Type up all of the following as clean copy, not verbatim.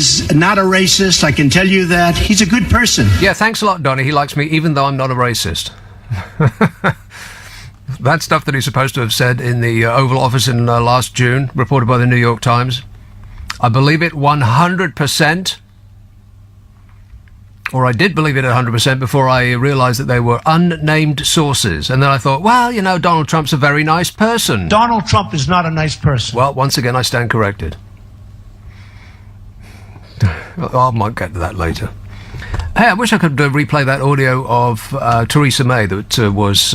is not a racist. I can tell you that. He's a good person. Yeah, thanks a lot, Donny. He likes me even though I'm not a racist. That stuff that he's supposed to have said in the Oval Office in last June, reported by the New York Times, I believe it 100%. Or I did believe it 100% before I realised that they were unnamed sources. And then I thought, well, you know, Donald Trump's a very nice person. Donald Trump is not a nice person. Well, once again, I stand corrected. I might get to that later. Hey, I wish I could replay that audio of Theresa May that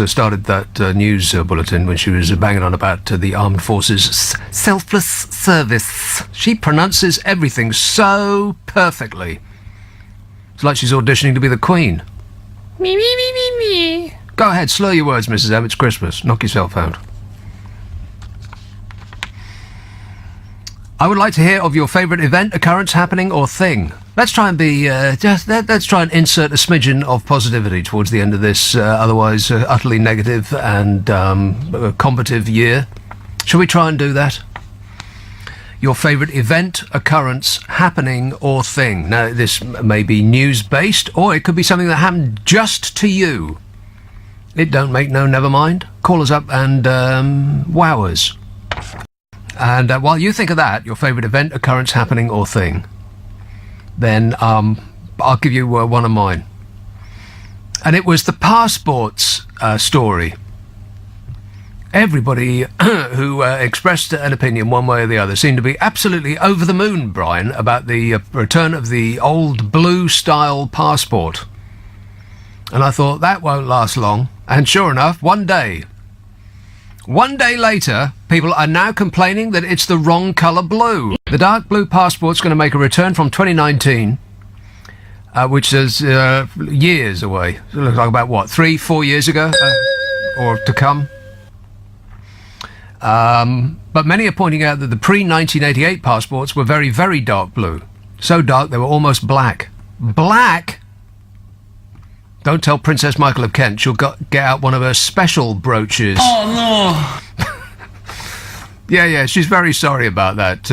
started that news bulletin when she was banging on about the armed forces' selfless service. She pronounces everything so perfectly. It's like she's auditioning to be the Queen. Me, me, me, me, me. Go ahead, slur your words, Mrs. M. It's Christmas. Knock yourself out. I would like to hear of your favourite event, occurrence, happening, or thing. Let's try and be let's try and insert a smidgen of positivity towards the end of this otherwise utterly negative and combative year. Shall we try and do that? Your favourite event, occurrence, happening, or thing. Now, this may be news-based, or it could be something that happened just to you. It don't make no never mind. Call us up and wow us. And while you think of that, your favourite event, occurrence, happening, or thing, then I'll give you one of mine. And it was the passports story. Everybody who expressed an opinion one way or the other seemed to be absolutely over the moon, Brian, about the return of the old blue-style passport. And I thought, that won't last long. And sure enough, one day later, people are now complaining that it's the wrong colour blue. The dark blue passport's going to make a return from 2019, which is years away. It looks like about, 3-4 years ago? Or to come? But many are pointing out that the pre-1988 passports were very, very dark blue. So dark they were almost black. Black? Don't tell Princess Michael of Kent. She'll get out one of her special brooches. Oh, no. Yeah, she's very sorry about that.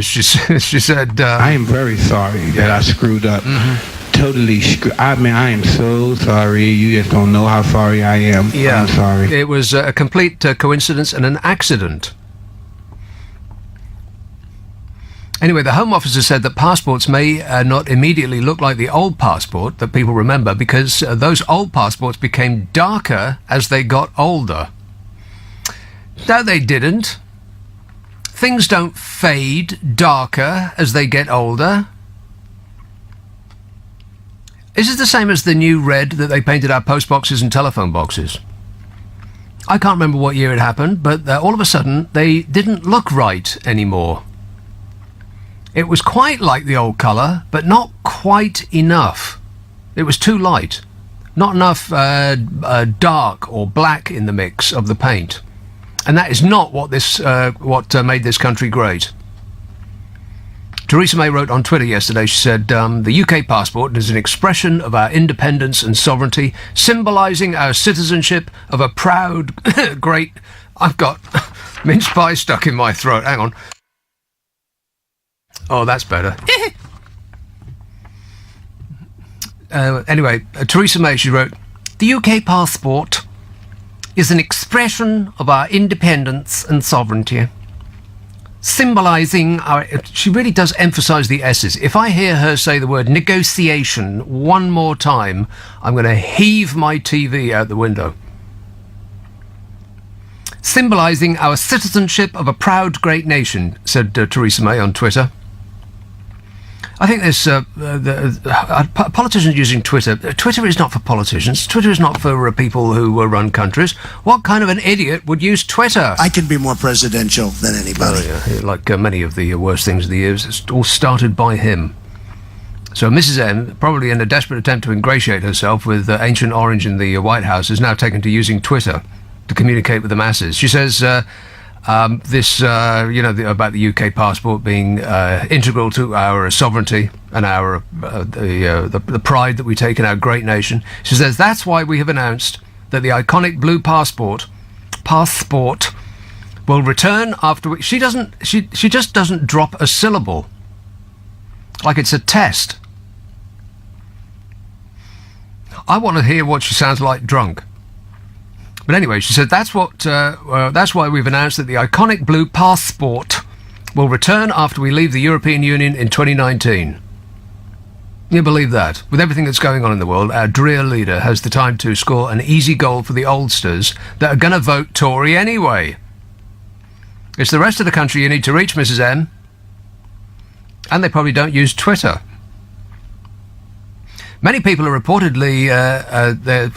She said... I am very sorry that I screwed up. Mm-hmm. Totally I mean, I am so sorry. You just don't know how sorry I am. Yeah, I'm sorry. It was a complete coincidence and an accident. Anyway, the Home Office has said that passports may not immediately look like the old passport that people remember because those old passports became darker as they got older. No, they didn't. Things don't fade darker as they get older. Is it the same as the new red that they painted our post boxes and telephone boxes? I can't remember what year it happened, but all of a sudden they didn't look right anymore. It was quite like the old colour, but not quite enough. It was too light. Not enough dark or black in the mix of the paint. And that is not what made this country great. Theresa May wrote on Twitter yesterday, she said, the UK passport is an expression of our independence and sovereignty, symbolising our citizenship of a proud, great... I've got mince pie stuck in my throat. Hang on. Oh, that's better. Anyway, Theresa May, she wrote, the UK passport is an expression of our independence and sovereignty, symbolising our... She really does emphasise the S's. If I hear her say the word negotiation one more time, I'm going to heave my TV out the window. Symbolising our citizenship of a proud, great nation, said Theresa May on Twitter. I think there's politicians using Twitter. Twitter is not for politicians. Twitter is not for people who run countries. What kind of an idiot would use Twitter? I can be more presidential than anybody. Oh, yeah. Like many of the worst things of the years, it's all started by him. So Mrs. M, probably in a desperate attempt to ingratiate herself with Ancient Orange in the White House, is now taken to using Twitter to communicate with the masses. She says... about the UK passport being integral to our sovereignty and our the pride that we take in our great nation. She says that's why we have announced that the iconic blue passport will return after she just doesn't drop a syllable. like it's a test. I want to hear what she sounds like drunk. But anyway, she said that's why we've announced that the iconic blue passport will return after we leave the European Union in 2019. You believe that? With everything that's going on in the world, our drear leader has the time to score an easy goal for the oldsters that are going to vote Tory anyway. It's the rest of the country you need to reach, Mrs M. And they probably don't use Twitter. Many people are reportedly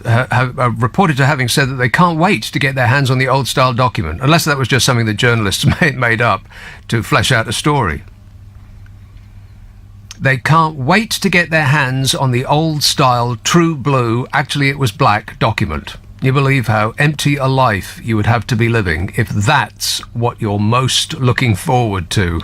have reported to having said that they can't wait to get their hands on the old-style document, unless that was just something that journalists made up to flesh out a story. They can't wait to get their hands on the old-style, true blue, actually it was black document. You believe how empty a life you would have to be living if that's what you're most looking forward to.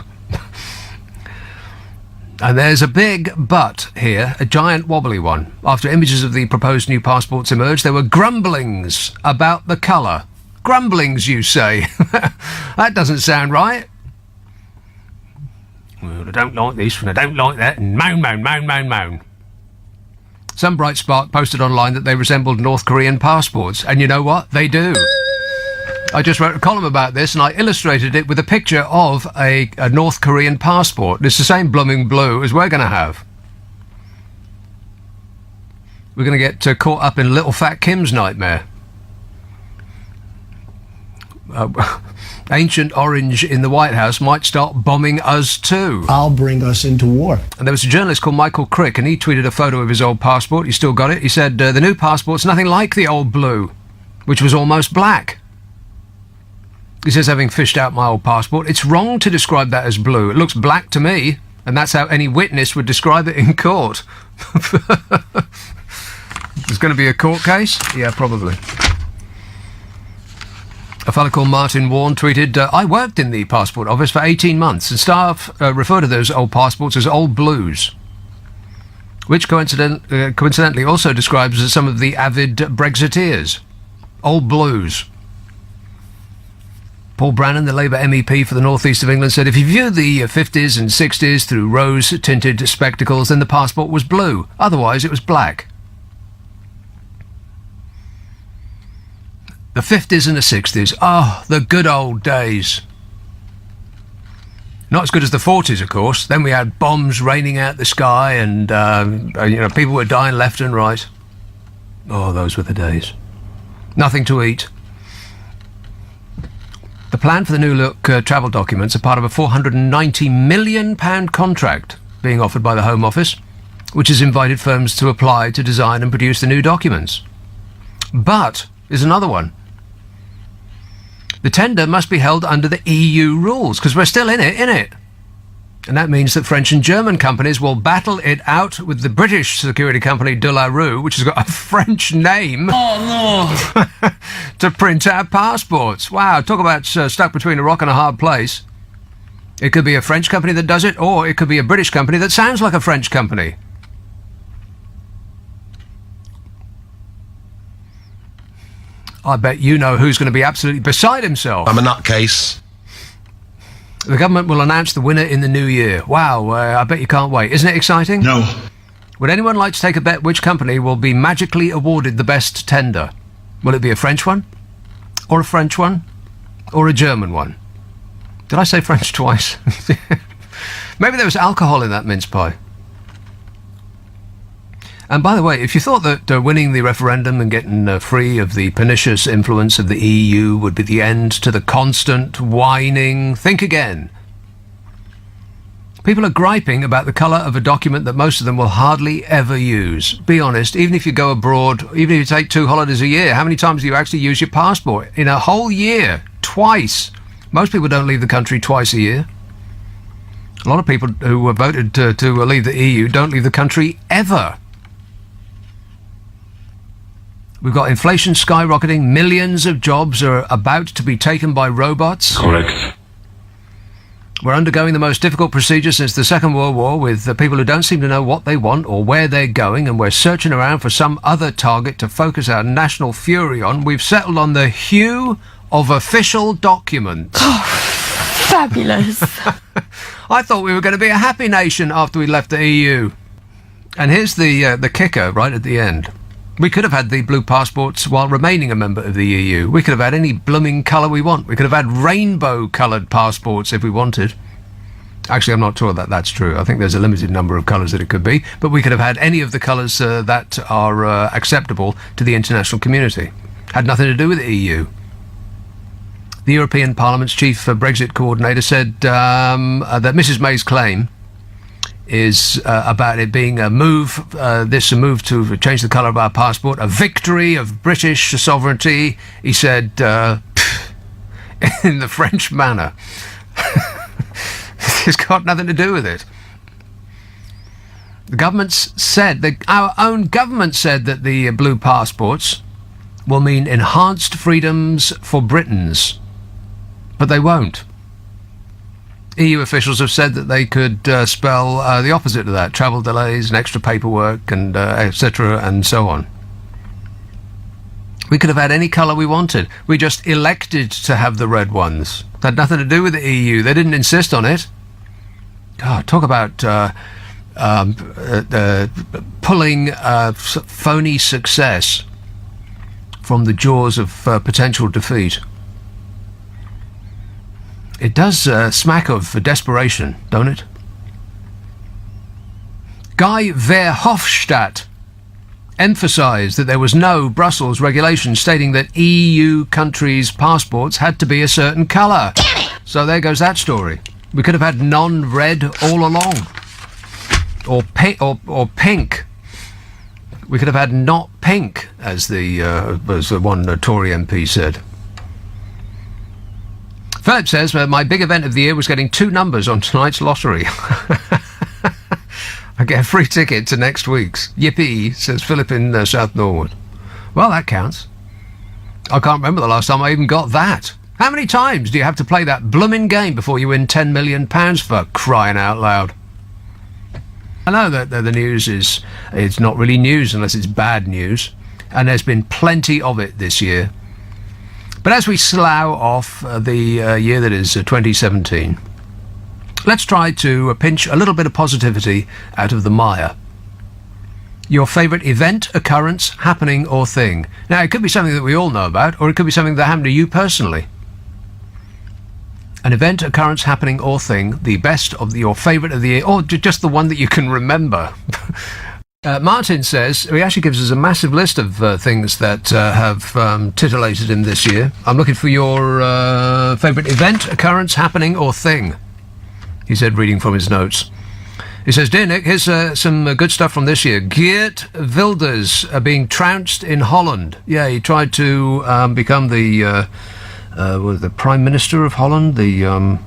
And there's a big but here, a giant wobbly one. After images of the proposed new passports emerged, there were grumblings about the colour. Grumblings, you say? That doesn't sound right. Well, I don't like this and I don't like that, and moan, moan, moan, moan, moan. Some bright spark posted online that they resembled North Korean passports, and you know what? They do. I just wrote a column about this and I illustrated it with a picture of a North Korean passport. It's the same blooming blue as we're going to have. We're going to get caught up in Little Fat Kim's nightmare. Ancient Orange in the White House might start bombing us too. I'll bring us into war. And there was a journalist called Michael Crick, and he tweeted a photo of his old passport. He still got it. He said, the new passport's nothing like the old blue, which was almost black. He says, having fished out my old passport, it's wrong to describe that as blue. It looks black to me, and that's how any witness would describe it in court. There's going to be a court case? Yeah, probably. A fellow called Martin Warren tweeted, I worked in the passport office for 18 months, and staff refer to those old passports as old blues, which coincidentally also describes some of the avid Brexiteers. Old blues. Paul Brannan, the Labour MEP for the North East of England, said if you view the 50s and 60s through rose-tinted spectacles, then the passport was blue. Otherwise, it was black. The 50s and the 60s. Oh, the good old days. Not as good as the 40s, of course. Then we had bombs raining out the sky and, people were dying left and right. Oh, those were the days. Nothing to eat. The plan for the new look travel documents are part of a £490 million contract being offered by the Home Office, which has invited firms to apply to design and produce the new documents. But there's another one. The tender must be held under the EU rules, because we're still in it? And that means that French and German companies will battle it out with the British security company De La Rue, which has got a French name, to print our passports. Wow, talk about stuck between a rock and a hard place. It could be a French company that does it, or it could be a British company that sounds like a French company. I bet you know who's going to be absolutely beside himself. I'm a nutcase. The government will announce the winner in the new year. Wow, I bet you can't wait. Isn't it exciting? No. Would anyone like to take a bet which company will be magically awarded the best tender? Will it be a French one? Or a French one? Or a German one? Did I say French twice? Maybe there was alcohol in that mince pie. And by the way, if you thought that winning the referendum and getting free of the pernicious influence of the EU would be the end to the constant whining, think again. People are griping about the colour of a document that most of them will hardly ever use. Be honest, even if you go abroad, even if you take 2 holidays a year, how many times do you actually use your passport? In a whole year, twice. Most people don't leave the country twice a year. A lot of people who were voted to leave the EU don't leave the country ever. We've got inflation skyrocketing. Millions of jobs are about to be taken by robots. Correct. We're undergoing the most difficult procedure since the Second World War, with people who don't seem to know what they want or where they're going, and we're searching around for some other target to focus our national fury on. We've settled on the hue of official documents. Fabulous. I thought we were going to be a happy nation after we left the EU. And here's the kicker right at the end. We could have had the blue passports while remaining a member of the EU. We could have had any blooming colour we want. We could have had rainbow-coloured passports if we wanted. Actually, I'm not sure that that's true. I think there's a limited number of colours that it could be. But we could have had any of the colours that are acceptable to the international community. Had nothing to do with the EU. The European Parliament's chief Brexit coordinator said that Mrs May's claim is about it being a move to change the colour of our passport, a victory of British sovereignty, he said, in the French manner. It's got nothing to do with it. The government's said, our own government said that the blue passports will mean enhanced freedoms for Britons, but they won't. EU officials have said that they could spell the opposite of that: travel delays and extra paperwork and etc. and so on. We could have had any colour we wanted. We just elected to have the red ones. It had nothing to do with the EU. They didn't insist on it. God, talk about pulling phony success from the jaws of potential defeat. It does smack of desperation, don't it? Guy Verhofstadt emphasised that there was no Brussels regulation stating that EU countries' passports had to be a certain colour. So there goes that story. We could have had non-red all along. Or pink. We could have had not pink, as the one Tory MP said. Philip says, my big event of the year was getting 2 numbers on tonight's lottery. I get a free ticket to next week's. Yippee, says Philip in South Norwood. Well, that counts. I can't remember the last time I even got that. How many times do you have to play that blooming game before you win £10 million, for crying out loud? I know that the news it's not really news unless it's bad news, and there's been plenty of it this year. But as we slough off the year that is 2017, let's try to pinch a little bit of positivity out of the mire. Your favourite event, occurrence, happening or thing. Now, it could be something that we all know about, or it could be something that happened to you personally. An event, occurrence, happening or thing, the best of your favourite of the year, or just the one that you can remember. Martin says, he actually gives us a massive list of things that have titillated him this year. I'm looking for your favourite event, occurrence, happening or thing, he said, reading from his notes. He says, Dear Nick, here's some good stuff from this year. Geert Wilders being trounced in Holland. Yeah, he tried to become the Prime Minister of Holland. The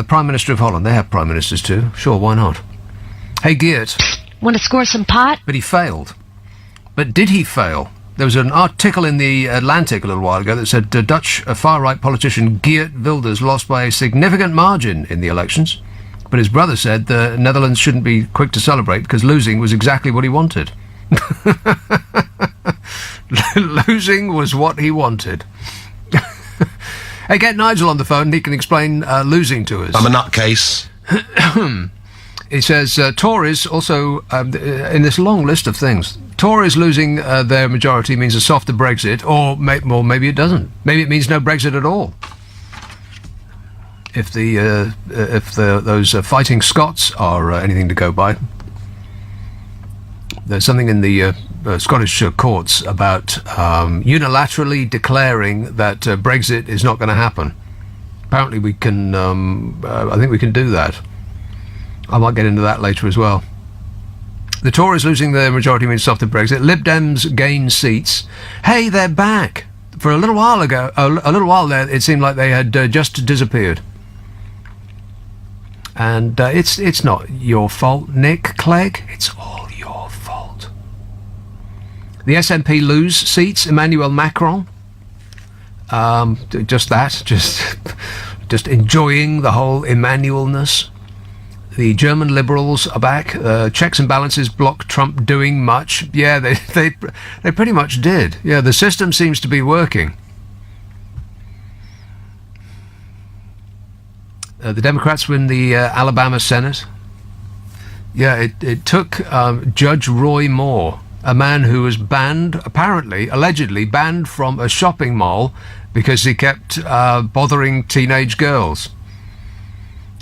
Prime Minister of Holland. They have Prime Ministers too. Sure, why not? Hey, Geert. Want to score some pot? But he failed. But did he fail? There was an article in the Atlantic a little while ago that said Dutch far-right politician Geert Wilders lost by a significant margin in the elections. But his brother said the Netherlands shouldn't be quick to celebrate because losing was exactly what he wanted. Losing was what he wanted. Hey, get Nigel on the phone and he can explain losing to us. I'm a nutcase. He says Tories also, in this long list of things, Tories losing their majority means a softer Brexit, or maybe it doesn't. Maybe it means no Brexit at all. If those fighting Scots are anything to go by. There's something in the Scottish courts about unilaterally declaring that Brexit is not going to happen. Apparently we can, I think we can do that. I might get into that later as well. The Tories losing their majority means softer Brexit. Lib Dems gain seats. Hey, they're back. For a little while ago, a little while there, it seemed like they had just disappeared. And it's not your fault, Nick Clegg. It's all your fault. The SNP lose seats. Emmanuel Macron. Just just enjoying the whole Emmanuelness. The German Liberals are back. Checks and balances block Trump doing much. Yeah, they pretty much did. Yeah, the system seems to be working. The Democrats win the Alabama Senate. Yeah, it took Judge Roy Moore, a man who was banned, allegedly banned from a shopping mall because he kept bothering teenage girls.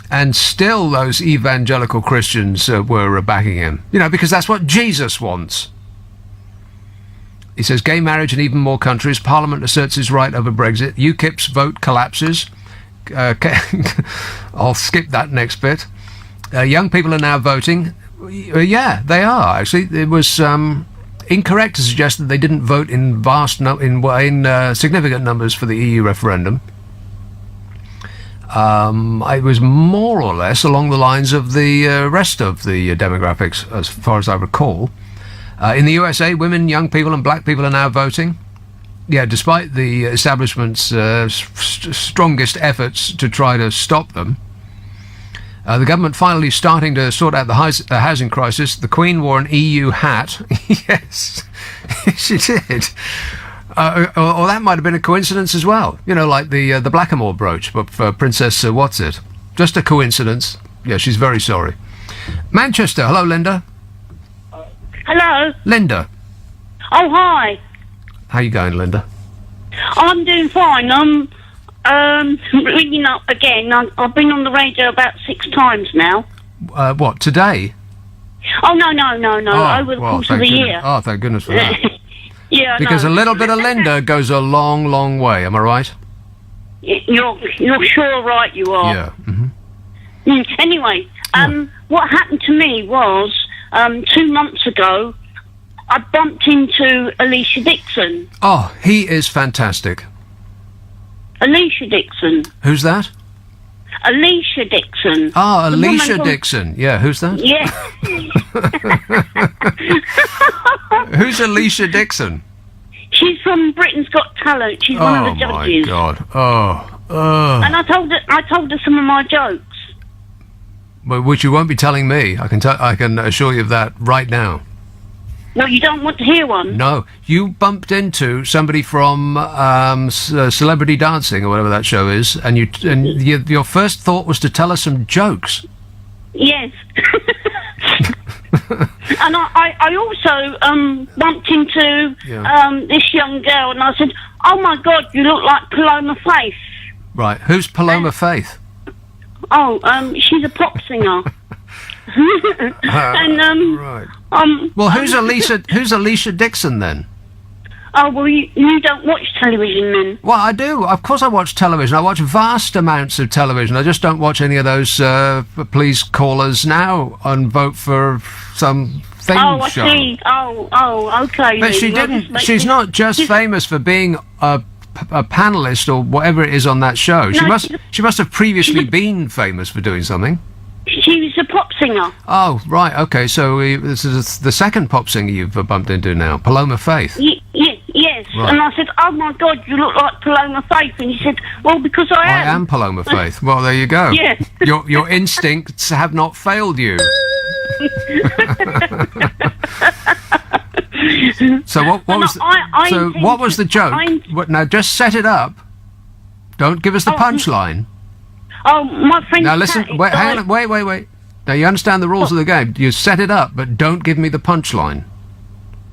And still those evangelical Christians were backing him. You know, because that's what Jesus wants. He says, gay marriage in even more countries. Parliament asserts his right over Brexit. UKIP's vote collapses. I'll skip that next bit. Young people are now voting. Yeah, they are. Actually, it was incorrect to suggest that they didn't vote in significant numbers for the EU referendum. It was more or less along the lines of the rest of the demographics, as far as I recall. In the USA, women, young people and black people are now voting. Yeah, despite the establishment's strongest efforts to try to stop them. The government finally starting to sort out the housing crisis. The Queen wore an EU hat. Yes, she did. Or that might have been a coincidence as well. You know, like the Blackamoor brooch, but for Princess What's-It. Just a coincidence. Yeah, she's very sorry. Manchester. Hello, Linda. Hello. Linda. Oh, hi. How you going, Linda? I'm doing fine. I'm ringing up again. I've been on the radio about 6 times now. What, today? Oh, no. Over the course of the year. Oh, thank goodness for that. Yeah, because a little bit of Linda goes a long, long way. Am I right? You're sure right you are. Yeah. Mm-hmm. Anyway, what happened to me was 2 months ago, I bumped into Alicia Dixon. Oh, he is fantastic. Alicia Dixon. Who's that? Alicia Dixon. Oh, Alicia Dixon. Yeah, who's that? Yeah. Who's Alicia Dixon? She's from Britain's Got Talent. She's one of the judges. Oh my God! Oh. And I told her some of my jokes. Well, which you won't be telling me. I can assure you of that right now. Well, you don't want to hear one? No. You bumped into somebody from Celebrity Dancing or whatever that show is, and your first thought was to tell us some jokes. Yes. And I also bumped into this young girl, and I said, "Oh my God, you look like Paloma Faith." Right. Who's Paloma Faith? Oh, she's a pop singer. And right. Well, who's Alicia Dixon then? Oh, well, you don't watch television then? Well, I do. Of course I watch television. I watch vast amounts of television. I just don't watch any of those please call us now and vote for some theme show. Oh, I see. Oh, okay. But she didn't. She's not just famous for being a panelist or whatever it is on that show. She must have previously been famous for doing something. She was a pop singer. Oh, right, okay, so this is the second pop singer you've bumped into now, Paloma Faith. Yes, right. And I said, "Oh my God, you look like Paloma Faith," and he said, "Well, because I am." I am Paloma Faith. Well, there you go. Yeah. Your instincts have not failed you. So what was the joke? Now, just set it up. Don't give us the punchline. Oh, my friend. Now listen, wait. Now you understand the rules of the game. You set it up, but don't give me the punchline.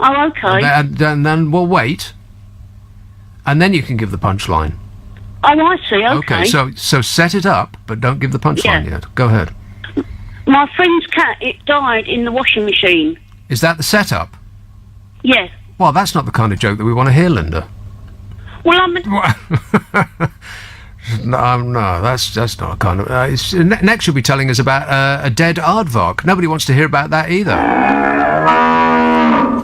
Oh, okay. And then we'll wait, and then you can give the punchline. Oh, I see. Okay. So set it up, but don't give the punchline yet. Go ahead. My friend's cat, it died in the washing machine. Is that the setup? Yes. Well, that's not the kind of joke that we want to hear, Linda. Well, No, that's not a kind of... next you'll be telling us about a dead aardvark. Nobody wants to hear about that either.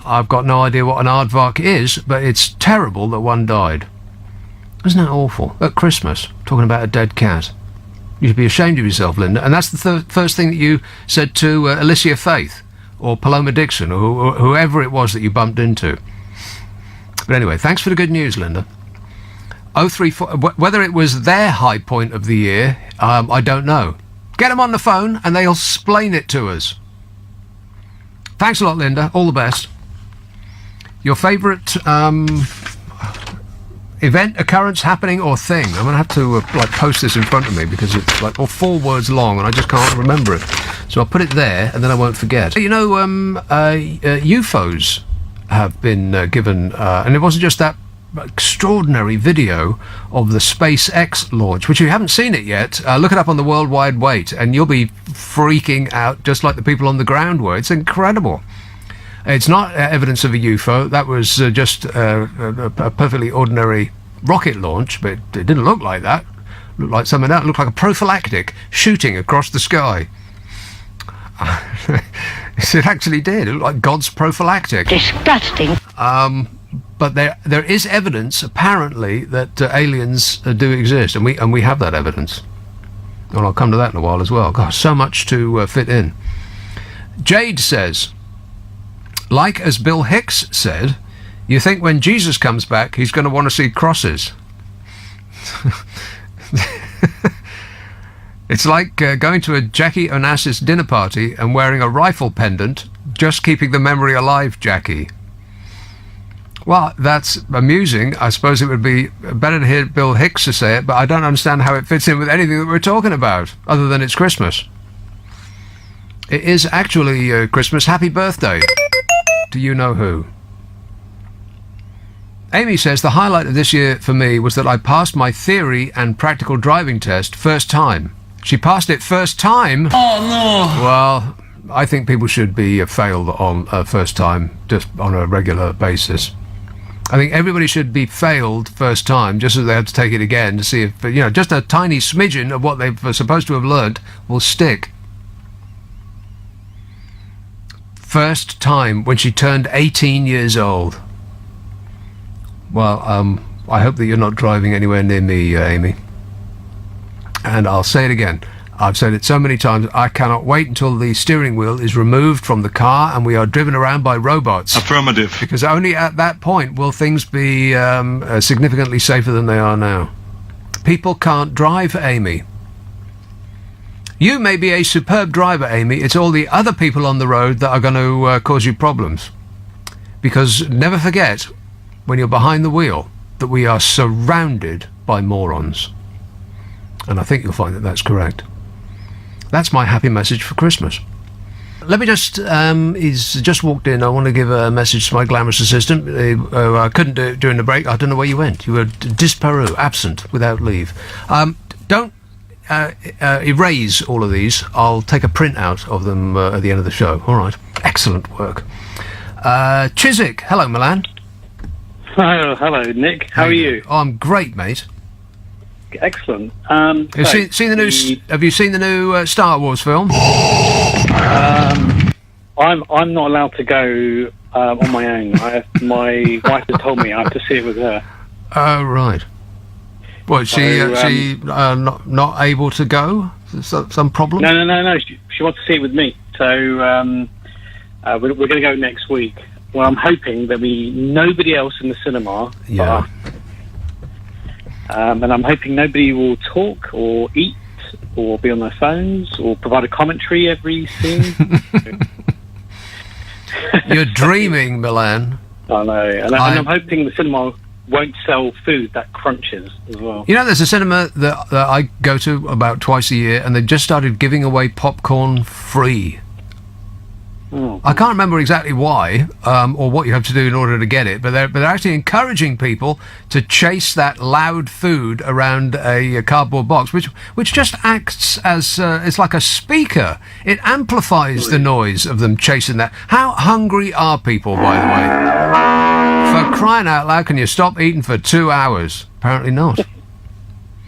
I've got no idea what an aardvark is, but it's terrible that one died. Isn't that awful? At Christmas, talking about a dead cat. You should be ashamed of yourself, Linda. And that's the first thing that you said to Alicia Faith, or Paloma Dixon, or whoever it was that you bumped into. But anyway, thanks for the good news, Linda. 034, whether it was their high point of the year, I don't know. Get them on the phone and they'll explain it to us. Thanks a lot, Linda. All the best. Your favourite Event, occurrence, happening, or thing. I'm going to have to post this in front of me because it's all 4 words long and I just can't remember it. So I'll put it there and then I won't forget. UFOs have been given, and it wasn't just that extraordinary video of the SpaceX launch, which you haven't seen it yet. Look it up on the World Wide Wait and you'll be freaking out just like the people on the ground were. It's incredible. It's not evidence of a UFO. That was just a perfectly ordinary rocket launch, but it didn't look like that. It looked like something else. It looked like a prophylactic shooting across the sky. It actually did. It looked like God's prophylactic. Disgusting. But there is evidence, apparently, that aliens do exist, and we have that evidence. And I'll come to that in a while as well. Gosh, so much to fit in. Jade says, like as Bill Hicks said, you think when Jesus comes back, he's going to want to see crosses. It's like going to a Jackie Onassis dinner party and wearing a rifle pendant, just keeping the memory alive, Jackie. Well, that's amusing. I suppose it would be better to hear Bill Hicks to say it, but I don't understand how it fits in with anything that we're talking about, other than it's Christmas. It is actually Christmas. Happy birthday. Do you know who? Amy says, the highlight of this year for me was that I passed my theory and practical driving test first time. She passed it first time? Oh, no. Well, I think people should be failed on first time, just on a regular basis. I think everybody should be failed first time, just so they have to take it again to see if, just a tiny smidgen of what they're supposed to have learnt will stick. First time when she turned 18 years old. Well, I hope that you're not driving anywhere near me, Amy. And I'll say it again. I've said it so many times, I cannot wait until the steering wheel is removed from the car and we are driven around by robots. Affirmative. Because only at that point will things be significantly safer than they are now. People can't drive, Amy. You may be a superb driver, Amy. It's all the other people on the road that are going to cause you problems. Because never forget, when you're behind the wheel, that we are surrounded by morons. And I think you'll find that that's correct. That's my happy message for Christmas. Let me just, he's just walked in. I want to give a message to my glamorous assistant. I couldn't do it during the break. I don't know where you went. You were disparu, absent, without leave. Don't erase all of these. I'll take a print out of them at the end of the show. All right. Excellent work. Chiswick. Hello, Milan. Hello, Nick. How are you? Oh, I'm great, mate. Excellent. Have you seen the new Star Wars film? I'm not allowed to go on my own. My wife has told me I have to see it with her. Oh, right. What, she not able to go? Some problem? No. She wants to see it with me. So we're going to go next week. Well, I'm hoping there'll be nobody else in the cinema. Yeah. And I'm hoping nobody will talk or eat or be on their phones or provide a commentary every scene. You're dreaming, Milan. I know. And I'm hoping the cinema won't sell food that crunches as well. You know, there's a cinema that I go to about twice a year, and they've just started giving away popcorn free. Oh. I can't remember exactly why, or what you have to do in order to get it, but they're actually encouraging people to chase that loud food around a cardboard box, which just acts as it's like a speaker. It amplifies the noise of them chasing that. How hungry are people, by the way? For crying out loud, can you stop eating for 2 hours? Apparently not.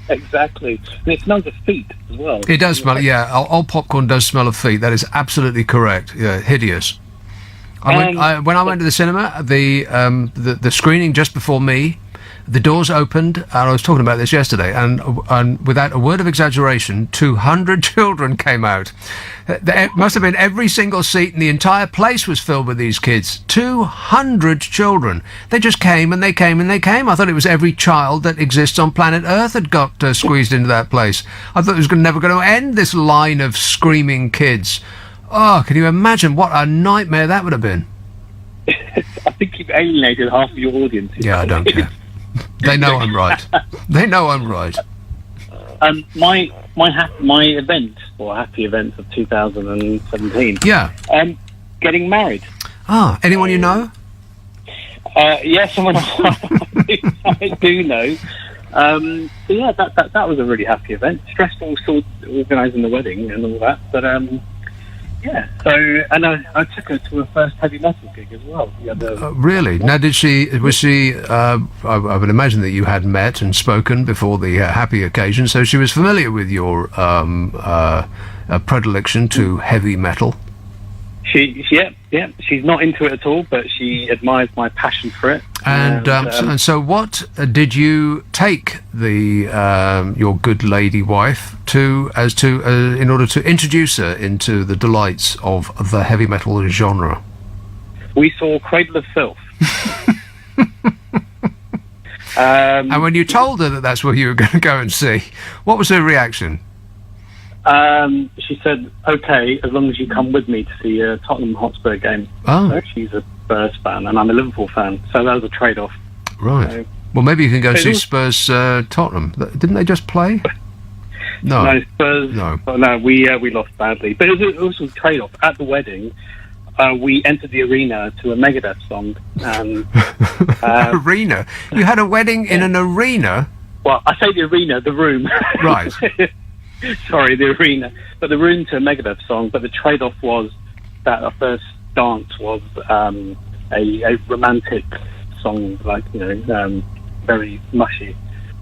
Exactly. And it smells of feet as well. It does smell, yeah. Old popcorn does smell of feet. That is absolutely correct. Yeah, hideous. When I went to the cinema, the screening just before me, the doors opened, and I was talking about this yesterday, and without a word of exaggeration, 200 children came out. It must have been every single seat in the entire place was filled with these kids. 200 children. They just came and they came and they came. I thought it was every child that exists on planet Earth had got squeezed into that place. I thought it was never going to end, this line of screaming kids. Oh, can you imagine what a nightmare that would have been? I think you've alienated half of your audience. Yeah, I don't care. They know I'm right. They know I'm right. My event, or happy event of 2017. Yeah. Getting married. Ah, anyone you know? Yes, someone I do know. So yeah, that was a really happy event. Stressful, still organising the wedding and all that, but yeah. So, and I took her to her first heavy metal gig as well. Really? Now, was she? I would imagine that you had met and spoken before the happy occasion, so she was familiar with your predilection to heavy metal. Yeah. She's not into it at all, but she admires my passion for it. And so, what did you take the your good lady wife to in order to introduce her into the delights of the heavy metal genre? We saw Cradle of Filth. And when you told her that that's what you were going to go and see, what was her reaction? She said, "Okay, as long as you come with me to see a Tottenham Hotspur game." Oh. So she's a Spurs fan, and I'm a Liverpool fan, so that was a trade-off. Right. So, well, maybe you can go see Spurs Tottenham. Didn't they just play? No. Spurs. No. Oh, no, we lost badly, but it was also a trade-off. At the wedding, we entered the arena to a Megadeth song, and arena. You had a wedding in an arena. Well, I say the arena, the room. Right. Sorry, the arena, but the room to a Megadeth song. But the trade-off was that our first dance was a romantic song, like very mushy.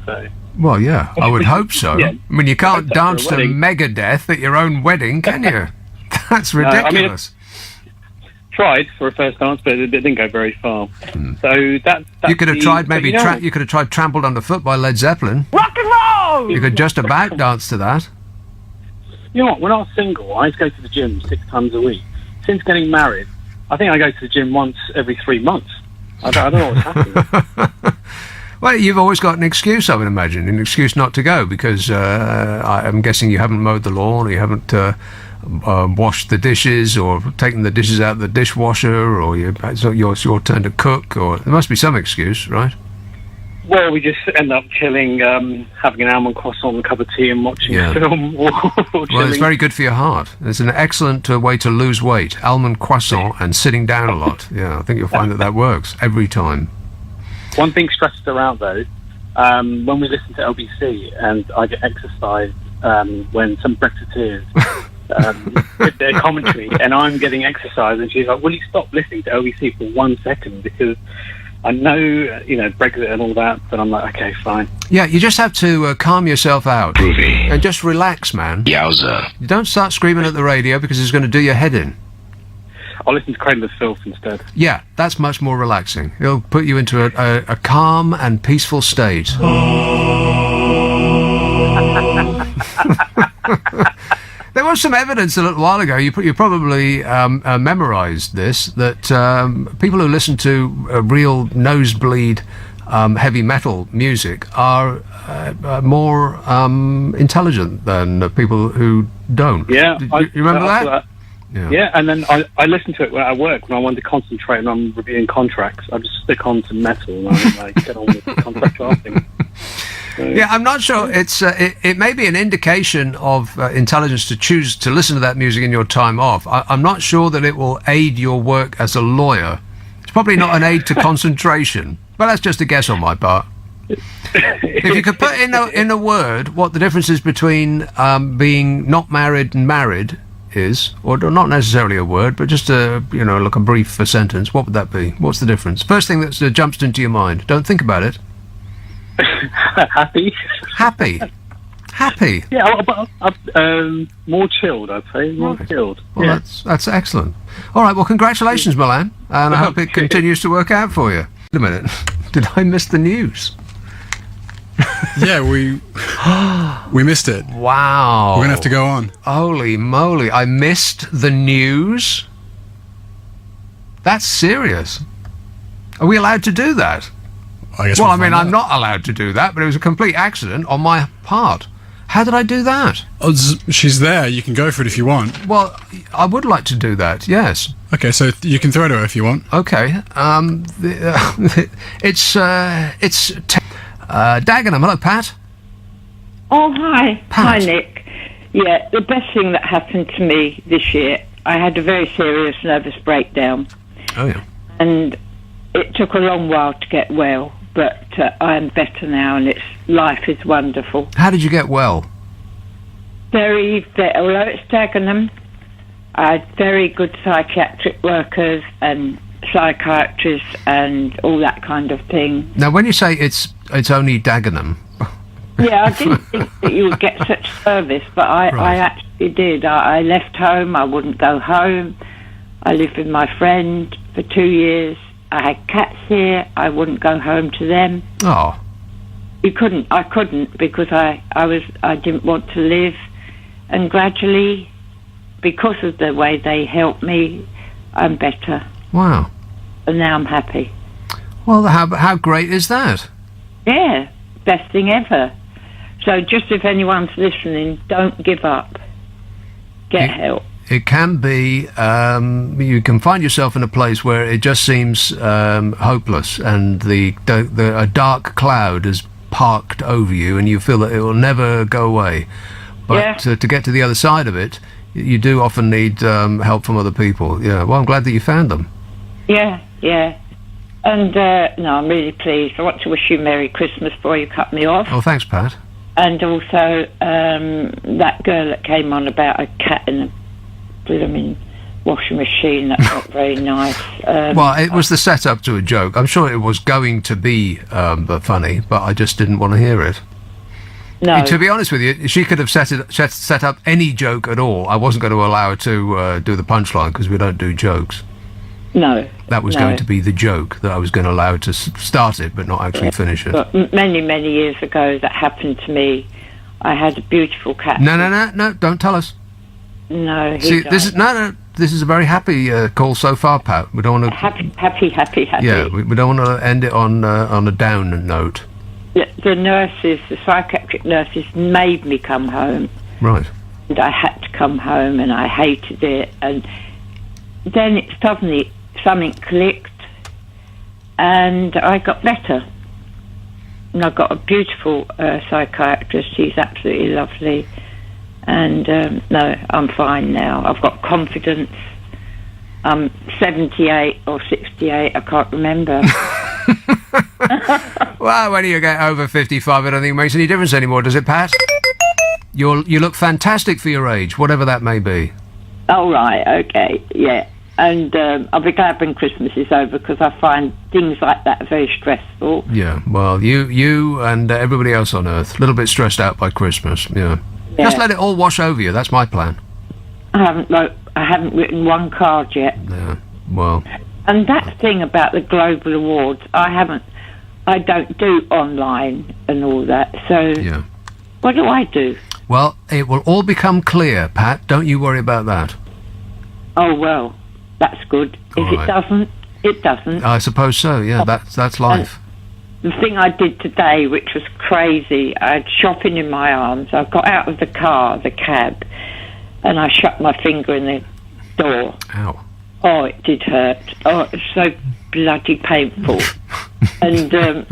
So. Well, yeah, I would hope so. Yeah. I mean, you can't dance to wedding. Megadeth at your own wedding, can you? That's ridiculous. Tried for a first dance, but it didn't go very far. So that's you could have tried maybe but you could have tried "Trampled Underfoot" by Led Zeppelin. Rock and roll. You could just about dance to that. You know what? When I was single, I used to go to the gym 6 times a week. Since getting married, I think I go to the gym once every 3 months. I don't know what's happening. Well, you've always got an excuse, I would imagine, an excuse not to go, because I'm guessing you haven't mowed the lawn, or you haven't washed the dishes, or taken the dishes out of the dishwasher, or it's your turn to cook, or there must be some excuse, right? Well, we just end up chilling, having an almond croissant and a cup of tea and watching a film. Or well, it's very good for your heart. It's an excellent way to lose weight. Almond croissant and sitting down a lot. Yeah, I think you'll find that works every time. One thing stresses her out, though, when we listen to LBC and I get exercise when some Brexiteers did their commentary and I'm getting exercise, and she's like, will you stop listening to LBC for 1 second, because I know, Brexit and all that, but I'm like, okay, fine. Yeah, you just have to calm yourself out. Groovy. And just relax, man. Yowza. You don't start screaming at the radio, because it's going to do your head in. I'll listen to Cradle of Filth instead. Yeah, that's much more relaxing. It'll put you into a calm and peaceful state. There was some evidence a little while ago, you probably memorised this, that people who listen to real nosebleed heavy metal music are more intelligent than people who don't. Yeah. You remember that? Yeah, and then I listen to it at work when I want to concentrate and I'm reviewing contracts. I just stick on to metal and I get on with the contract drafting. Yeah, I'm not sure. It may be an indication of intelligence to choose to listen to that music in your time off. I'm not sure that it will aid your work as a lawyer. It's probably not an aid to concentration, but that's just a guess on my part. If you could put in a word what the difference is between being not married and married is, or not necessarily a word, but just like a brief sentence, what would that be? What's the difference? First thing that jumps into your mind. Don't think about it. Happy. Yeah, more chilled, I'd say. More chilled. Well, yeah. That's excellent. All right, well, congratulations, Milan, and I hope it continues to work out for you. Wait a minute, did I miss the news? Yeah, we missed it. Wow. We're gonna have to go on. Holy moly, I missed the news? That's serious. Are we allowed to do that? I guess Well, I mean, I'm not allowed to do that, but it was a complete accident on my part. How did I do that? Oh, she's there. You can go for it if you want. Well, I would like to do that, yes. Okay, so you can throw it away if you want. Okay. Dagenham, hello, Pat. Oh, hi. Pat. Hi, Nick. Yeah, the best thing that happened to me this year, I had a very serious nervous breakdown. Oh, yeah. And it took a long while to get well, but I am better now, and life is wonderful. How did you get well? Although it's Dagenham, I had very good psychiatric workers and psychiatrists and all that kind of thing. Now, when you say it's only Dagenham... Yeah, I didn't think that you would get such service, but I actually did. I left home, I wouldn't go home. I lived with my friend for 2 years. I had cats here, I wouldn't go home to them. Oh. I couldn't because I didn't want to live. And gradually, because of the way they helped me, I'm better. Wow. And now I'm happy. Well, how great is that? Yeah, best thing ever. So just if anyone's listening, don't give up. Get help. It can be, you can find yourself in a place where it just seems hopeless, and a dark cloud is parked over you, and you feel that it will never go away. But to get to the other side of it, you do often need help from other people. Yeah, well, I'm glad that you found them. Yeah. And, no, I'm really pleased. I want to wish you Merry Christmas before you cut me off. Oh, thanks, Pat. And also, that girl that came on about a cat in a blooming washing machine, that's not very nice. Well, it was the setup to a joke. I'm sure it was going to be funny, but I just didn't want to hear it. No. To be honest with you, she could have set up any joke at all. I wasn't going to allow her to do the punchline because we don't do jokes. No. That was going to be the joke that I was going to allow her to start it, but not actually finish it. But many, many years ago, that happened to me. I had a beautiful cat. No, don't tell us. No, See, this is a very happy call so far, Pat. We don't want to... Happy. Yeah, we don't want to end it on a down note. The nurses, the psychiatric nurses, made me come home. Right. And I had to come home, and I hated it. And then it suddenly, something clicked, and I got better. And I got a beautiful psychiatrist. She's absolutely lovely. And, no, I'm fine now. I've got confidence. I'm 78 or 68, I can't remember. Well, when you get over 55, I don't think it makes any difference anymore, does it, Pat? You look fantastic for your age, whatever that may be. Oh, right, okay, yeah. And I'll be glad when Christmas is over because I find things like that very stressful. Yeah, well, you and everybody else on Earth, a little bit stressed out by Christmas, yeah. Just let it all wash over you, that's my plan. I haven't written one card yet. Yeah, well... And that thing about the Global Awards, I don't do online and all that, so yeah. What do I do? Well, it will all become clear, Pat, don't you worry about that. Oh, well, that's good. If it doesn't, it doesn't. I suppose so, yeah, that's life. And the thing I did today, which was crazy, I had shopping in my arms, I got out of the car, the cab, and I shut my finger in the door. Ow. Oh, it did hurt. Oh, it was so bloody painful. And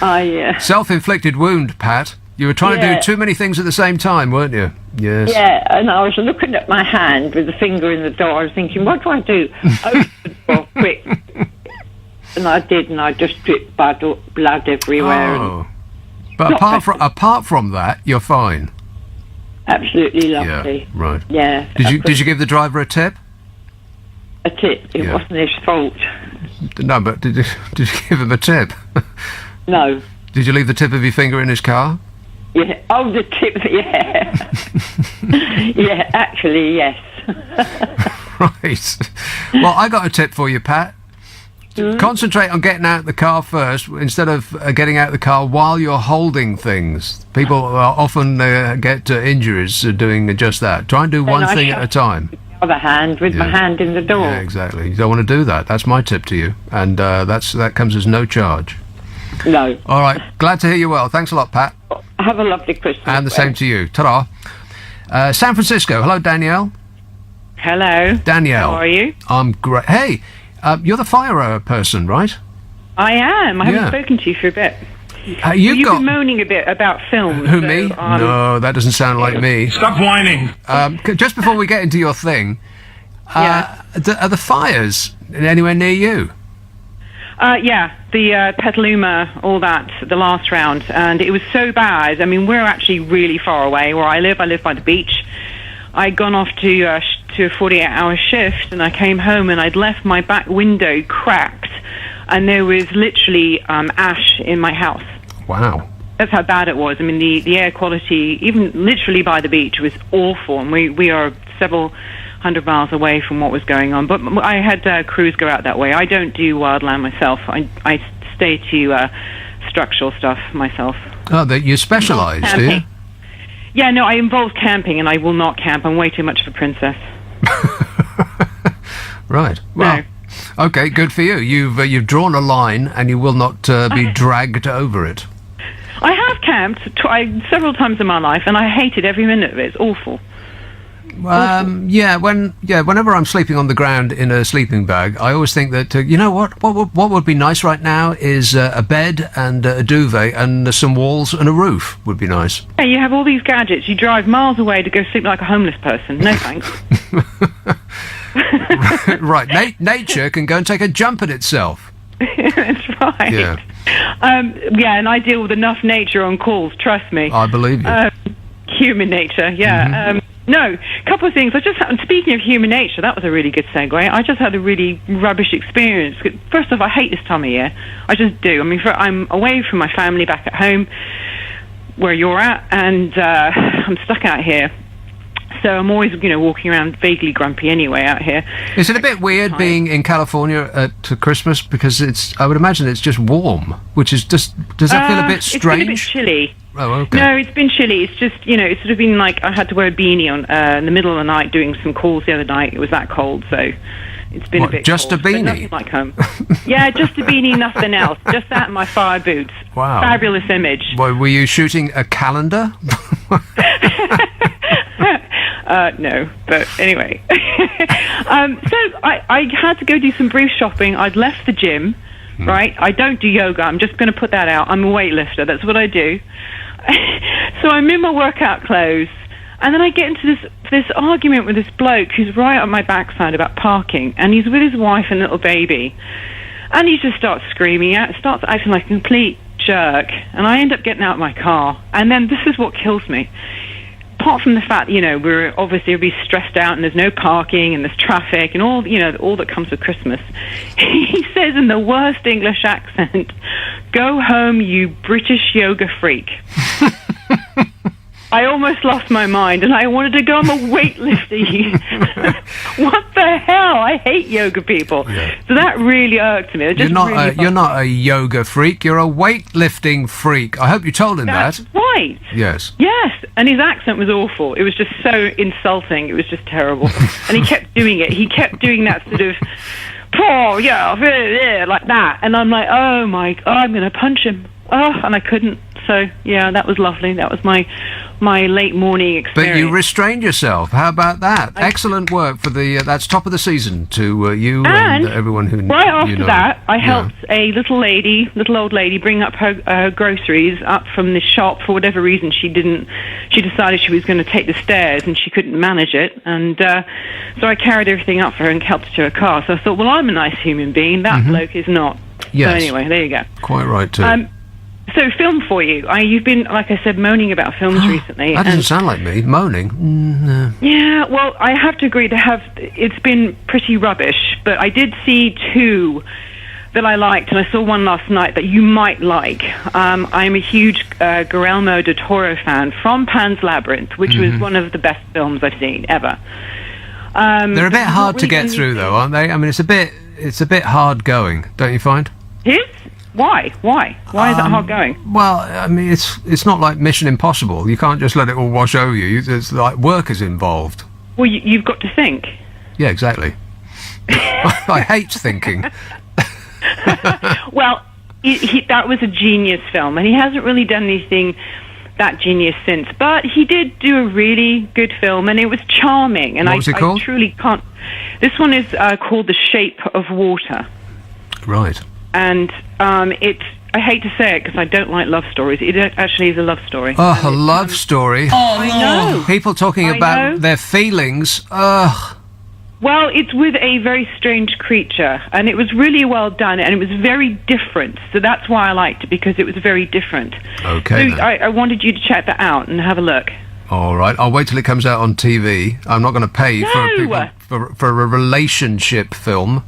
I... Self-inflicted wound, Pat. You were trying to do too many things at the same time, weren't you? Yes. Yeah, and I was looking at my hand with the finger in the door. I was thinking, what do I do? Open the door quick. And I did, and I just dripped blood everywhere. Oh. But apart from that, you're fine. Absolutely lovely. Yeah, right. Yeah. Did you give the driver a tip? A tip? It wasn't his fault. No, but did you give him a tip? No. Did you leave the tip of your finger in his car? Yeah. Oh, the tip, yeah. Yeah, actually, yes. Right. Well, I got a tip for you, Pat. Concentrate on getting out the car first instead of getting out the car while you're holding things. People often get injuries doing just that. Try and do one thing at a time. Other hand with my hand in the door. Yeah, exactly. You don't want to do that. That's my tip to you, and that comes as no charge. No. All right. Glad to hear you well. Thanks a lot, Pat. Have a lovely Christmas. And the same to you. Ta-ra. San Francisco. Hello, Danielle. Hello. Danielle. How are you? I'm great. Hey, you're the fire person, right? I am. I haven't spoken to you for a bit. You've You've got been moaning a bit about films. who so, me? No, that doesn't sound like me. Stop whining. Just before we get into your thing, are the fires anywhere near you? Yeah, the Petaluma, all that, the last round, and it was so bad. I mean, we're actually really far away where I live. I live by the beach. I'd gone off to a 48-hour shift, and I came home and I'd left my back window cracked, and there was literally ash in my house. Wow. That's how bad it was. I mean, the air quality, even literally by the beach, was awful, and we are several hundred miles away from what was going on. But I had crews go out that way. I don't do wildland myself. I stay to structural stuff myself. Oh, that you specialise, do you? Yeah, no, I involve camping, and I will not camp. I'm way too much of a princess. Right. Well, okay, good for you. You've drawn a line, and you will not be dragged over it. I have camped several times in my life, and I hated every minute of it. It's awful. Whenever I'm sleeping on the ground in a sleeping bag, I always think that you know what would be nice right now is a bed and a duvet and some walls and a roof would be nice. Yeah, you have all these gadgets. You drive miles away to go sleep like a homeless person. No thanks. Right, nature can go and take a jump at itself. That's right. Yeah. And I deal with enough nature on calls. Trust me. I believe you. Human nature. Yeah. No, a couple of things. Speaking of human nature, that was a really good segue. I just had a really rubbish experience. First off, I hate this time of year. I just do. I mean, I'm away from my family back at home, where you're at, and I'm stuck out here. So I'm always, walking around vaguely grumpy anyway out here. Is it a bit weird being in California at Christmas? Because I would imagine it's just warm, which is just, does that feel a bit strange? It's been a bit chilly. Oh, okay. No, it's been chilly. It's just, it's sort of been like I had to wear a beanie on in the middle of the night doing some calls the other night. It was that cold, so it's been a bit just cold. a beanie? Nothing like home. Yeah, just a beanie, nothing else. Just that and my fire boots. Wow. Fabulous image. Well, were you shooting a calendar? No, but anyway. So I had to go do some brief shopping. I'd left the gym, right? I don't do yoga. I'm just going to put that out. I'm a weightlifter. That's what I do. So I'm in my workout clothes, and then I get into this argument with this bloke who's right on my backside about parking, and he's with his wife and little baby, and he just starts screaming out, starts acting like a complete jerk, and I end up getting out of my car, and then this is what kills me. Apart from the fact, we're obviously really stressed out and there's no parking and there's traffic and all, all that comes with Christmas, he says in the worst English accent, "Go home, you British yoga freak." I almost lost my mind, and I wanted to go. I'm a weightlifter. What the hell? I hate yoga people. Yeah. So that really irked me. You're not a yoga freak. You're a weightlifting freak. I hope you told him that. That's right. Yes. Yes, and his accent was awful. It was just so insulting. It was just terrible. And he kept doing it. He kept doing that sort of, like that. And I'm like, oh my God, I'm going to punch him. Oh, and I couldn't. So, yeah, that was lovely. That was my late morning experience. But you restrained yourself. How about that? Excellent work for that's top of the season to you and everyone who right after that, I helped a little old lady bring up her groceries up from the shop. For whatever reason, she decided she was going to take the stairs and she couldn't manage it. And so I carried everything up for her and helped her to her car. So I thought, well, I'm a nice human being. That bloke is not. Yes. So anyway, there you go. Quite right, too. So film for you. You've been, like I said, moaning about films recently. That doesn't sound like me. Moaning? No. Yeah, well, I have to agree. It's been pretty rubbish, but I did see two that I liked, and I saw one last night that you might like. I'm a huge Guillermo del Toro fan from Pan's Labyrinth, which was one of the best films I've seen ever. They're a bit hard to get through, though, aren't they? I mean, it's a bit hard going, don't you find? It is? Why? Why is that hard going? Well, I mean, it's not like Mission Impossible. You can't just let it all wash over you. There's like workers involved. Well, you've got to think. Yeah, exactly. I hate thinking. Well, that was a genius film, and he hasn't really done anything that genius since. But he did do a really good film, and it was charming. And what was it called? I truly can't. This one is called The Shape of Water. Right. And I hate to say it because I don't like love stories. It actually is a love story. Oh, a love story. I know. People talking I about know. their feelings. Ugh. Well, it's with a very strange creature, and it was really well done, and it was very different. So that's why I liked it, because it was very different. Okay, So then. I wanted you to check that out and have a look. All right, I'll wait till it comes out on TV. I'm not going to pay No! for a relationship film.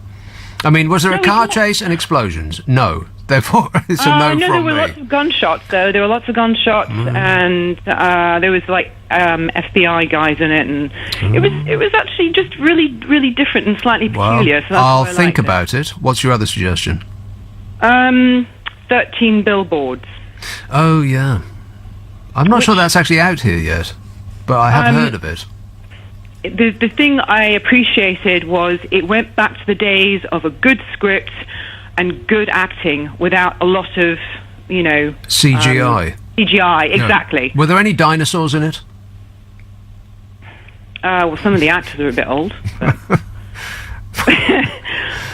I mean, was there a No, car it's not. chase and explosions? No. Therefore, it's a no no, from there were me. lots of gunshots, though. There were lots of gunshots, and there was, like, FBI guys in it, and it was actually just really, really different and slightly Well, peculiar. So that's I'll why I think liked about it. What's your other suggestion? it. 13 Billboards. Oh, yeah. I'm not sure that's actually out here yet, but I have heard of it. The thing I appreciated was it went back to the days of a good script and good acting without a lot of, CGI. CGI, No. exactly. Were there any dinosaurs in it? Well, some of the actors are a bit old.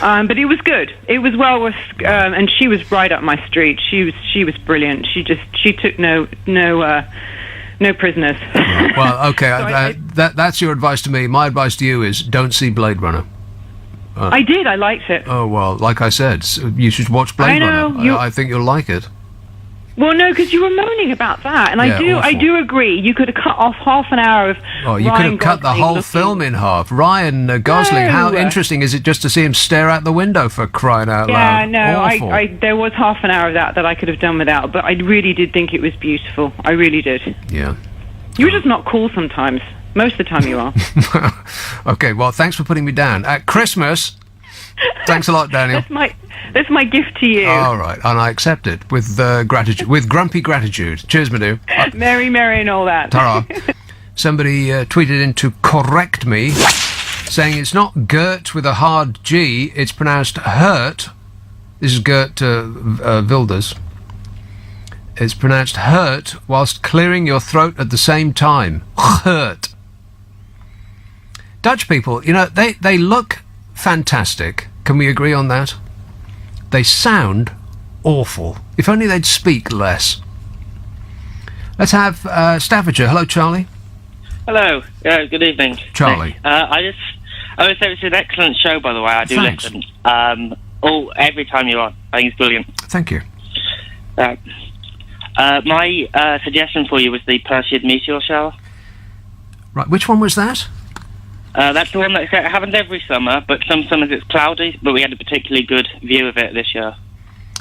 But it was good. It was well worth, and she was right up my street. She was brilliant. She took no prisoners. Well, okay, So that's your advice to me. My advice to you is don't see Blade Runner. I did. I liked it. Oh, well, like I said, you should watch Blade I know, Runner. I think you'll like it. Well, no, because you were moaning about that, and Yeah, I do agree. You could have cut off half an hour of. Oh, you could Ryan have cut the Gosling whole looking- film in half. Ryan Gosling, how No. interesting is it just to see him stare out the window for crying out Yeah, loud? no, Awful. there was half an hour of that I could have done without, but I really did think it was beautiful. I really did. Yeah. You're just not cool sometimes. Most of the time you are. Okay, well, thanks for putting me down. At Christmas, thanks a lot, Daniel. That's my gift to you. All right, and I accept it with gratitude, with grumpy gratitude. Cheers, Manu. Mary, and all that. Ta-ra. Somebody tweeted in to correct me, saying it's not Gert with a hard G, it's pronounced hurt. This is Gert Wilders. It's pronounced hurt whilst clearing your throat at the same time. Hurt. Dutch people, they look fantastic. Can we agree on that? They sound awful. If only they'd speak less. Let's have Staffordshire. Hello, Charlie. Hello. Good evening. Charlie. I would say it's an excellent show, by the way. I do Thanks. listen. Every time you're on. I think it's brilliant. Thank you. My suggestion for you was the Perseid meteor shower. Right, which one was that? That's the one that happens every summer, but some summers it's cloudy, but we had a particularly good view of it this year.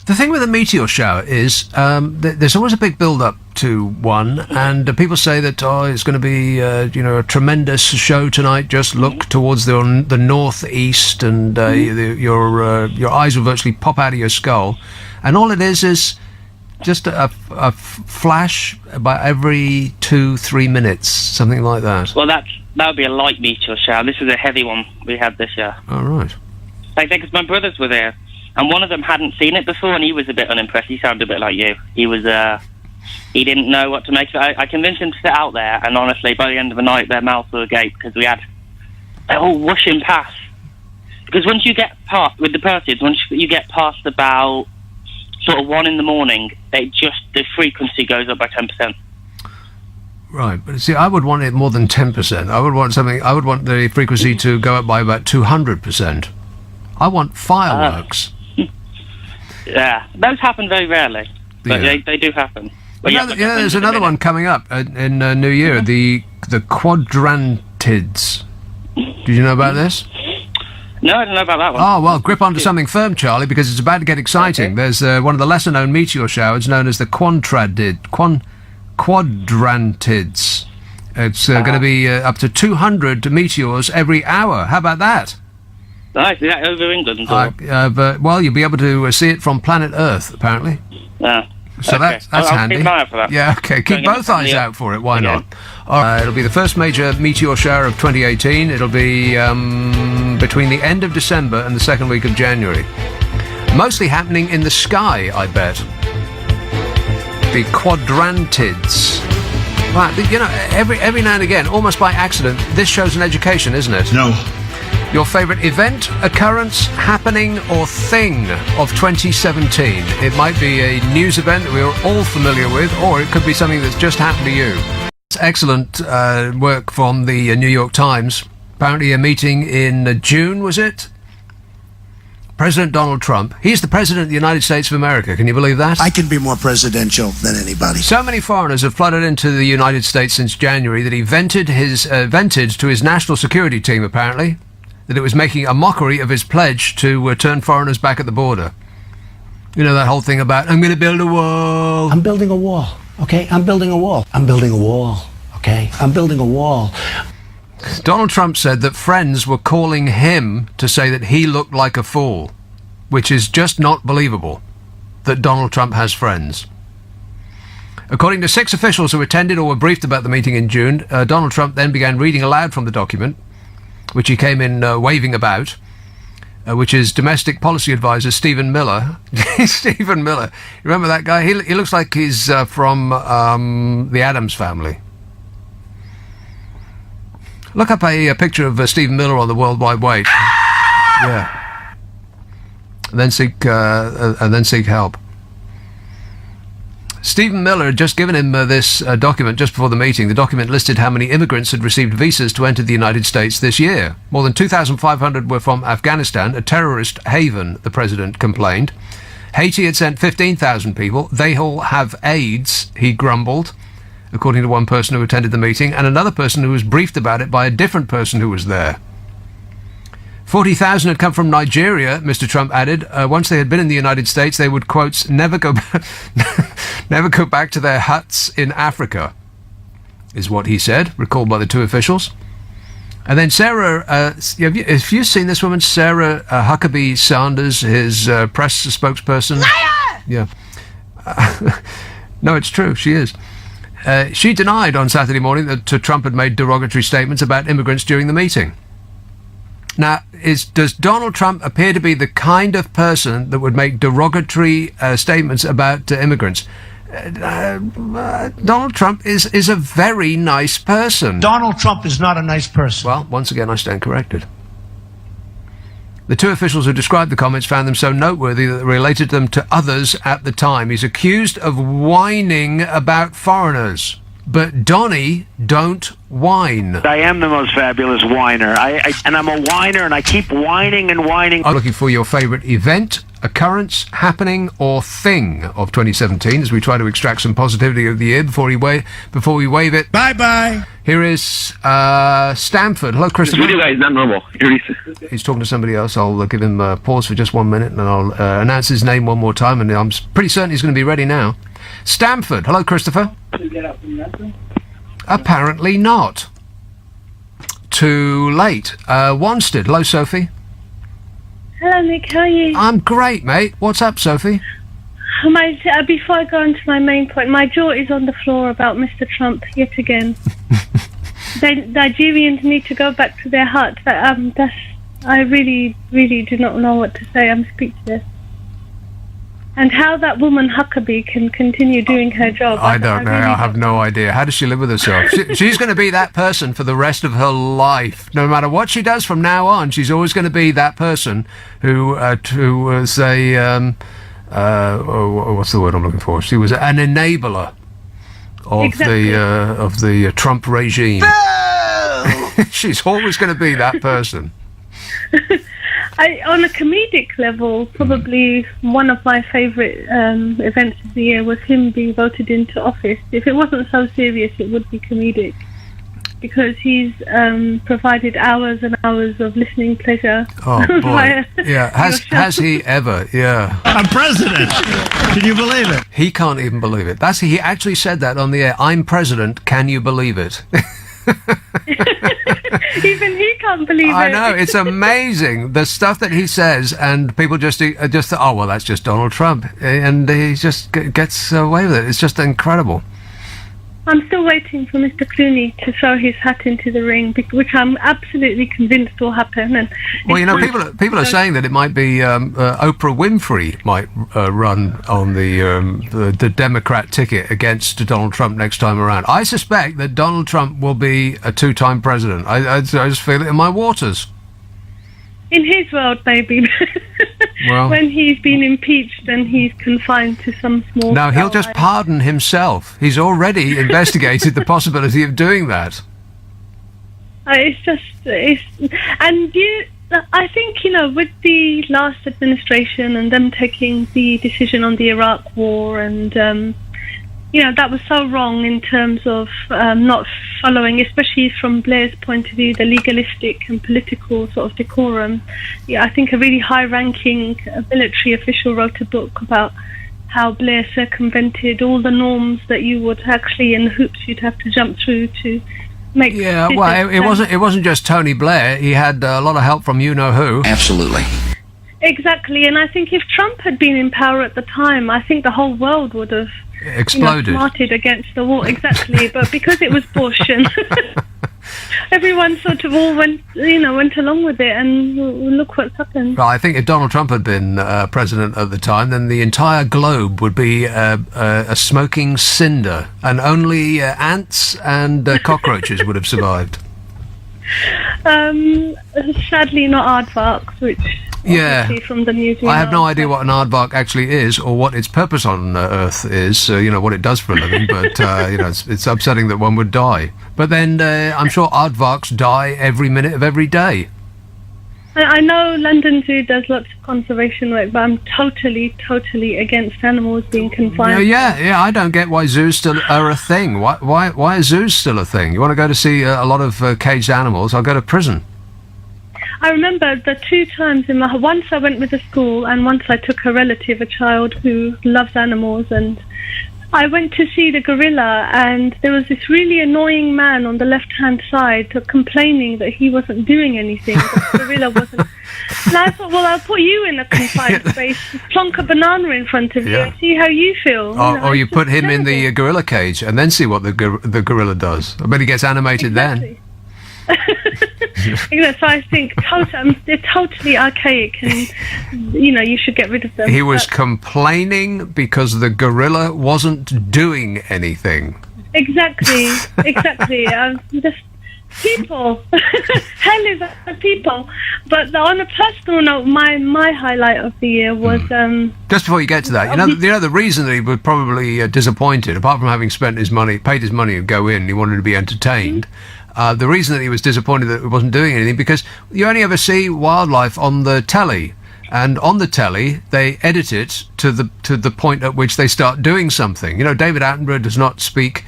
The thing with a meteor shower is there's always a big build-up to one, and people say that it's going to be a tremendous show tonight. Just look towards the northeast, and your eyes will virtually pop out of your skull. And all it is just a flash by every 2-3 minutes, something like that. Well, that would be a light meteor shower. This is a heavy one we had this year. All right. Because my brothers were there, and one of them hadn't seen it before, and he was a bit unimpressed. He sounded a bit like you. He was, he didn't know what to make of it. I convinced him to sit out there, and honestly, by the end of the night, their mouths were agape, because we had a whole whooshing past. Because once you get past, with the Perseids, once you get past about sort of 1 in the morning, the frequency goes up by 10%. Right, but see, I would want it more than 10%. I would want the frequency to go up by about 200%. I want fireworks. Yeah, those happen very rarely, but Yeah. they do happen. But There's another one coming up in New Year, the Quadrantids. Did you know about this? No, I don't know about that one. Oh, well, grip onto something firm, Charlie, because it's about to get exciting. Okay. There's one of the lesser-known meteor showers known as the Quadrantids. It's going to be up to 200 meteors every hour. How about that? Nice. Is that over England? Well, you'll be able to see it from planet Earth, apparently. So okay. that's handy. Keep an eye out for that. Yeah, okay. Keep both eyes out for it. Why not? All right, it'll be the first major meteor shower of 2018. It'll be between the end of December and the second week of January. Mostly happening in the sky, I bet. The Quadrantids. Right, every now and again, almost by accident, this shows an education, isn't it? No. Your favourite event, occurrence, happening or thing of 2017. It might be a news event that we're all familiar with, or it could be something that's just happened to you. It's excellent work from the New York Times. Apparently a meeting in June, was it? President Donald Trump. He's the President of the United States of America. Can you believe that? I can be more presidential than anybody. So many foreigners have flooded into the United States since January that he vented to his national security team, apparently, that it was making a mockery of his pledge to turn foreigners back at the border. You know, that whole thing about, I'm going to build a wall. I'm building a wall, okay? I'm building a wall. I'm building a wall, okay? I'm building a wall. Donald Trump said that friends were calling him to say that he looked like a fool, which is just not believable, that Donald Trump has friends. According to 6 officials who attended or were briefed about the meeting in June, Donald Trump then began reading aloud from the document, which he came in waving about, which is Domestic Policy Advisor Stephen Miller. Stephen Miller. You remember that guy? He looks like he's from the Addams Family. Look up a picture of Stephen Miller on the World Wide Web. Yeah. And then seek help. Stephen Miller had just given him this document just before the meeting. The document listed how many immigrants had received visas to enter the United States this year. More than 2,500 were from Afghanistan, a terrorist haven, the president complained. Haiti had sent 15,000 people. They all have AIDS, he grumbled, according to one person who attended the meeting, and another person who was briefed about it by a different person who was there. 40,000 had come from Nigeria, Mr. Trump added. Once they had been in the United States, they would, quotes, never go back to their huts in Africa, is what he said, recalled by the 2 officials. And then Sarah, have you seen this woman, Sarah Huckabee Sanders, his press spokesperson? Liar! Yeah. No, it's true, she is. She denied on Saturday morning that Trump had made derogatory statements about immigrants during the meeting. Now, does Donald Trump appear to be the kind of person that would make derogatory statements about immigrants? Donald Trump is a very nice person. Donald Trump is not a nice person. Well, once again, I stand corrected. The 2 officials who described the comments found them so noteworthy that they related them to others at the time. He's accused of whining about foreigners. But Donnie, don't whine. I am the most fabulous whiner. And I'm a whiner, and I keep whining and whining. I'm looking for your favourite event, occurrence, happening, or thing of 2017 as we try to extract some positivity of the year before we wave it. Bye-bye. Here is Stanford. Hello, Christopher. This video guy is not normal. He's talking to somebody else. I'll give him a pause for just 1 minute, and I'll announce his name one more time, and I'm pretty certain he's going to be ready now. Stanford. Hello, Christopher. Apparently not. Too late. Wanstead. Hello, Sophie. Hello, Nick. How are you? I'm great, mate. What's up, Sophie? Before I go on to my main point, my jaw is on the floor about Mr. Trump yet again. Nigerians need to go back to their hut. I really, really do not know what to say. I'm speechless. And how that woman Huckabee can continue doing her job. I don't know. I have no idea. How does she live with herself? She's going to be that person for the rest of her life. No matter what she does from now on, she's always going to be that person who was a... what's the word I'm looking for? She was an enabler of the Trump regime. She's always going to be that person. On a comedic level, probably one of my favourite events of the year was him being voted into office. If it wasn't so serious, it would be comedic, because he's provided hours and hours of listening pleasure. Oh boy! Yeah, has he ever? Yeah. I'm president. Can you believe it? He can't even believe it. He actually said that on the air. I'm president. Can you believe it? Even he can't believe it. I know, it's amazing the stuff that he says, and people just oh well, that's just Donald Trump, and he just gets away with it. It's just incredible. I'm still waiting for Mr. Clooney to throw his hat into the ring, which I'm absolutely convinced will happen. And well, you know, people are saying that it might be Oprah Winfrey might run on the Democrat ticket against Donald Trump next time around. I suspect that Donald Trump will be a 2-time president. I just feel it in my waters. In his world, maybe. Well, when he's been impeached and he's confined to some small... no, he'll cell, just pardon himself. He's already investigated the possibility of doing that. I think, with the last administration and them taking the decision on the Iraq war and, that was so wrong in terms of not following, especially from Blair's point of view, the legalistic and political sort of decorum. Yeah, I think a really high-ranking military official wrote a book about how Blair circumvented all the norms that you would actually, and the hoops you'd have to jump through to make. Yeah, well, it wasn't just Tony Blair. He had a lot of help from you-know-who. Absolutely. Exactly, and I think if Trump had been in power at the time, I think the whole world would have exploded, smarted against the wall. Exactly, but because it was Bush and everyone sort of all went along with it, and look what's happened. Well, I think if Donald Trump had been president at the time, then the entire globe would be a smoking cinder, and only ants and cockroaches would have survived. Sadly, not aardvarks, which obviously from the news. I have no idea what an aardvark actually is, or what its purpose on Earth is. What it does for a living, but it's upsetting that one would die. But then I'm sure aardvarks die every minute of every day. I know London Zoo does lots of conservation work, but I'm totally against animals being confined. Yeah. I don't get why zoos still are a thing. Why are zoos still a thing? You want to go to see a lot of caged animals? I'll go to prison. I remember the 2 times once I went with a school, and once I took a relative, a child who loves animals, and I went to see the gorilla, and there was this really annoying man on the left-hand side complaining that he wasn't doing anything, that the gorilla wasn't. And I thought, well, I'll put you in a confined space, plonk a banana in front of you, and see how you feel. Or you put him in the gorilla cage and then see what the gorilla does. I bet he gets animated then. So I think they're totally archaic, and you should get rid of them. He was complaining because the gorilla wasn't doing anything. Exactly. Just people. Hell is people. But on a personal note, my highlight of the year was just before you get to that, the reason that he was probably disappointed, apart from having paid his money to go in, he wanted to be entertained. The reason that he was disappointed that it wasn't doing anything, because you only ever see wildlife on the telly, and on the telly they edit it to the point at which they start doing something. David Attenborough does not speak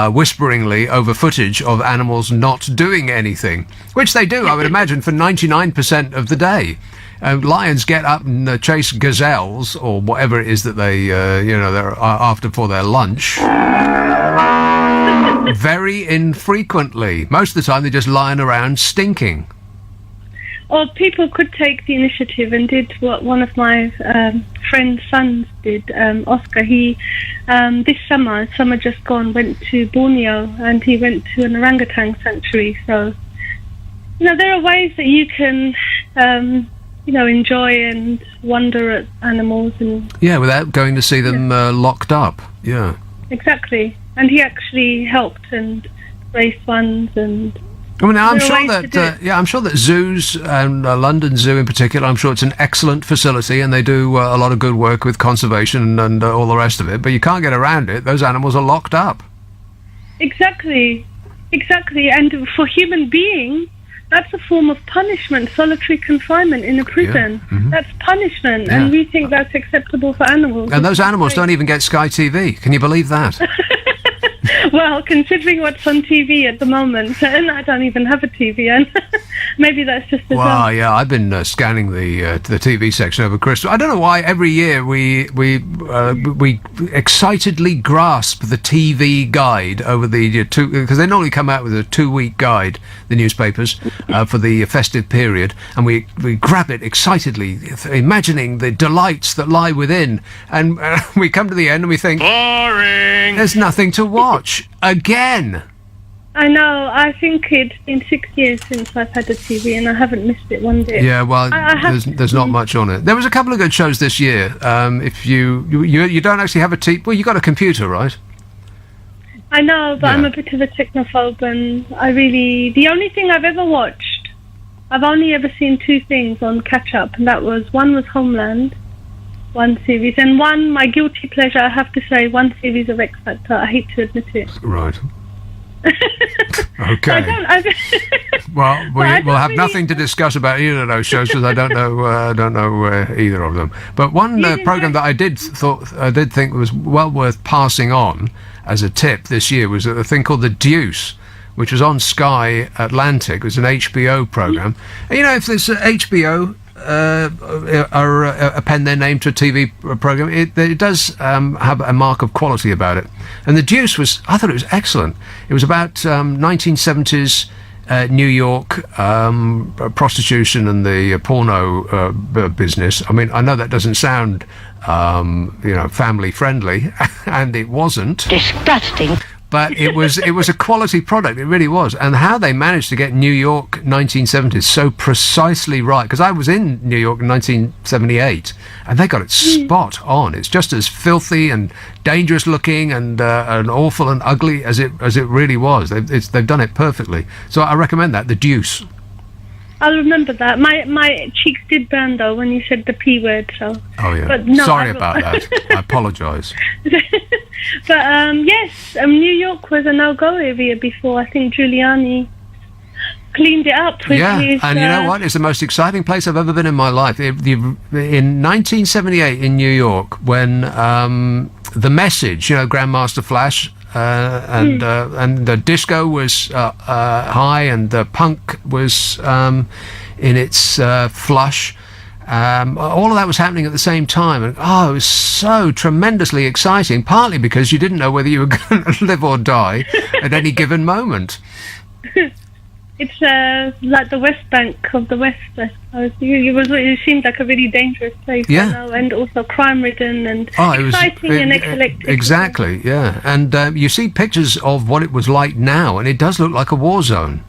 whisperingly over footage of animals not doing anything, which they do, I would imagine, for 99% of the day. Lions get up and chase gazelles, or whatever it is that they're after for their lunch. Very infrequently. Most of the time they're just lying around stinking. Or people could take the initiative and did what one of my friend's sons did, Oscar. He, this summer just gone, went to Borneo, and he went to an orangutan sanctuary. So, there are ways that you can, enjoy and wonder at animals. Without going to see them locked up. Yeah. Exactly. And he actually helped and raised funds, and I'm sure that zoos, and London Zoo in particular, I'm sure it's an excellent facility, and they do a lot of good work with conservation and all the rest of it. But you can't get around it; those animals are locked up. Exactly. And for human beings, that's a form of punishment. Solitary confinement in a prison. Yeah. Mm-hmm. That's punishment, and we think that's acceptable for animals. And those animals don't even get Sky TV. Can you believe that? Well, considering what's on TV at the moment, and I don't even have a TV, and maybe that's just as well. Yeah, I've been scanning the TV section over Christmas. I don't know why every year we excitedly grasp the TV guide over the because they normally come out with a 2-week guide, the newspapers, for the festive period, and we grab it excitedly, imagining the delights that lie within, and we come to the end and we think, boring. There's nothing to watch. Again. I know. I think it's been 6 years since I've had a TV, and I haven't missed it one day. Yeah, well, there's not much on it. There was a couple of good shows this year. If you don't actually have a TV, well, you got a computer, right? I know, but I'm a bit of a technophobe, and the only thing I've ever watched I've only ever seen 2 things on catch up, and that was one was Homeland, one series, and one, my guilty pleasure, I have to say, one series of X Factor. I hate to admit it. Right. Okay. Well, we'll have nothing to discuss about either of those shows because I don't know either of them. But one program that I did think was well worth passing on as a tip this year was a thing called The Deuce, which was on Sky Atlantic. It was an HBO program. And, you know, if there's HBO append their name to a TV program, it does have a mark of quality about it. And The Deuce I thought it was excellent. It was about 1970s New York prostitution and the porno business. I mean, I know that doesn't sound family friendly, and it wasn't. Disgusting. But it was a quality product. It really was. And how they managed to get New York 1970s so precisely right, because I was in New York in 1978, and they got it spot on. It's just as filthy and dangerous looking and awful and ugly as it really was. They've done it perfectly. So I recommend that, The Deuce. I'll remember that. My cheeks did burn though when you said the P word. So. Oh yeah. But no, sorry about that. I apologise. But yes, New York was a no-go area before. I think Giuliani cleaned it up with his... and you know what? It's the most exciting place I've ever been in my life. In 1978 in New York, when The Message, Grandmaster Flash, and the disco was high and the punk was in its flush. All of that was happening at the same time, and it was so tremendously exciting, partly because you didn't know whether you were going to live or die at any given moment. It's like the West Bank of the West, I suppose. It seemed like a really dangerous place, and also crime-ridden and exciting and eclectic. Exactly, yeah. And you see pictures of what it was like now, and it does look like a war zone.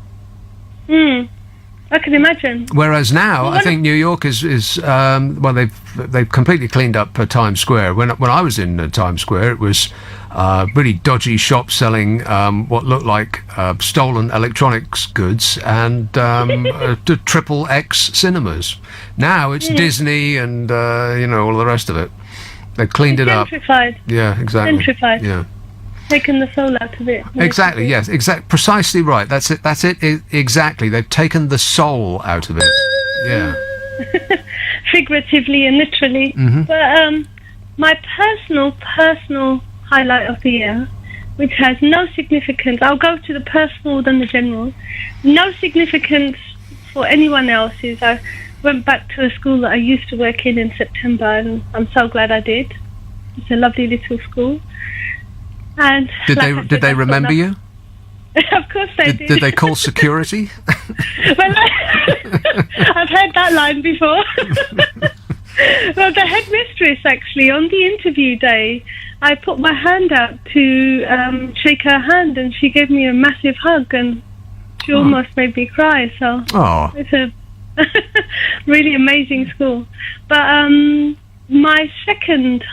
I can imagine. Whereas now, I think New York is they've completely cleaned up Times Square. When I was in Times Square, it was really dodgy shops selling what looked like stolen electronics goods and triple X cinemas. Now it's Disney and all the rest of it. They've cleaned it up. Gentrified. Yeah, exactly. Gentrified. Yeah. Taken the soul out of it. Exactly, yes, precisely right. That's it, exactly. They've taken the soul out of it. Yeah. Figuratively and literally. Mm-hmm. But my personal highlight of the year, which has no significance, I'll go to the personal than the general, no significance for anyone else, is I went back to a school that I used to work in September, and I'm so glad I did. It's a lovely little school. And did they remember you? Of course they did. Did they call security? Well, I've heard that line before. Well, the headmistress, actually, on the interview day, I put my hand out to shake her hand, and she gave me a massive hug, and she almost made me cry. So it's a really amazing school. But my second,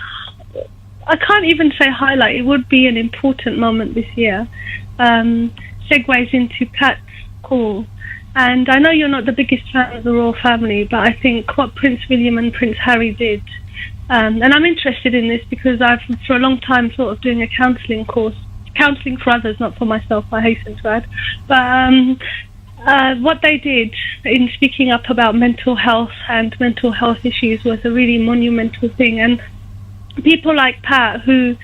I can't even say highlight, it would be an important moment this year, segues into Pat's call. And I know you're not the biggest fan of the royal family, but I think what Prince William and Prince Harry did, and I'm interested in this because I've for a long time thought of doing a counselling course, counselling for others, not for myself, I hasten to add. But what they did in speaking up about mental health and mental health issues was a really monumental thing. And people like Pat, who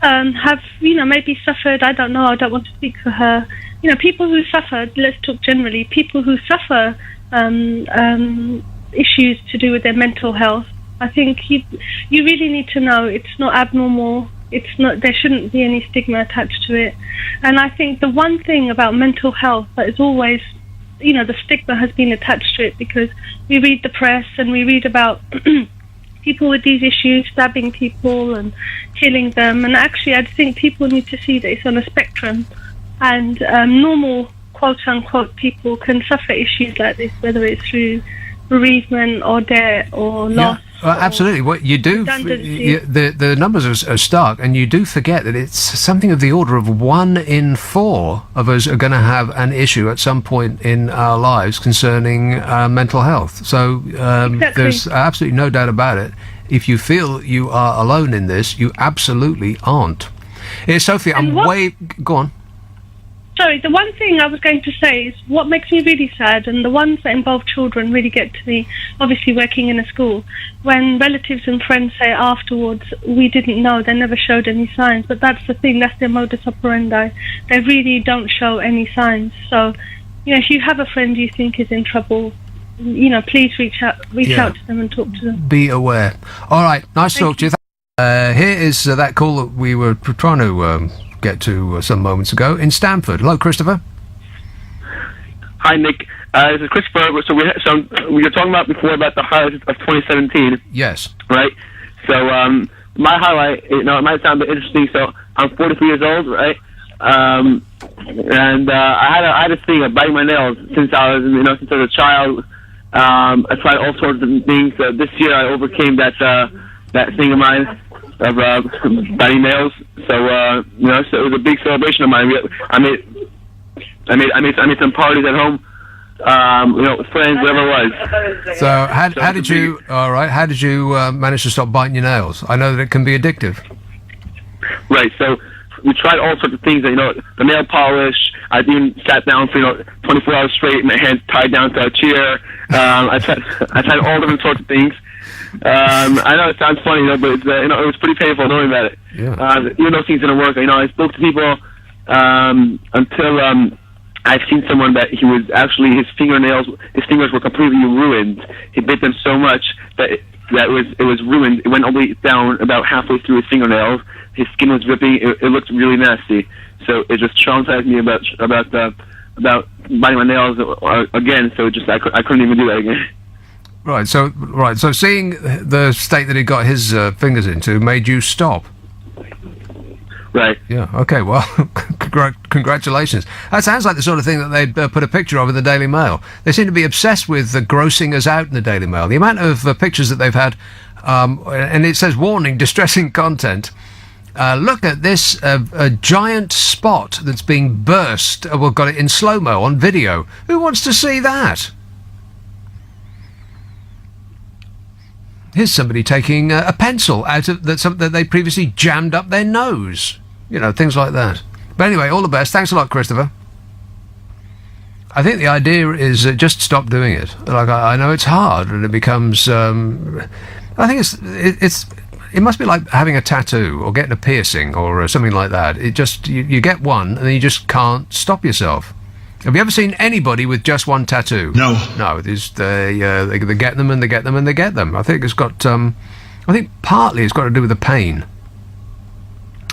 have, maybe suffered, I don't know, I don't want to speak for her, people who suffer, let's talk generally, people who suffer issues to do with their mental health, I think you really need to know it's not abnormal, there shouldn't be any stigma attached to it. And I think the one thing about mental health that is always, the stigma has been attached to it, because we read the press and we read about people with these issues stabbing people and killing them, and actually I think people need to see that it's on a spectrum, and normal quote-unquote people can suffer issues like this, whether it's through bereavement or death or loss Absolutely. What you do, redundancy. the numbers are stark, and you do forget that it's something of the order of 1 in 4 of us are going to have an issue at some point in our lives concerning mental health. So Exactly. there's absolutely no doubt about it. If you feel you are alone in this, you absolutely aren't. Sophie, And Go on. Sorry, the one thing I was going to say is what makes me really sad, and the ones that involve children really get to me, obviously working in a school, when relatives and friends say afterwards, we didn't know, they never showed any signs. But that's the thing, that's their modus operandi. They really don't show any signs. So, if you have a friend you think is in trouble, please reach out to them and talk to them. Be aware. All right, nice to talk to you. Here is that call that we were trying to get to some moments ago in Stamford. Hello, Christopher. Hi, Nick. This is Christopher. So we were talking about before about the highlights of 2017. Yes. Right. So my highlight, it might sound a bit interesting. So I'm 43 years old, right? And I had this thing of biting my nails since I was, since I was a child. I tried all sorts of things. This year I overcame that thing of mine of biting nails. So so it was a big celebration of mine. I made some parties at home. With friends, whatever it was. So how did you? All right. How did you manage to stop biting your nails? I know that it can be addictive. Right. So we tried all sorts of things. The nail polish. I even sat down for 24 hours straight, my hands tied down to a chair. I tried all different sorts of things. I know it sounds funny, but it's, it was pretty painful knowing about it. Yeah. Even though things didn't work, I spoke to people until I've seen someone that he was actually his fingers were completely ruined. He bit them so much that it was ruined. It went all the way down about halfway through his fingernails. His skin was ripping. It looked really nasty. So it just traumatized me about biting my nails again. So I couldn't even do that again. Right. So seeing the state that he got his fingers into made you stop. Right. Yeah. Okay. Well, congratulations. That sounds like the sort of thing that they'd put a picture of in the Daily Mail. They seem to be obsessed with grossing us out in the Daily Mail. The amount of pictures that they've had, and it says warning, distressing content. Look at this, a giant spot that's being burst. We've got it in slow-mo on video. Who wants to see that? Here's somebody taking a pencil out of something that they previously jammed up their nose. Things like that. But anyway, all the best. Thanks a lot, Christopher. I think the idea is just stop doing it. Like I know it's hard, and it becomes. I think it must be like having a tattoo or getting a piercing or something like that. It just you get one and then you just can't stop yourself. Have you ever seen anybody with just one tattoo? No. They get them and they get them and they get them. I think it's got. I think partly it's got to do with the pain.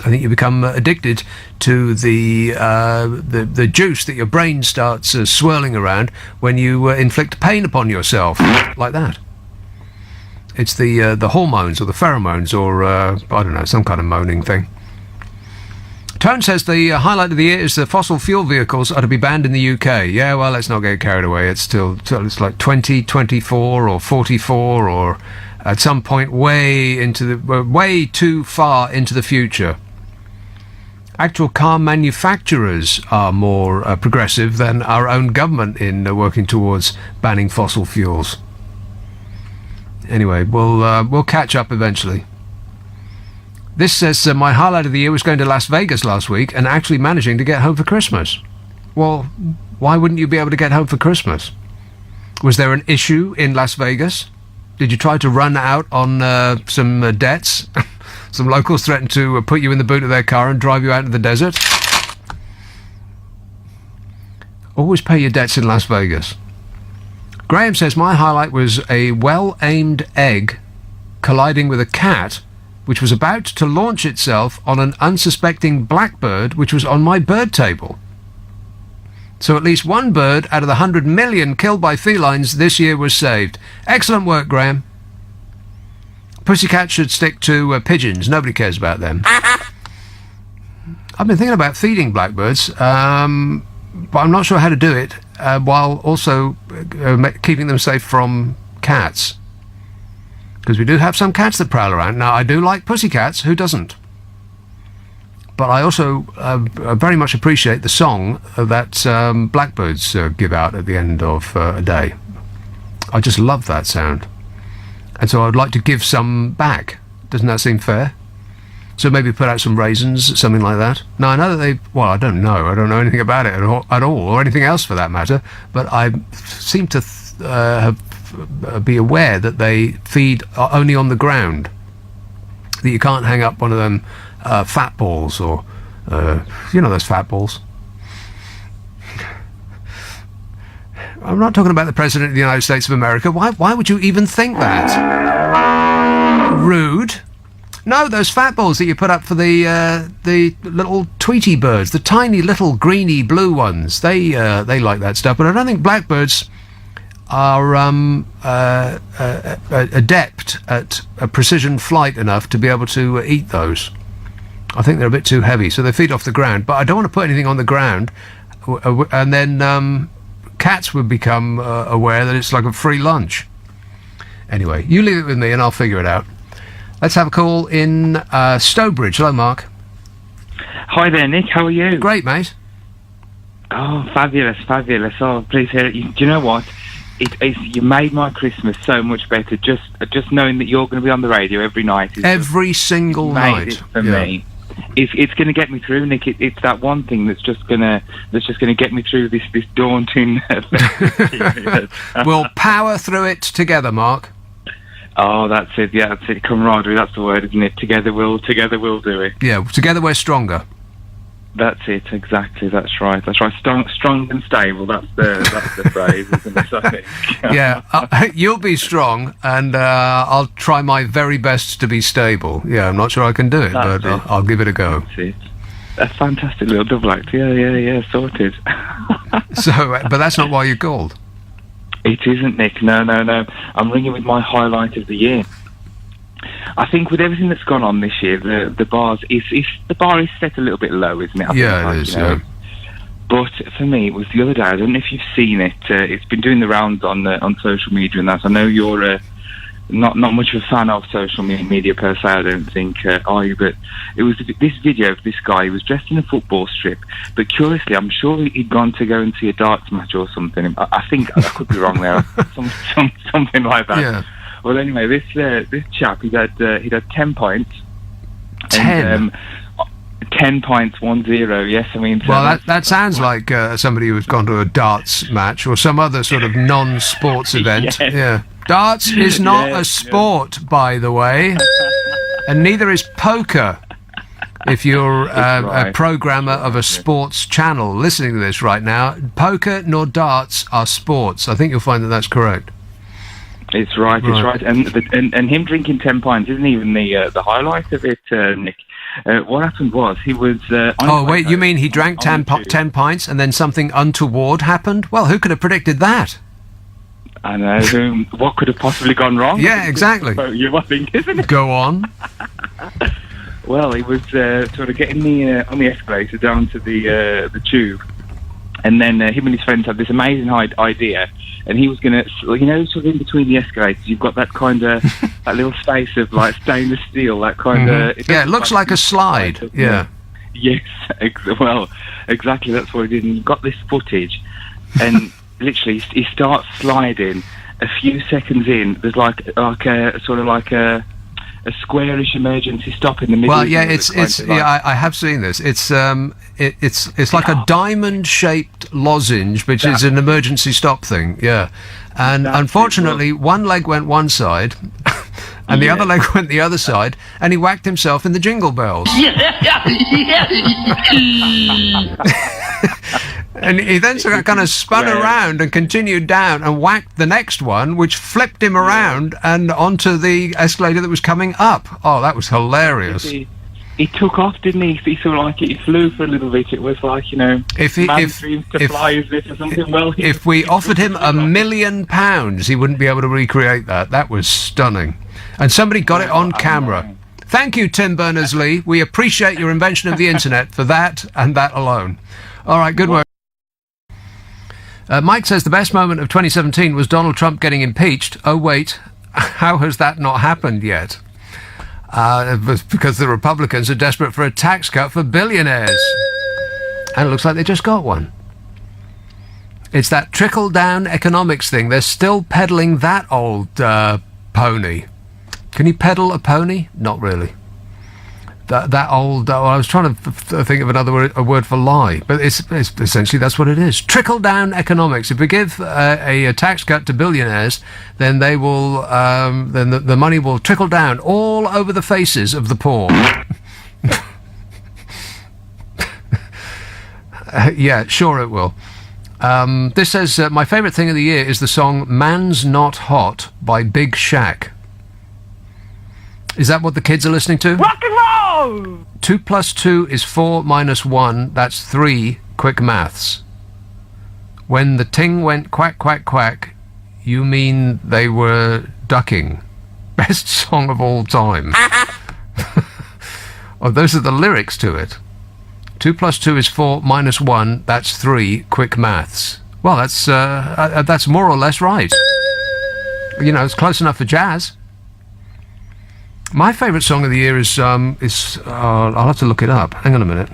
I think you become addicted to the juice that your brain starts swirling around when you inflict pain upon yourself like that. It's the hormones or the pheromones or I don't know, some kind of moaning thing. Tone says the highlight of the year is the fossil fuel vehicles are to be banned in the UK. Yeah, well, let's not get carried away. It's like 2024 or 44 or at some point way too far into the future. Actual car manufacturers are more progressive than our own government in working towards banning fossil fuels. Anyway, we'll catch up eventually. This says my highlight of the year was going to Las Vegas last week and actually managing to get home for Christmas. Well, why wouldn't you be able to get home for Christmas? Was there an issue in Las Vegas? Did you try to run out on some debts? Some locals threatened to put you in the boot of their car and drive you out into the desert? Always pay your debts in Las Vegas. Graham says my highlight was a well-aimed egg colliding with a cat which was about to launch itself on an unsuspecting blackbird which was on my bird table. So at least one bird out of the 100 million killed by felines this year was saved. Excellent work, Graham. Pussycats should stick to pigeons. Nobody cares about them. I've been thinking about feeding blackbirds, but I'm not sure how to do it while also keeping them safe from cats. Because we do have some cats that prowl around. Now, I do like pussycats. Who doesn't? But I also very much appreciate the song that blackbirds give out at the end of a day. I just love that sound. And so I would like to give some back. Doesn't that seem fair? So maybe put out some raisins, something like that. Now, I know that they... Well, I don't know. I don't know anything about it at all, or anything else for that matter. But I seem to be aware that they feed only on the ground. That you can't hang up one of them fat balls or... you know those fat balls. I'm not talking about the President of the United States of America. Why would you even think that? Rude. No, those fat balls that you put up for the little Tweety birds, the tiny little greeny blue ones. They like that stuff, but I don't think blackbirds are adept at precision flight enough to be able to eat those. I think they're a bit too heavy, so they feed off the ground. But I don't want to put anything on the ground, and then cats would become aware that it's like a free lunch. Anyway, you leave it with me and I'll figure it out. Let's have a call in Stowbridge. Hello, Mark. Hi there, Nick. How are you? Great, mate. Oh, fabulous, fabulous. Oh, please hear it. Do you know what? You made my Christmas so much better. Just knowing that you're going to be on the radio every night. Every single night. It for me. It's going to get me through, Nick. It's that one thing that's just going to get me through this daunting period. We'll power through it together, Mark. Oh, that's it. Yeah, that's it. Camaraderie. That's the word, isn't it? Together we'll do it. Yeah, together we're stronger. That's it. Exactly. That's right. That's right. Strong and stable. That's the phrase, isn't it? I think. Yeah, you'll be strong, and I'll try my very best to be stable. Yeah, I'm not sure I can do it, but I'll give it a go. That's it. A fantastic little double act. Yeah. Sorted. So, but that's not why you called. It isn't, Nick. No. I'm ringing with my highlight of the year. I think with everything that's gone on this year, the bar is set a little bit low, isn't it? Yeah, it is. Yeah. But for me, it was the other day. I don't know if you've seen it. It's been doing the rounds on social media and that. I know you're not much of a fan of social media per se. I don't think, are you? But it was this video of this guy. He was dressed in a football strip, but curiously, I'm sure he'd gone to go and see a darts match or something. I think I could be wrong there. Something like that. Yeah. Well, anyway, this chap, he'd had 10 points. 10? 10 points, 1-0, yes. I mean... Well, that sounds like somebody who's gone to a darts match or some other sort of non-sports event. Yes. Yeah. Darts is not a sport, by the way, and neither is poker. If you're a programmer of a sports channel listening to this right now, poker nor darts are sports. I think you'll find that that's correct. It's right. And him drinking 10 pints isn't even the highlight of it, Nick. What happened was he was... you mean he drank 10 pints and then something untoward happened? Well, who could have predicted that? I know. What could have possibly gone wrong? Yeah, exactly. You think, isn't it? Go on. Well, he was sort of getting on the escalator down to the tube, and then him and his friends had this amazing idea, and he was going to, sort of in between the escalators, you've got that kind of that little space of like stainless steel, that kind of. Yeah, it looks like a slide. Yeah. Yes. Well, exactly. That's what he did. And he got this footage, and literally he starts sliding. A few seconds in, there's like a sort of like a squarish emergency stop in the middle. Well, yeah, I have seen this. It's like a diamond-shaped lozenge, which is an emergency stop thing. Yeah, and unfortunately, one leg went one side, and the other leg went the other side, and he whacked himself in the jingle bells. And he then sort of kind of spun around and continued down and whacked the next one, which flipped him around and onto the escalator that was coming up. Oh, that was hilarious. He took off, didn't he? He sort of like he flew for a little bit. It was like, if fly, is it, or something? Well, if we offered him £1 million, he wouldn't be able to recreate that. That was stunning. And somebody got it on camera. Thank you, Tim Berners-Lee. We appreciate your invention of the internet for that and that alone. All right, good work. Mike says the best moment of 2017 was Donald Trump getting impeached. Oh, wait, How has that not happened yet? Because the Republicans are desperate for a tax cut for billionaires. And it looks like they just got one. It's that trickle-down economics thing. They're still peddling that old pony. Can you peddle a pony? Not really. That old... I was trying to think of another word for lie, but it's essentially that's what it is. Trickle-down economics. If we give a tax cut to billionaires, then they will... then the money will trickle down all over the faces of the poor. Yeah, sure it will. This says, my favourite thing of the year is the song Man's Not Hot by Big Shaq. Is that what the kids are listening to? Rock and roll! 2 + 2 is 4 - 1, that's 3, quick maths. When the ting went quack, quack, quack, you mean they were ducking. Best song of all time. Oh, those are the lyrics to it. 2 + 2 is 4 - 1, that's 3, quick maths. Well, that's more or less right. You know, it's close enough for jazz. My favourite song of the year is I'll have to look it up. Hang on a minute.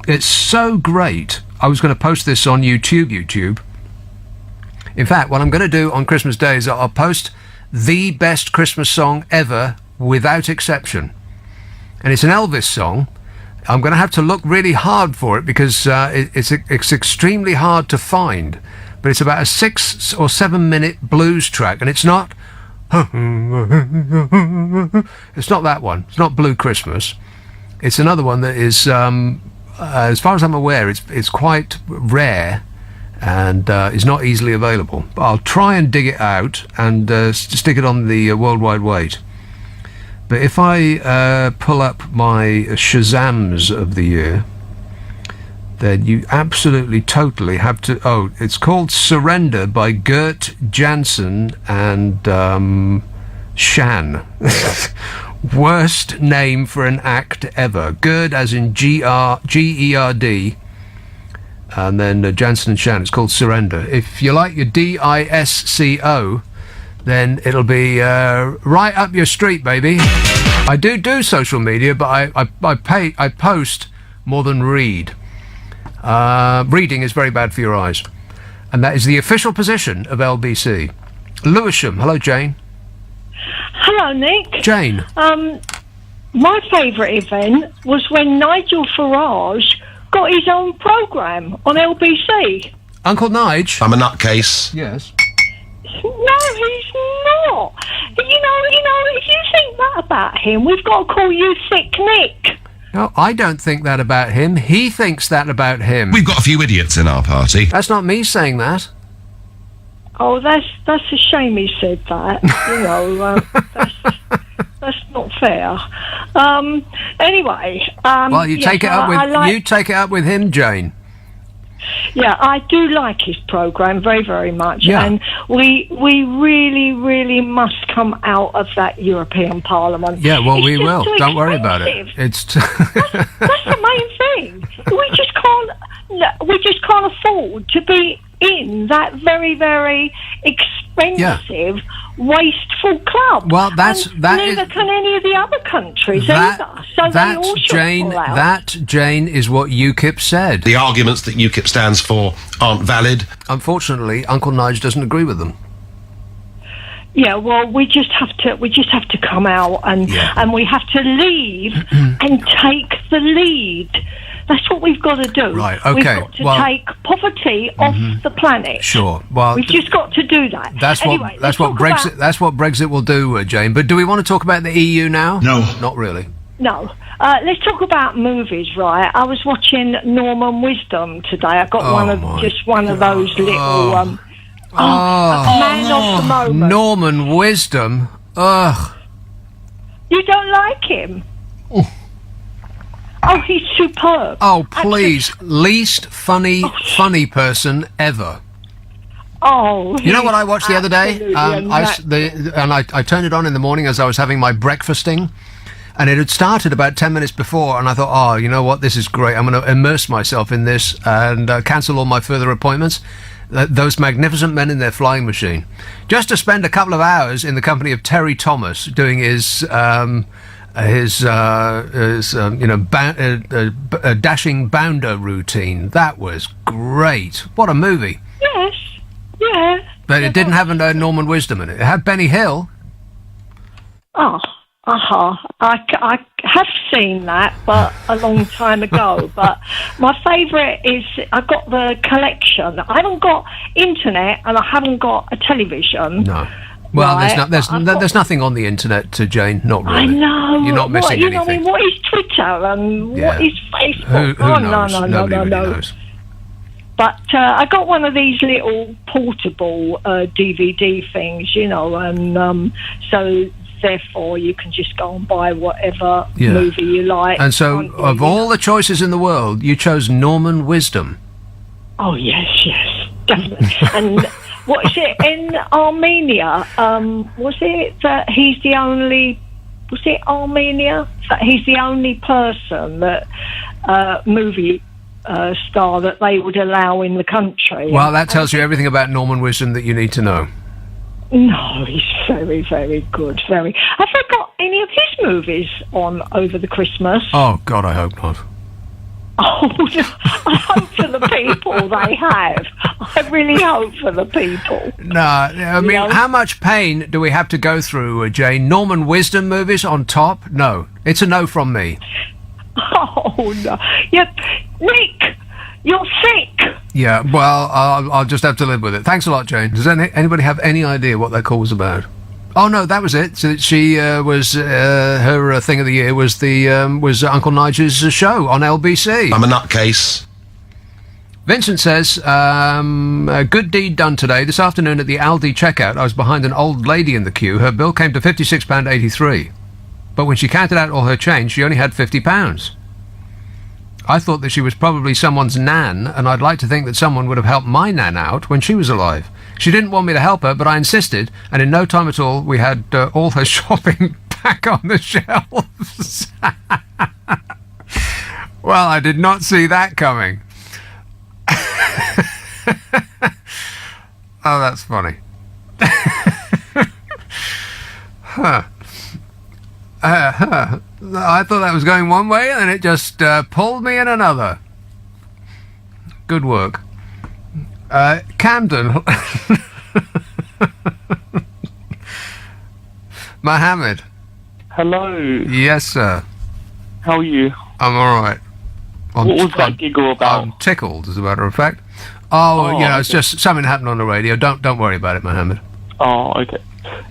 It's so great. I was going to post this on YouTube. In fact, what I'm going to do on Christmas Day is I'll post the best Christmas song ever, without exception. And it's an Elvis song. I'm going to have to look really hard for it because it's extremely hard to find. But it's about a 6 or 7 minute blues track, and it's not... It's not that one. It's not Blue Christmas. It's another one that is, as far as I'm aware, it's quite rare and is not easily available. But I'll try and dig it out and stick it on the World Wide Wait. But if I pull up my Shazams of the year, then you absolutely, totally have to... Oh, it's called Surrender by Gert Jansen and Shan. Worst name for an act ever. Gerd as in G-E-R-D, and then Jansen and Shan. It's called Surrender. If you like your D-I-S-C-O, then it'll be right up your street, baby. I do social media, but I post more than read. Reading is very bad for your eyes. And that is the official position of LBC. Lewisham. Hello, Jane. Hello, Nick. Jane. My favourite event was when Nigel Farage got his own programme on LBC. Uncle Nige? I'm a nutcase. Yes. No, he's not. You know, if you think that about him, we've got to call you Thick Nick. No, I don't think that about him. He thinks that about him. We've got a few idiots in our party. That's not me saying that. Oh, that's a shame he said that. You know, that's not fair. Anyway. Well, you take it up with you take it up with him, Jane. Yeah, I do like his programme very, very much, Yeah. and we really, really must come out of that European Parliament. Yeah, well, It's we just will. too Don't worry about it. expensive. It's That's the main thing. We just can't afford to be in that very, very expensive, wasteful club. Well, neither can any of the other countries either. So they all should Jane. pull out. That, Jane, is what UKIP said. The arguments that UKIP stands for aren't valid. Unfortunately, Uncle Nige doesn't agree with them. Yeah, well, we just have to come out and we have to leave and take the lead. That's what we've got to do. Right, okay, We've got to well- take poverty off the planet. Sure. Well, We've just got to do that. That's anyway, what let's talk Brexit. about- That's what Brexit will do, Jane. But do we want to talk about the EU now? No, not really. No. Let's talk about movies, right? I was watching Norman Wisdom today. I got one of those little man of the moment. Norman Wisdom. Ugh. You don't like him? Oh, he's superb. Oh, please. Least funny person ever. Oh, You know what I watched the other day? absolutely I turned it on in the morning as I was having my breakfasting, and it had started about 10 minutes before, and I thought, oh, you know what, this is great. I'm going to immerse myself in this and cancel all my further appointments. Those magnificent men in their flying machine. Just to spend a couple of hours in the company of Terry Thomas doing his dashing bounder routine. That was great. What a movie. Yes. Yeah. But it didn't have Norman Wisdom in it. It had Benny Hill. Oh. I have seen that, but a long time ago. But my favourite is I got the collection. I haven't got internet and I haven't got a television. No. Well, right, there's nothing on the internet, Jane. Not really. I know. You're not missing you know, anything. what is Twitter and what is Facebook? Who knows? Nobody really no. knows. But I got one of these little portable DVD things, you know, and so therefore you can just go and buy whatever movie you like. And so, of all the choices in the world, you chose Norman Wisdom. Oh, yes, definitely. And what is it, in Armenia, was it that he's the only... Was it Armenia? That he's the only person that movie star that they would allow in the country. Well, that tells you everything about Norman Wisdom that you need to know. No, he's very, very good. Have I got any of his movies on over the Christmas? Oh, God, I hope not. Oh, no, I hope for the people they have. I really hope for the people. No, I mean, how much pain do we have to go through, Jane? Norman Wisdom movies on top? No. It's a no from me. Oh, no. Nick, you're sick. Yeah, well, I'll just have to live with it. Thanks a lot, Jane. Does anybody have any idea what that call was about? Oh no, that was it. So she was her thing of the year was Uncle Nigel's show on LBC. I'm a nutcase. Vincent says, a good deed done today. This afternoon at the Aldi checkout, I was behind an old lady in the queue. Her bill came to £56.83, but when she counted out all her change, she only had £50. I thought that she was probably someone's nan, and I'd like to think that someone would have helped my nan out when she was alive. She didn't want me to help her, but I insisted, and in no time at all, we had all her shopping back on the shelves. Well, I did not see that coming. Oh, that's funny. Huh. I thought that was going one way, and then it just pulled me in another. Good work. Camden. Mohammed. Hello. Yes, sir. How are you? I'm all right. What was that giggle about? I'm tickled, as a matter of fact. Oh, it's just something happened on the radio. Don't worry about it, Mohammed. Oh, okay.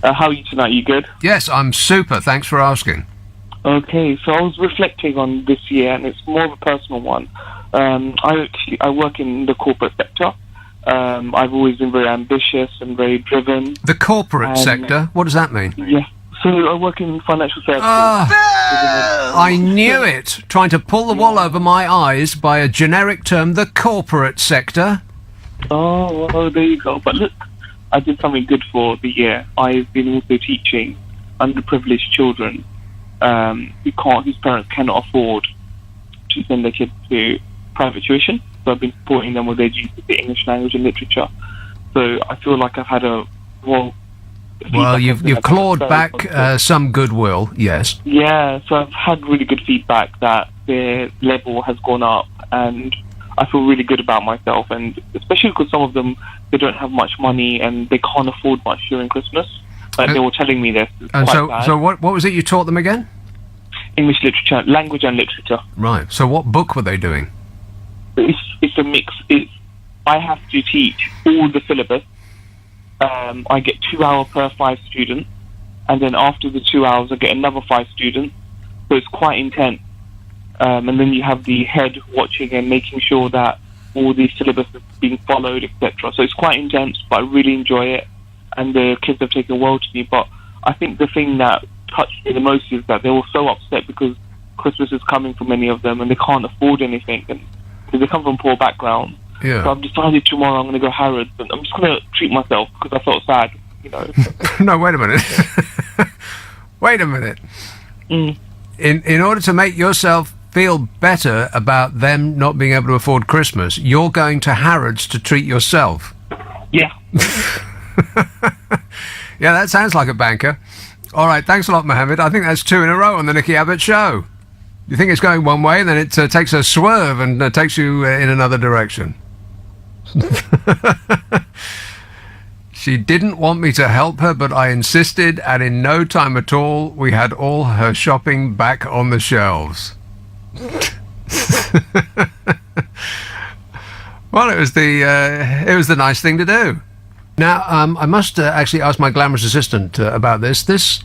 How are you tonight? You good? Yes, I'm super. Thanks for asking. Okay, so I was reflecting on this year, and it's more of a personal one. I work in the corporate sector. I've always been very ambitious and very driven. The corporate sector? What does that mean? Yeah. So I work in financial services. I knew it. Trying to pull the wool over my eyes by a generic term, the corporate sector. Oh, well, there you go. But look, I did something good for the year. I've been also teaching underprivileged children whose parents cannot afford to send their kids to private tuition. So I've been supporting them with their GCSE English language and literature. So I feel like I've had well, you've clawed back some goodwill, yes. Yeah, so I've had really good feedback that their level has gone up, and I feel really good about myself, and especially because some of them, they don't have much money and they can't afford much during Christmas. Like they were telling me this. And so what was it you taught them again? English literature, language and literature. Right. So what book were they doing? It's a mix. I have to teach all the syllabus. I get 2 hours per 5 students, and then after the 2 hours I get another 5 students, so it's quite intense. And then you have the head watching and making sure that all the syllabus is being followed, etc. So it's quite intense, but I really enjoy it, and the kids have taken well to me. But I think the thing that touched me the most is that they were so upset because Christmas is coming for many of them and they can't afford anything, and because they come from poor backgrounds. Yeah. So I've decided tomorrow I'm going to go Harrods, and I'm just going to treat myself because I felt sad, you know. No, wait a minute. Wait a minute. In order to make yourself feel better about them not being able to afford Christmas, you're going to Harrods to treat yourself. Yeah. Yeah, that sounds like a banker. All right, thanks a lot, Mohammed. I think that's 2 in a row on the Nicky Abbott Show. You think it's going one way, then it takes a swerve and takes you in another direction. She didn't want me to help her, but I insisted, and in no time at all, we had all her shopping back on the shelves. Well, it was the nice thing to do. Now, I must actually ask my glamorous assistant about this. This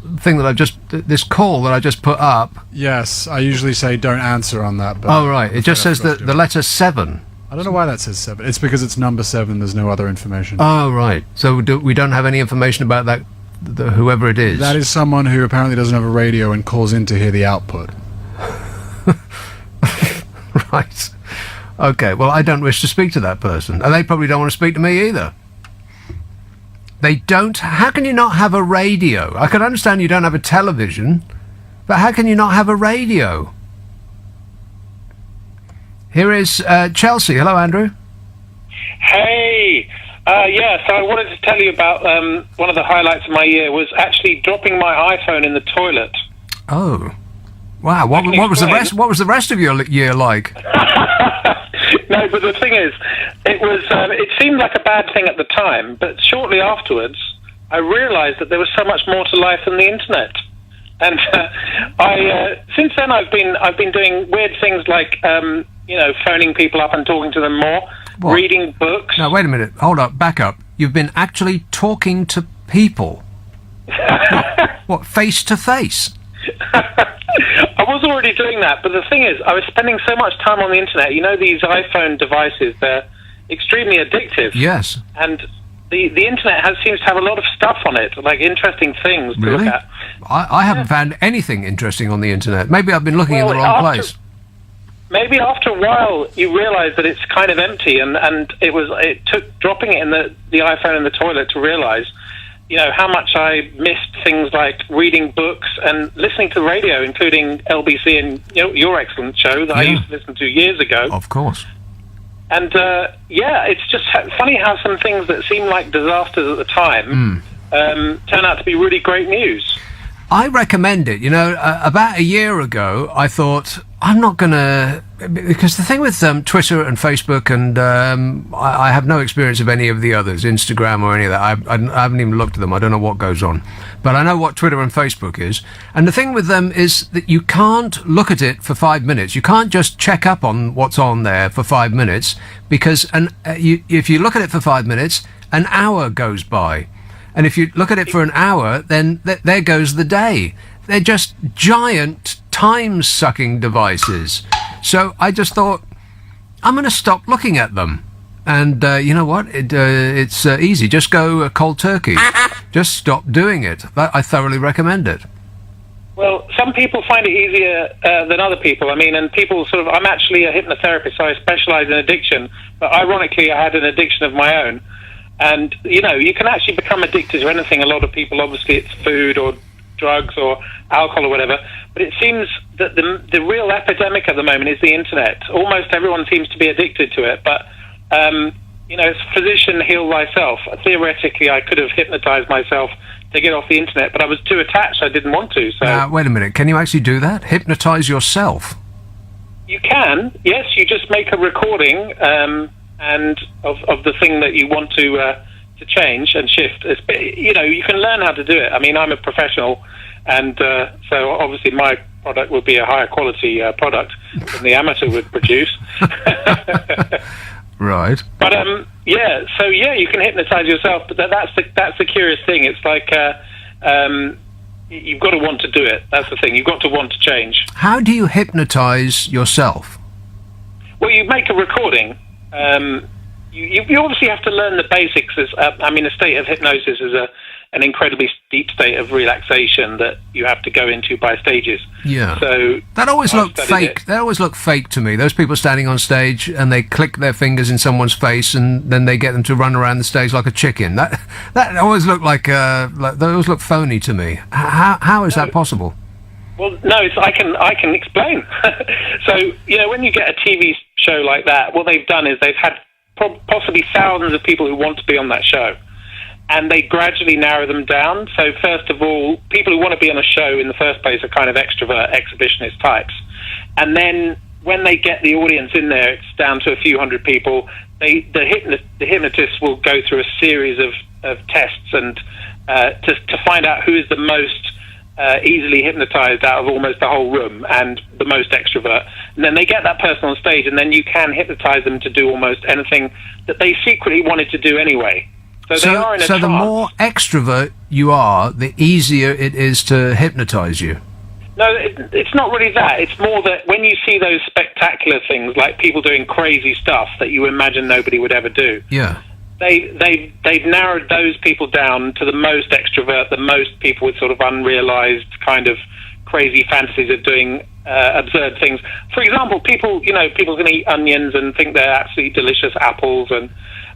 call that I just put up. Yes, I usually say don't answer on that. But Oh, right. It just says the letter 7. I don't know why that says 7. It's because it's number 7. There's no other information. Oh, right. So we don't have any information about that, whoever it is. That is someone who apparently doesn't have a radio and calls in to hear the output. Right. Okay, well, I don't wish to speak to that person. And they probably don't want to speak to me either. They don't... How can you not have a radio? I can understand you don't have a television, but how can you not have a radio? Here is Chelsea. Hello, Andrew. Hey, so I wanted to tell you about one of the highlights of my year was actually dropping my iPhone in the toilet. Oh, wow! What was the rest? What was the rest of your year like? No, but the thing is, it seemed like a bad thing at the time, but shortly afterwards, I realised that there was so much more to life than the internet. And since then I've been doing weird things like phoning people up and talking to them more, What? reading books. No, wait a minute. Hold up. Back up. You've been actually talking to people. What? Face to face? I was already doing that, but the thing is, I was spending so much time on the internet. You know, these iPhone devices, they're extremely addictive. Yes. And the internet seems to have a lot of stuff on it, like interesting things to Really? look at. I haven't found anything interesting on the internet. Maybe I've been looking in the wrong place. Maybe after a while you realise that it's kind of empty, and it took dropping it in the iPhone in the toilet to realise, how much I missed things like reading books and listening to radio, including LBC and your excellent show that I used to listen to years ago. Of course. And it's just funny how some things that seem like disasters at the time turn out to be really great news. I recommend it. About a year ago, I thought, I'm not going to... Because the thing with Twitter and Facebook, and I have no experience of any of the others, Instagram or any of that. I haven't even looked at them. I don't know what goes on. But I know what Twitter and Facebook is. And the thing with them is that you can't look at it for 5 minutes. You can't just check up on what's on there for 5 minutes, because if you look at it for 5 minutes, an hour goes by. And if you look at it for an hour, then there goes the day. They're just giant time-sucking devices. So I just thought, I'm going to stop looking at them. And you know what? It's easy. Just go cold turkey. Just stop doing it. I thoroughly recommend it. Well, some people find it easier than other people. I mean, and people I'm actually a hypnotherapist, so I specialise in addiction. But ironically, I had an addiction of my own. And, you can actually become addicted to anything. A lot of people, obviously, it's food or drugs or alcohol or whatever. But it seems that the real epidemic at the moment is the internet. Almost everyone seems to be addicted to it. But, as a physician, heal thyself. Theoretically, I could have hypnotized myself to get off the internet, but I was too attached. I didn't want to. So Wait a minute. Can you actually do that? Hypnotize yourself? You can. Yes, you just make a recording and of the thing that you want to change and shift. You can learn how to do it. I mean, I'm a professional, and so obviously my product would be a higher quality product than the amateur would produce. Right. But you can hypnotize yourself. But that's the curious thing. It's like you've got to want to do it. That's the thing. You've got to want to change. How do you hypnotize yourself? Well, you make a recording. You obviously have to learn the basics. A state of hypnosis is an incredibly deep state of relaxation that you have to go into by stages. Yeah. So that always I've looked studied fake. They always look fake to me. Those people standing on stage and they click their fingers in someone's face and then they get them to run around the stage like a chicken. That always looked like they always look phony to me. How is that possible? Well, no, I can explain. So when you get a TV show like that, what they've done is they've had possibly thousands of people who want to be on that show. And they gradually narrow them down. So first of all, people who want to be on a show in the first place are kind of extrovert, exhibitionist types. And then when they get the audience in there, it's down to a few hundred people. The hypnotists will go through a series of tests and to find out who is the most easily hypnotized out of almost the whole room and the most extrovert. And then they get that person on stage, and then you can hypnotize them to do almost anything that they secretly wanted to do anyway. So they are in a so the trance. more extrovert you are, the easier it is to hypnotize you. No, it's not really that. It's more that when you see those spectacular things, like people doing crazy stuff that you imagine nobody would ever do, Yeah. they've narrowed those people down to the most extrovert, the most people with sort of unrealized kind of crazy fantasies of doing absurd things. For example, people can eat onions and think they're absolutely delicious apples,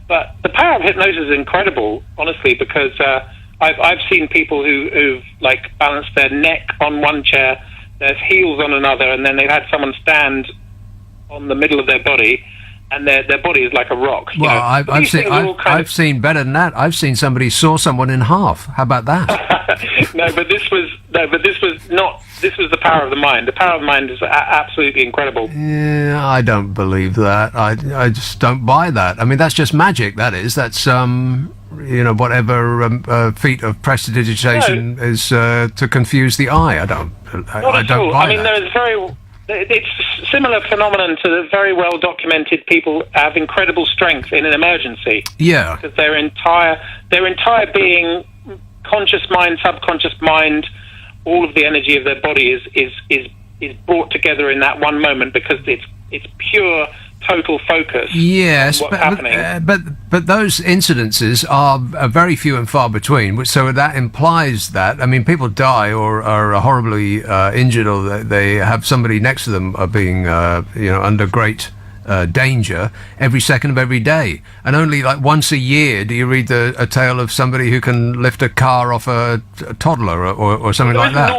but the power of hypnosis is incredible, honestly, because I've seen people who've like balanced their neck on one chair, their heels on another, and then they've had someone stand on the middle of their body, and their body is like a rock. you Well, know. I've seen better than that. I've seen somebody saw someone in half. How about that? No, but this was not. This was the power of the mind. The power of the mind is absolutely incredible. Yeah, I don't believe that. I just don't buy that. I mean, that's just magic. That is. That's whatever feat of prestidigitation is to confuse the eye. I don't. Not I at don't all. buy I mean, that. it's a similar phenomenon to the very well documented people have incredible strength in an emergency. Yeah. Because their entire being, conscious mind, subconscious mind, all of the energy of their body is brought together in that one moment because it's pure total focus. Yes, on what's happening. but those incidences are very few and far between. So that implies that, I mean, people die or are horribly injured, or they have somebody next to them being under great danger every second of every day. And only like once a year do you read a tale of somebody who can lift a car off a toddler or something like that.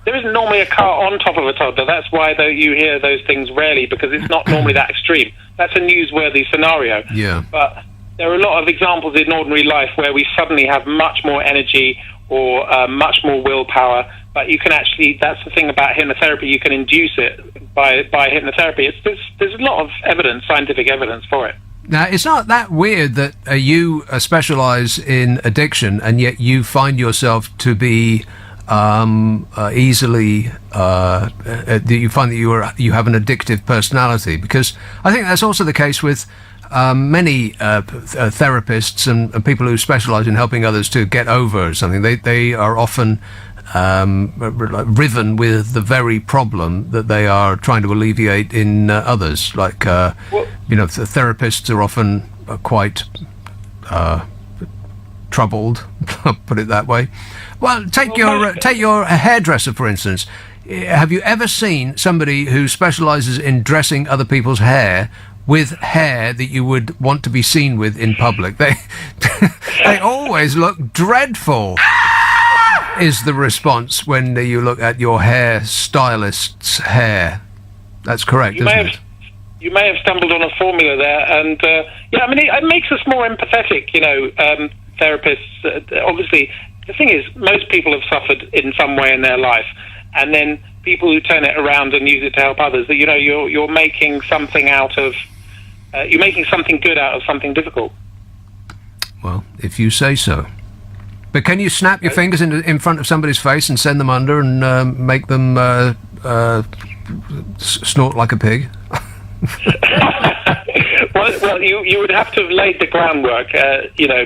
There isn't normally a car on top of a toddler. That's why though you hear those things rarely, because it's not normally that extreme. That's a newsworthy scenario. Yeah. But there are a lot of examples in ordinary life where we suddenly have much more energy or much more willpower. But you can actually, that's the thing about hypnotherapy, you can induce it by hypnotherapy. There's a lot of evidence, scientific evidence for it. Now, it's not that weird that you specialize in addiction, and yet you find yourself to be easily you find that you have an addictive personality, because I think that's also the case with many therapists and people who specialize in helping others to get over something. They are often riven with the very problem that they are trying to alleviate in others. Like the therapists are often quite troubled, put it that way. Well, take your hairdresser, for instance. Have you ever seen somebody who specializes in dressing other people's hair with hair that you would want to be seen with in public? They always look dreadful, is the response when you look at your hair stylist's hair. That's correct, isn't it? You may have stumbled on a formula there, and it makes us more empathetic. Therapists. Obviously, the thing is, most people have suffered in some way in their life, and then people who turn it around and use it to help others. You're making something out of. You're making something good out of something difficult. Well, if you say so. But can you snap your fingers in front of somebody's face and send them under and make them snort like a pig? Well, you would have to have laid the groundwork,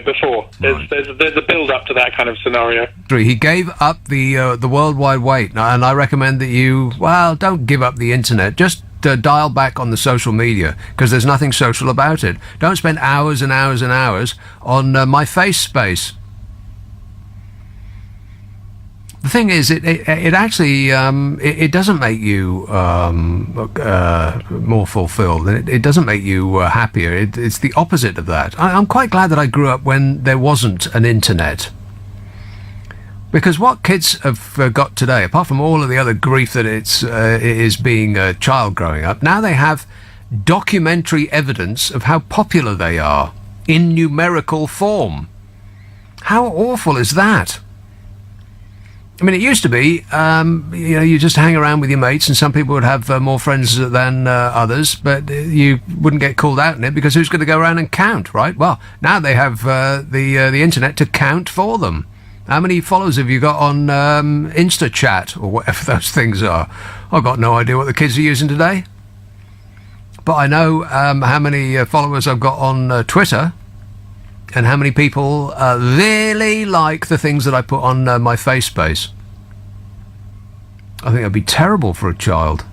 before. There's a build-up to that kind of scenario. He gave up the World Wide Web, and I recommend that you, don't give up the internet. Just dial back on the social media, because there's nothing social about it. Don't spend hours and hours and hours on my face space. The thing is, it actually it doesn't make you more fulfilled. It doesn't make you happier. It's the opposite of that. I'm quite glad that I grew up when there wasn't an internet, because what kids have got today, apart from all of the other grief that it is being a child growing up, now they have documentary evidence of how popular they are in numerical form. How awful is that? I mean, it used to be, you just hang around with your mates, and some people would have more friends than others, but you wouldn't get called out in it because who's going to go around and count, right? Well, now they have the internet to count for them. How many followers have you got on InstaChat or whatever those things are? I've got no idea what the kids are using today. But I know how many followers I've got on Twitter, and how many people really like the things that I put on my FaceSpace. I think that'd be terrible for a child.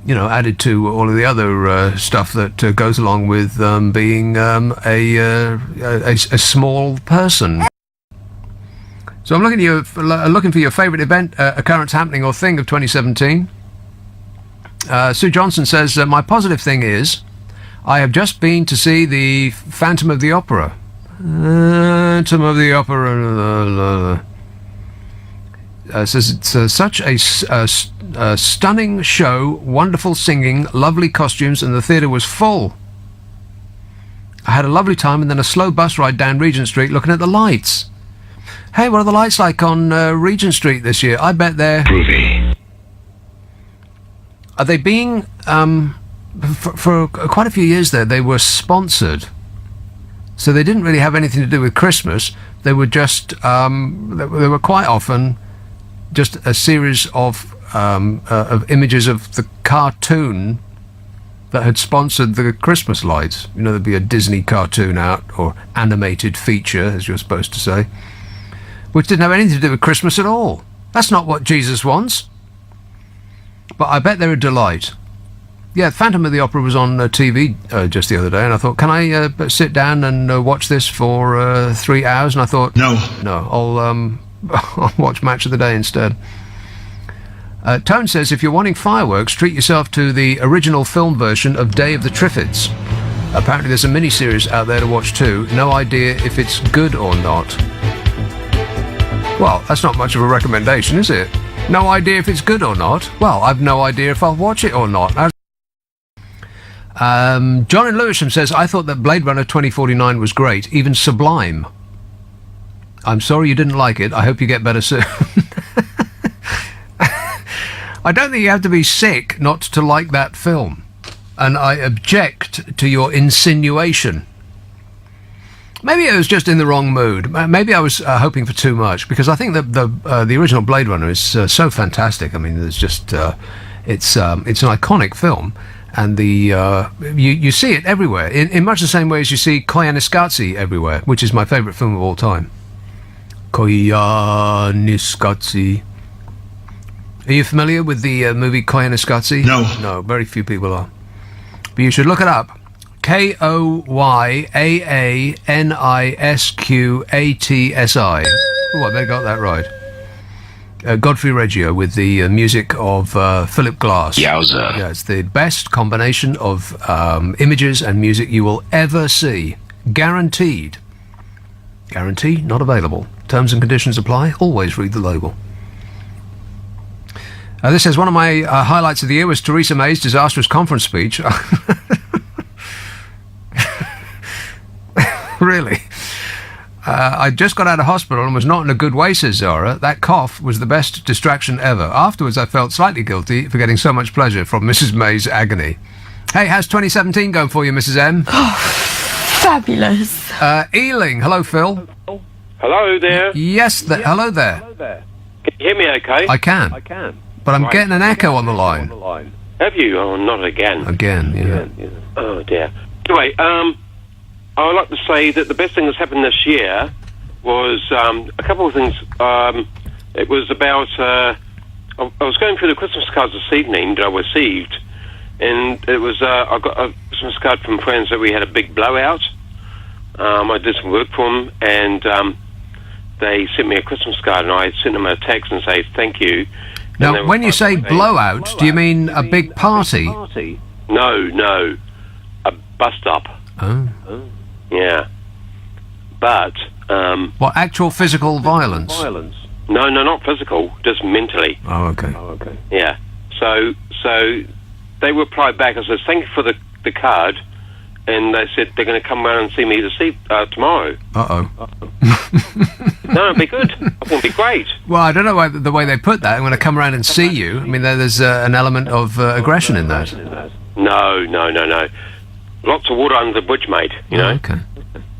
You know, added to all of the other stuff that goes along with being a small person. So I'm looking for your favourite event, occurrence, happening or thing of 2017. Sue Johnson says, my positive thing is, I have just been to see the Phantom of the Opera. Phantom of the Opera. Says it's such a stunning show, wonderful singing, lovely costumes, and the theatre was full. I had a lovely time, and then a slow bus ride down Regent Street looking at the lights. Hey, what are the lights like on Regent Street this year? I bet they're... Groovy. Are they being... For quite a few years there, they were sponsored. So they didn't really have anything to do with Christmas. They were just, they were quite often just a series of images of the cartoon that had sponsored the Christmas lights. You know, there'd be a Disney cartoon out, or animated feature, as you're supposed to say, which didn't have anything to do with Christmas at all. That's not what Jesus wants. But I bet they're a delight. Yeah, Phantom of the Opera was on TV just the other day, and I thought, can I sit down and watch this for 3 hours? And I thought, no, I'll watch Match of the Day instead. Tone says, if you're wanting fireworks, treat yourself to the original film version of Day of the Triffids. Apparently there's a mini-series out there to watch too. No idea if it's good or not. Well, that's not much of a recommendation, is it? No idea if it's good or not? Well, I've no idea if I'll watch it or not. John in Lewisham says, I thought that Blade Runner 2049 was great, even sublime. I'm sorry you didn't like it. I hope you get better soon. I don't think you have to be sick not to like that film. And I object to your insinuation. Maybe I was just in the wrong mood. Maybe I was hoping for too much, because I think that the original Blade Runner is so fantastic. I mean, there's just it's an iconic film. And you see it everywhere, in much the same way as you see Koyaanisqatsi everywhere, which is my favourite film of all time. Koyaanisqatsi. Are you familiar with the movie Koyaanisqatsi? No. No, very few people are. But you should look it up. Koyaanisqatsi. Oh, I got that right. Godfrey Reggio with the music of Philip Glass. Yowza. Yeah, it's the best combination of images and music you will ever see. Guaranteed. Guarantee not available. Terms and conditions apply. Always read the label. This says, one of my highlights of the year was Theresa May's disastrous conference speech. Really? I just got out of hospital and was not in a good way, says Zara. That cough was the best distraction ever. Afterwards, I felt slightly guilty for getting so much pleasure from Mrs. May's agony. Hey, how's 2017 going for you, Mrs. M? Oh, fabulous. Ealing. Hello, Phil. Hello there. Yes, hello there. Can you hear me okay? I can. But I'm getting an echo on the line. Have you? Oh, not again. Again, yeah. Oh, dear. Anyway, I would like to say that the best thing that's happened this year was a couple of things. It was about... I was going through the Christmas cards this evening that I received, and it was... I got a Christmas card from friends that we had a big blowout. I did some work for them, and they sent me a Christmas card, and I sent them a text and say thank you. Now, when you say blowout, do you mean a big party? No. A bust-up. Oh. Yeah. But... what, actual physical violence? No, not physical, just mentally. Oh, okay. Yeah. So they replied back and said, "Thank you for the card," and they said they're going to come around and see me tomorrow. No, it'd be good. I think it'd be great. Well, I don't know why, the way they put that. I'm going to come around and see you. I mean, there's an element of aggression in that. No. Lots of water under the bridge, mate. You know. Okay.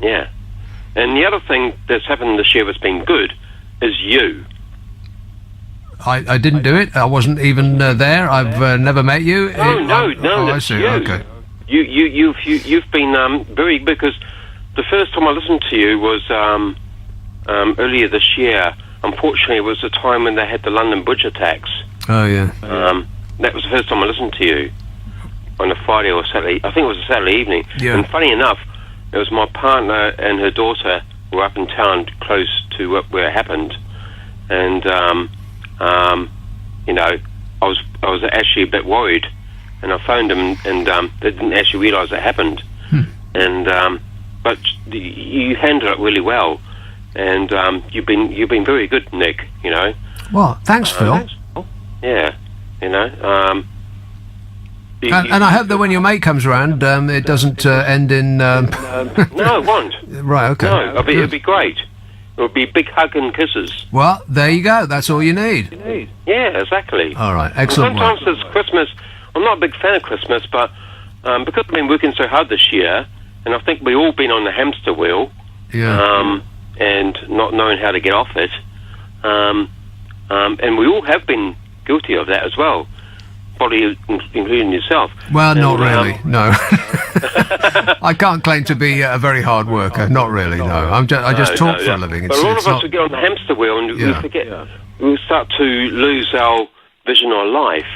Yeah. And the other thing that's happened this year that's been good is you. I didn't do it. I wasn't even there. I've never met you. No. I That's see. you. Okay. You've been very, because the first time I listened to you was earlier this year. Unfortunately, it was the time when they had the London Bridge attacks. Oh yeah. That was the first time I listened to you on a Friday or Saturday. I think it was a Saturday evening. Yeah. And funny enough, it was my partner and her daughter were up in town close to where it happened, and you know, I was actually a bit worried, and I phoned them, and they didn't actually realise it happened. And but you handled it really well, and you've been very good, Nick. You know. Well, thanks, Phil. Yeah, you know. And I hope that when your mate comes around, it doesn't end in. No, it won't. Right. Okay. No, it'd be great. It would be big hug and kisses. Well, there you go. That's all you need. Yeah, exactly. All right. Excellent. Sometimes it's Christmas. I'm not a big fan of Christmas, but because I've been working so hard this year, and I think we've all been on the hamster wheel, and not knowing how to get off it, and we all have been guilty of that as well. Probably including yourself. Well, not really. No. I can't claim to be a very hard worker. Not really. No. I just talk for a living. But a lot of us will get on the hamster wheel and we forget. We'll start to lose our vision of life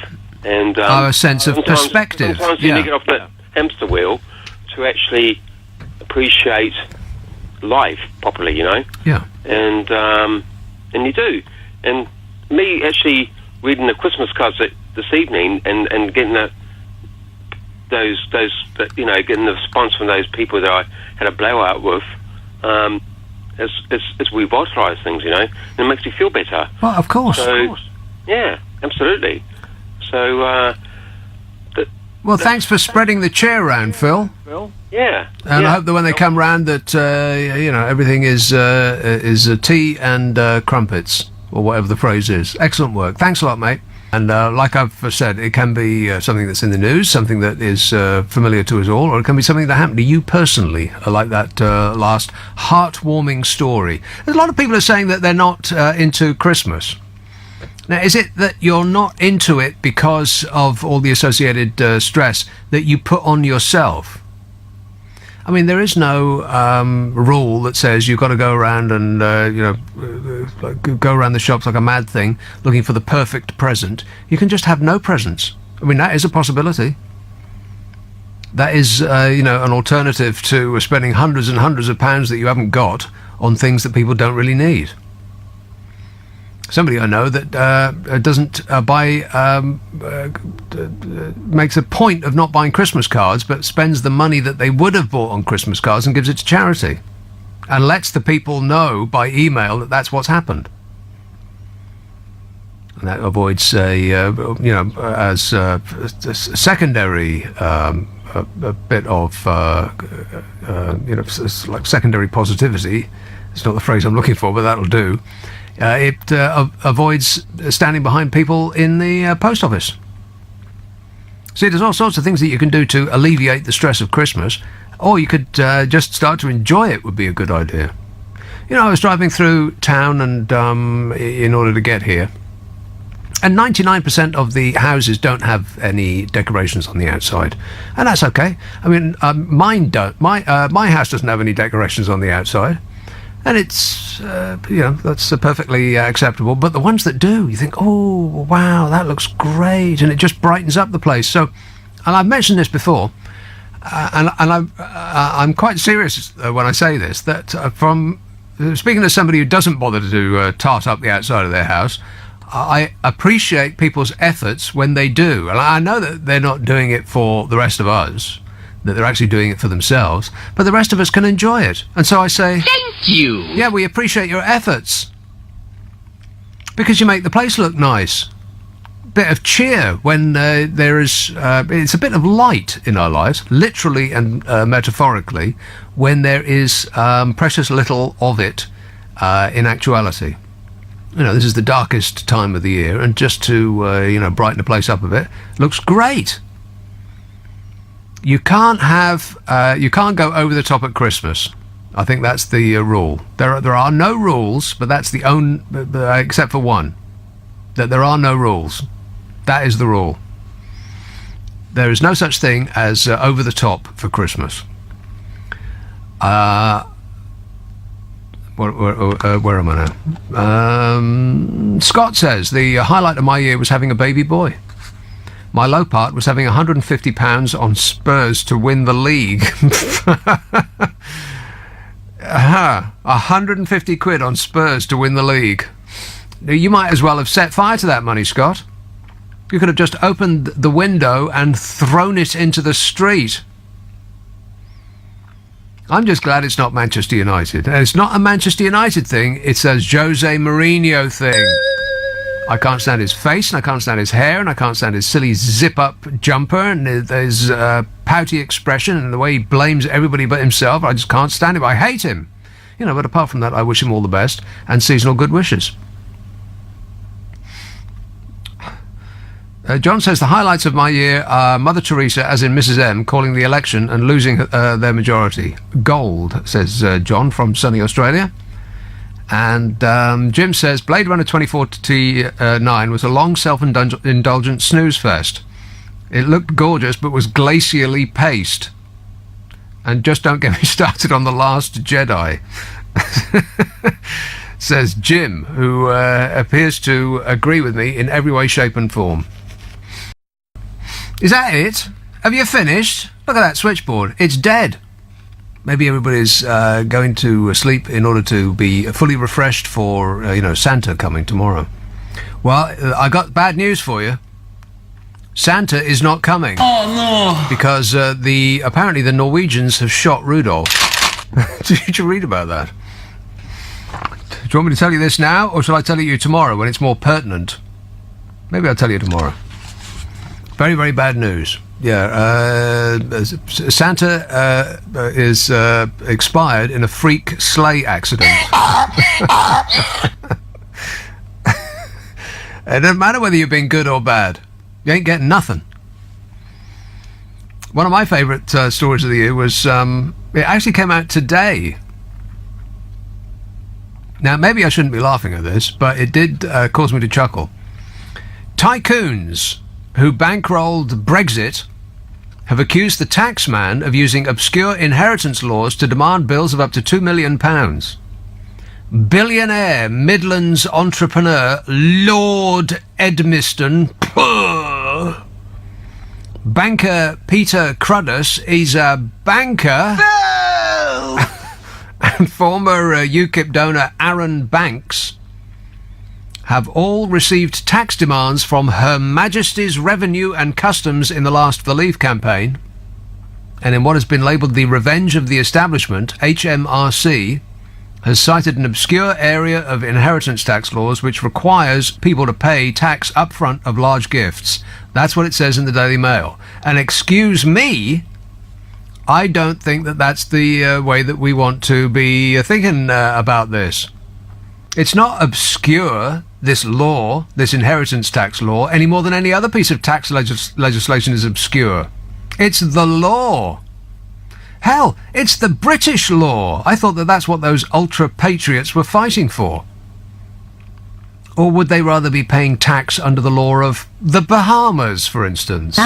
and our sense of perspective. Sometimes you need to get off that hamster wheel to actually appreciate life properly. You know. Yeah. And you do. And me actually reading the Christmas cards this evening and getting those getting the response from those people that I had a blowout with, it's revitalised things, you know, and it makes you feel better. Well, of course. So, yeah, absolutely. So, well, thanks for spreading the cheer around, Phil. Yeah. And I hope that when they come round that everything is tea and crumpets, or whatever the phrase is. Excellent work. Thanks a lot, mate. And like I've said, it can be something that's in the news, something that is familiar to us all, or it can be something that happened to you personally, like that last heartwarming story. There's a lot of people are saying that they're not into Christmas. Now, is it that you're not into it because of all the associated stress that you put on yourself? I mean, there is no rule that says you've got to go around and, go around the shops like a mad thing, looking for the perfect present. You can just have no presents. I mean, that is a possibility. That is, an alternative to spending hundreds and hundreds of pounds that you haven't got on things that people don't really need. Somebody I know that doesn't makes a point of not buying Christmas cards, but spends the money that they would have bought on Christmas cards and gives it to charity, and lets the people know by email that that's what's happened. And that avoids as a secondary a bit of like secondary positivity. It's not the phrase I'm looking for, but that'll do. It avoids standing behind people in the post office. See, there's all sorts of things that you can do to alleviate the stress of Christmas, or you could just start to enjoy it would be a good idea. You know, I was driving through town and in order to get here, and 99% of the houses don't have any decorations on the outside, and that's okay. I mean, mine don't. My house doesn't have any decorations on the outside. And it's, that's perfectly acceptable. But the ones that do, you think, oh, wow, that looks great. And it just brightens up the place. So, and I've mentioned this before, and I'm quite serious when I say this, that from speaking to somebody who doesn't bother to tart up the outside of their house, I appreciate people's efforts when they do. And I know that they're not doing it for the rest of us, that they're actually doing it for themselves, but the rest of us can enjoy it. And so I say, thank you. Yeah, we appreciate your efforts, because you make the place look nice. bit of cheer when there is... it's a bit of light in our lives, literally and metaphorically, when there is precious little of it in actuality. You know, this is the darkest time of the year, and just to, brighten the place up a bit, looks great. You can't go over the top at Christmas. I think that's the rule. There are no rules, but that's the only, except for one, that there are no rules. That is the rule. There is no such thing as over the top for Christmas. Where am I now? Scott says, the highlight of my year was having a baby boy. My low part was having £150 on Spurs to win the league. 150 quid on Spurs to win the league. You might as well have set fire to that money, Scott. You could have just opened the window and thrown it into the street. I'm just glad it's not Manchester United. And it's not a Manchester United thing, it's a Jose Mourinho thing. I can't stand his face, and I can't stand his hair, and I can't stand his silly zip-up jumper, and his pouty expression, and the way he blames everybody but himself. I just can't stand him. I hate him. But apart from that, I wish him all the best, and seasonal good wishes. John says, the highlights of my year are Mother Teresa, as in Mrs M, calling the election and losing their majority. Gold, says John from sunny Australia. And Jim says, Blade Runner 2049 was a long self-indulgent snooze fest. It looked gorgeous, but was glacially paced. And just don't get me started on The Last Jedi, says Jim, who appears to agree with me in every way, shape and form. Is that it? Have you finished? Look at that switchboard. It's dead. Maybe everybody's going to sleep in order to be fully refreshed for, Santa coming tomorrow. Well, I got bad news for you. Santa is not coming. Oh, no. Because apparently the Norwegians have shot Rudolph. Did you read about that? Do you want me to tell you this now, or shall I tell you tomorrow when it's more pertinent? Maybe I'll tell you tomorrow. Very, very bad news. Yeah, Santa is expired in a freak sleigh accident. It doesn't matter whether you've been good or bad. You ain't getting nothing. One of my favourite stories of the year was, it actually came out today. Now, maybe I shouldn't be laughing at this, but it did cause me to chuckle. Tycoons who bankrolled Brexit have accused the taxman of using obscure inheritance laws to demand bills of up to £2 million. Billionaire Midlands entrepreneur Lord Edmiston, banker Peter Cruddas is a banker, and former UKIP donor Aaron Banks have all received tax demands from Her Majesty's Revenue and Customs in the last For Leave campaign. And in what has been labelled the revenge of the establishment, HMRC has cited an obscure area of inheritance tax laws which requires people to pay tax upfront of large gifts. That's what it says in the Daily Mail. And excuse me, I don't think that that's the way that we want to be thinking about this. It's not obscure, this law, this inheritance tax law, any more than any other piece of tax legislation is obscure. It's the law. Hell, it's the British law. I thought that that's what those ultra-patriots were fighting for. Or would they rather be paying tax under the law of the Bahamas, for instance?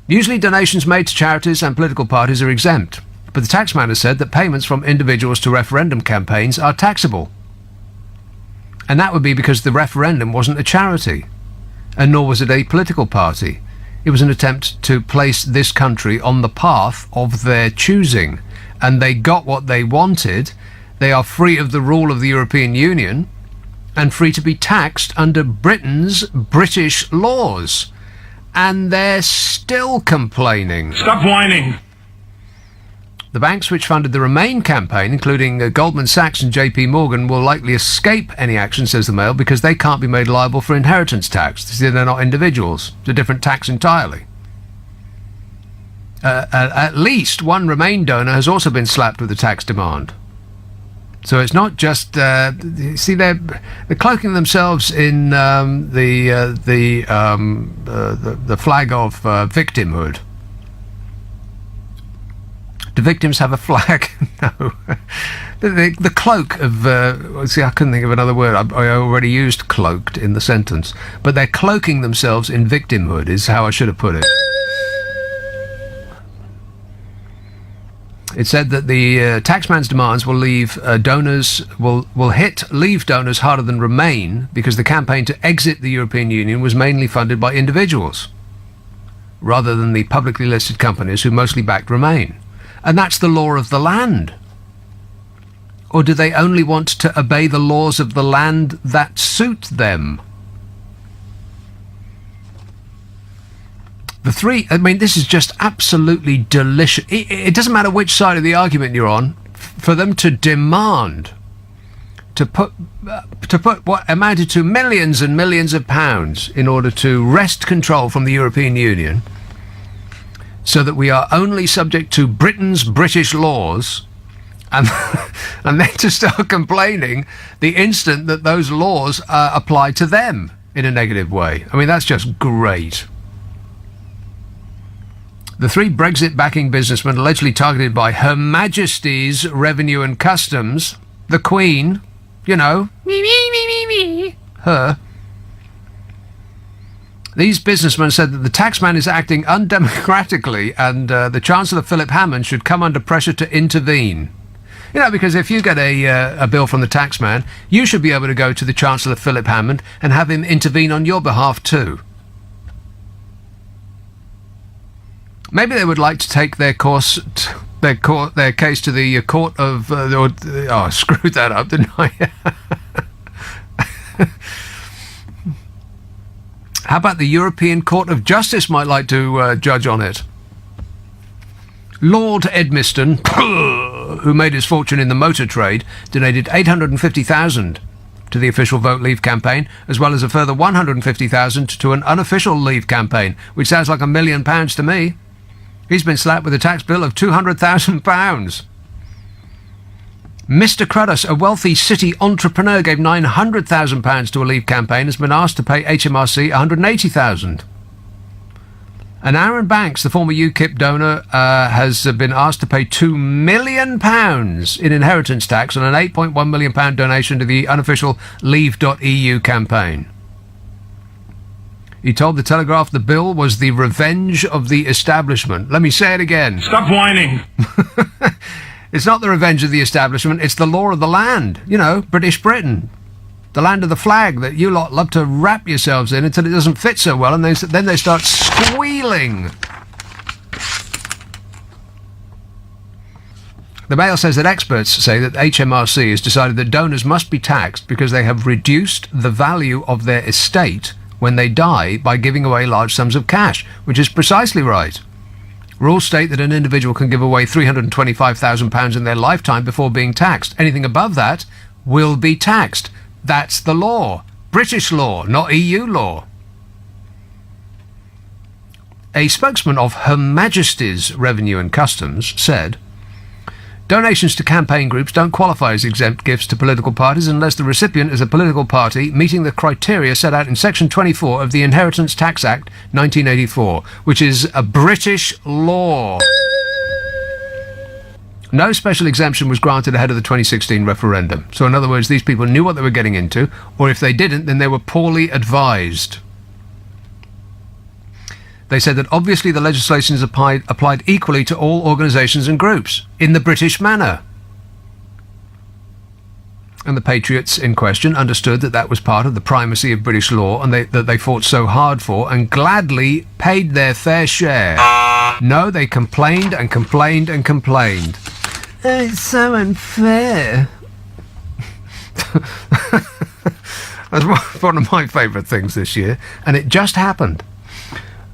Usually donations made to charities and political parties are exempt, but the taxman has said that payments from individuals to referendum campaigns are taxable. And that would be because the referendum wasn't a charity, and nor was it a political party. It was an attempt to place this country on the path of their choosing, and they got what they wanted. They are free of the rule of the European Union and free to be taxed under Britain's British laws. And they're still complaining. Stop whining. The banks which funded the Remain campaign, including Goldman Sachs and JP Morgan, will likely escape any action, says the Mail, because they can't be made liable for inheritance tax. They're not individuals. It's a different tax entirely. At least one Remain donor has also been slapped with a tax demand. So it's not just see they're cloaking themselves in the flag of victimhood. Do victims have a flag? No. The cloak of see, I couldn't think of another word. I already used cloaked in the sentence, but they're cloaking themselves in victimhood is how I should have put it. It said that the taxman's demands will leave donors will leave donors harder than Remain because the campaign to exit the European Union was mainly funded by individuals rather than the publicly listed companies who mostly backed Remain. And that's the law of the land. Or do they only want to obey the laws of the land that suit them? This is just absolutely delicious. It doesn't matter which side of the argument you're on, for them to demand to put what amounted to millions and millions of pounds in order to wrest control from the European Union so that we are only subject to Britain's British laws, and then to start complaining the instant that those laws apply to them in a negative way. I mean, that's just great. The three Brexit-backing businessmen allegedly targeted by Her Majesty's Revenue and Customs, the Queen, you know, her. These businessmen said that the taxman is acting undemocratically and the Chancellor Philip Hammond should come under pressure to intervene. You know, because if you get a bill from the taxman, you should be able to go to the Chancellor Philip Hammond and have him intervene on your behalf too. Maybe they would like to take their case to the court of... I screwed that up, didn't I? How about the European Court of Justice might like to judge on it? Lord Edmiston, who made his fortune in the motor trade, donated $850,000 to the official Vote Leave campaign, as well as a further $150,000 to an unofficial Leave campaign, which sounds like £1 million to me. He's been slapped with a tax bill of £200,000. Mr. Cruddas, a wealthy city entrepreneur, gave £900,000 to a Leave campaign, has been asked to pay HMRC $180,000. And Aaron Banks, the former UKIP donor, has been asked to pay £2 million in inheritance tax on an £8.1 million donation to the unofficial Leave.eu campaign. He told the Telegraph the bill was the revenge of the establishment. Let me say it again. Stop whining. It's not the revenge of the establishment, it's the law of the land. You know, British Britain. The land of the flag that you lot love to wrap yourselves in until it doesn't fit so well, and then they start squealing. The Mail says that experts say that HMRC has decided that donors must be taxed because they have reduced the value of their estate when they die by giving away large sums of cash, which is precisely right. Rules state that an individual can give away £325,000 in their lifetime before being taxed. Anything above that will be taxed. That's the law. British law, not EU law. A spokesman of Her Majesty's Revenue and Customs said, donations to campaign groups don't qualify as exempt gifts to political parties unless the recipient is a political party meeting the criteria set out in Section 24 of the Inheritance Tax Act 1984, which is a British law. No special exemption was granted ahead of the 2016 referendum. So in other words, these people knew what they were getting into, or if they didn't, then they were poorly advised. They said that obviously the legislation is applied equally to all organisations and groups, in the British manner. And the patriots in question understood that that was part of the primacy of British law and that they fought so hard for, and gladly paid their fair share. No, they complained and complained and complained. It's so unfair. That's one of my favourite things this year, and it just happened.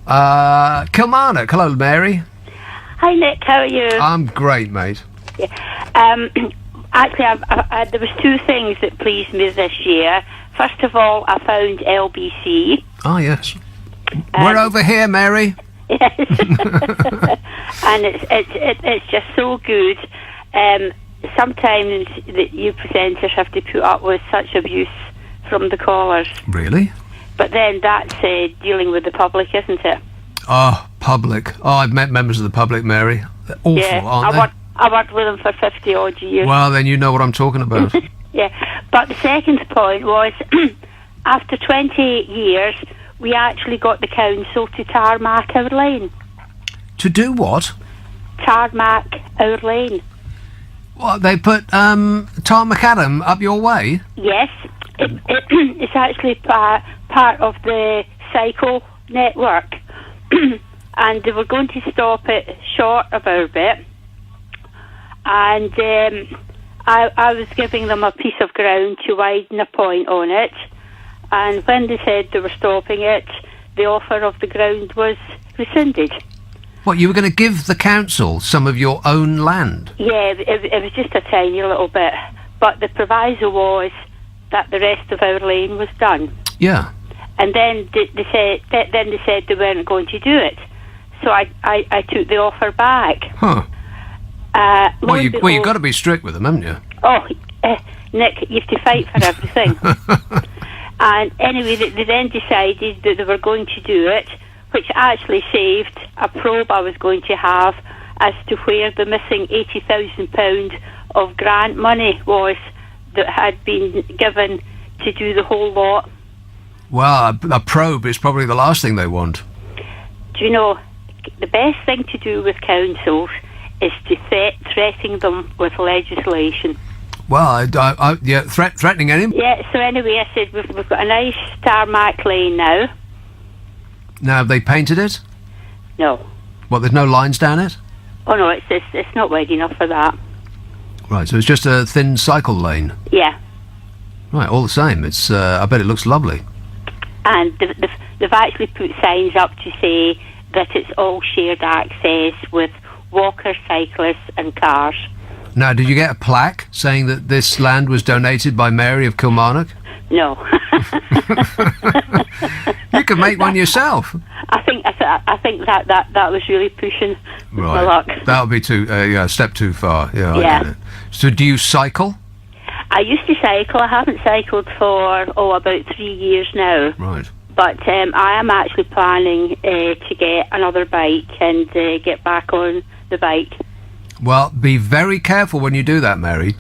Kilmarnock, hello Mary. Hi, Nick. How are you? I'm great, mate. Actually, there was two things that pleased me this year. First of all, I found LBC. Oh, yes. We're over here, Mary. Yes. And it's just so good. Sometimes you presenters have to put up with such abuse from the callers. Really? But then that's dealing with the public, isn't it? Oh, public. Oh, I've met members of the public, Mary. They're awful, aren't they? I worked with them for 50 odd years. Well, then you know what I'm talking about. Yeah. But the second point was, after 28 years, we actually got the council to tarmac our lane. To do what? Tarmac our lane. What, they put tar macadam up your way? Yes. It's actually part of the cycle network. And they were going to stop it short about a bit. And I was giving them a piece of ground to widen a point on it. And when they said they were stopping it, the offer of the ground was rescinded. What, you were going to give the council some of your own land? Yeah, it was just a tiny little bit. But the proviso was that the rest of our lane was done. Yeah. And then they said they weren't going to do it. So I took the offer back. Huh. Well, you've got to be strict with them, haven't you? Oh, Nick, you have to fight for everything. And anyway, they then decided that they were going to do it, which actually saved a probe I was going to have as to where the missing £80,000 of grant money was that had been given to do the whole lot. Well, a probe is probably the last thing they want. Do you know, the best thing to do with councils is to threaten them with legislation. Well, yeah, threatening any... Yeah, so anyway, I said, we've got a nice tarmac lane now. Now, have they painted it? No. What, there's no lines down it? Oh, no, it's not wide enough for that. Right, so it's just a thin cycle lane. Yeah. Right, all the same. It's. I bet it looks lovely. And they've actually put signs up to say that it's all shared access with walkers, cyclists and cars. Now, did you get a plaque saying that this land was donated by Mary of Kilmarnock? No. You could make one yourself. I think that was really pushing my luck. That would be a step too far. Yeah, I get it. So do you cycle? I used to cycle. I haven't cycled for, about 3 years now. Right. But I am actually planning to get another bike and get back on the bike. Well, be very careful when you do that, Mary.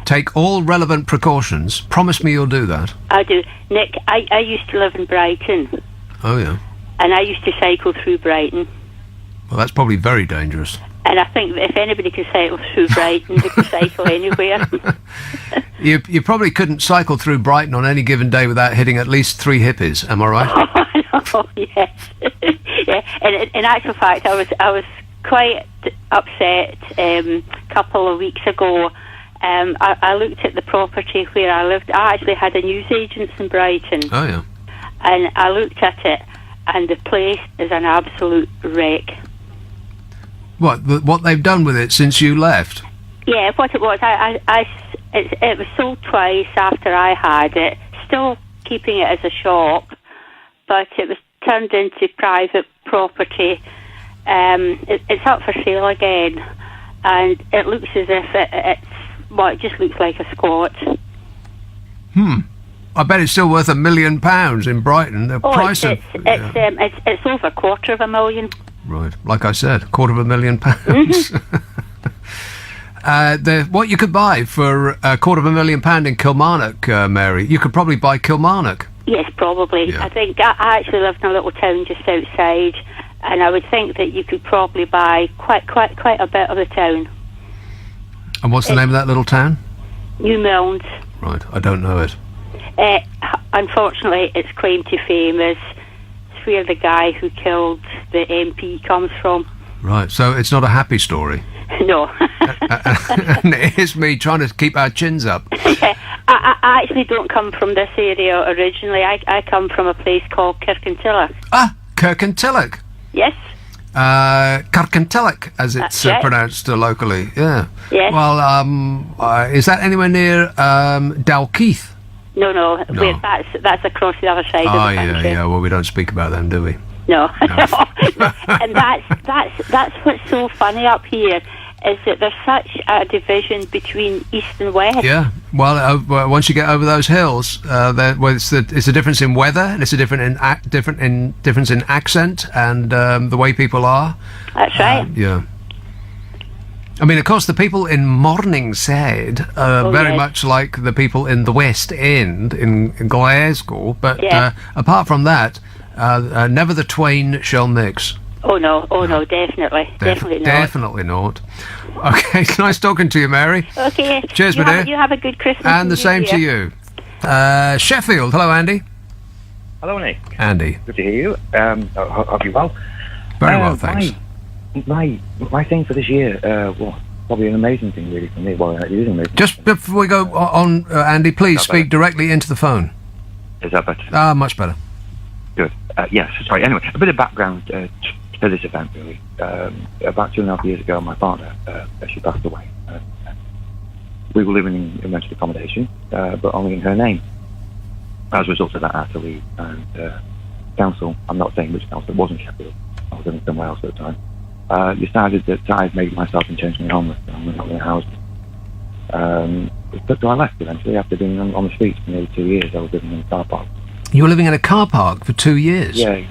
Take all relevant precautions. Promise me you'll do that. I do. Nick, I used to live in Brighton. Oh, yeah. And I used to cycle through Brighton. Well, that's probably very dangerous. And I think that if anybody can cycle through Brighton, they can cycle anywhere. You probably couldn't cycle through Brighton on any given day without hitting at least 3 hippies, am I right? Oh, yes. Yeah. And in actual fact, I was quite upset a couple of weeks ago. I looked at the property where I lived. I actually had a newsagents in Brighton. Oh, yeah. And I looked at it, and the place is an absolute wreck. What they've done with it since you left? Yeah, what it was, it was sold twice after I had it, still keeping it as a shop, but it was turned into private property. It's up for sale again, and it looks as if it just looks like a squat. I bet it's still worth £1 million in Brighton. The price it's over £250,000. Right, like I said, £250,000. What you could buy for £250,000 in Kilmarnock, Mary, you could probably buy Kilmarnock. Yes, probably. Yeah. I think I actually live in a little town just outside, and I would think that you could probably buy quite a bit of the town. And what's the name of that little town? New Milnes. Right, I don't know it. Unfortunately, its claim to fame is where the guy who killed the MP comes from. Right, so it's not a happy story. No. And it is me trying to keep our chins up. I actually don't come from this area originally. I come from a place called Kirkintilloch. Ah, Kirkintilloch. Yes. Carcantelic, as it's That's right. pronounced locally. Yeah. Yes. Well, is that anywhere near Dalkeith? No. No. That's across the other side Oh, of the country. yeah. Well, we don't speak about them, do we? No. And that's what's so funny up here, is that there's such a division between east and west. Yeah. Well, once you get over those hills, it's a difference in weather, and it's a difference in accent and the way people are. That's right. Yeah. I mean, of course, the people in Morningside are very yes. much like the people in the West End in Glasgow, but Yeah. apart from that, never the twain shall mix. Oh no, definitely not. Definitely not. Okay, it's nice talking to you, Mary. Okay. Cheers, my dear. You have a good Christmas. And the New same to Year. you. Sheffield. Hello, Andy. Hello, Nick. Andy. Good to hear you. Hope you well. Very well, thanks. My thing for this year was probably an amazing thing, really, for me. Well, it is amazing. Just before we go on, Andy, please speak directly into the phone. Is that better? Much better. Good. Yes, sorry. Anyway, a bit of background to this event, really. About 2.5 years ago, my partner, she passed away. We were living in rented accommodation, but only in her name. As a result of that, I had to leave. And council, I'm not saying which council, it wasn't Sheffield. I was living somewhere else at the time. Decided that I'd made myself intentionally homeless. I'm not going to house me. So I left eventually after being on the streets for nearly 2 years. I was living in a car park. You were living in a car park for 2 years? Yeah.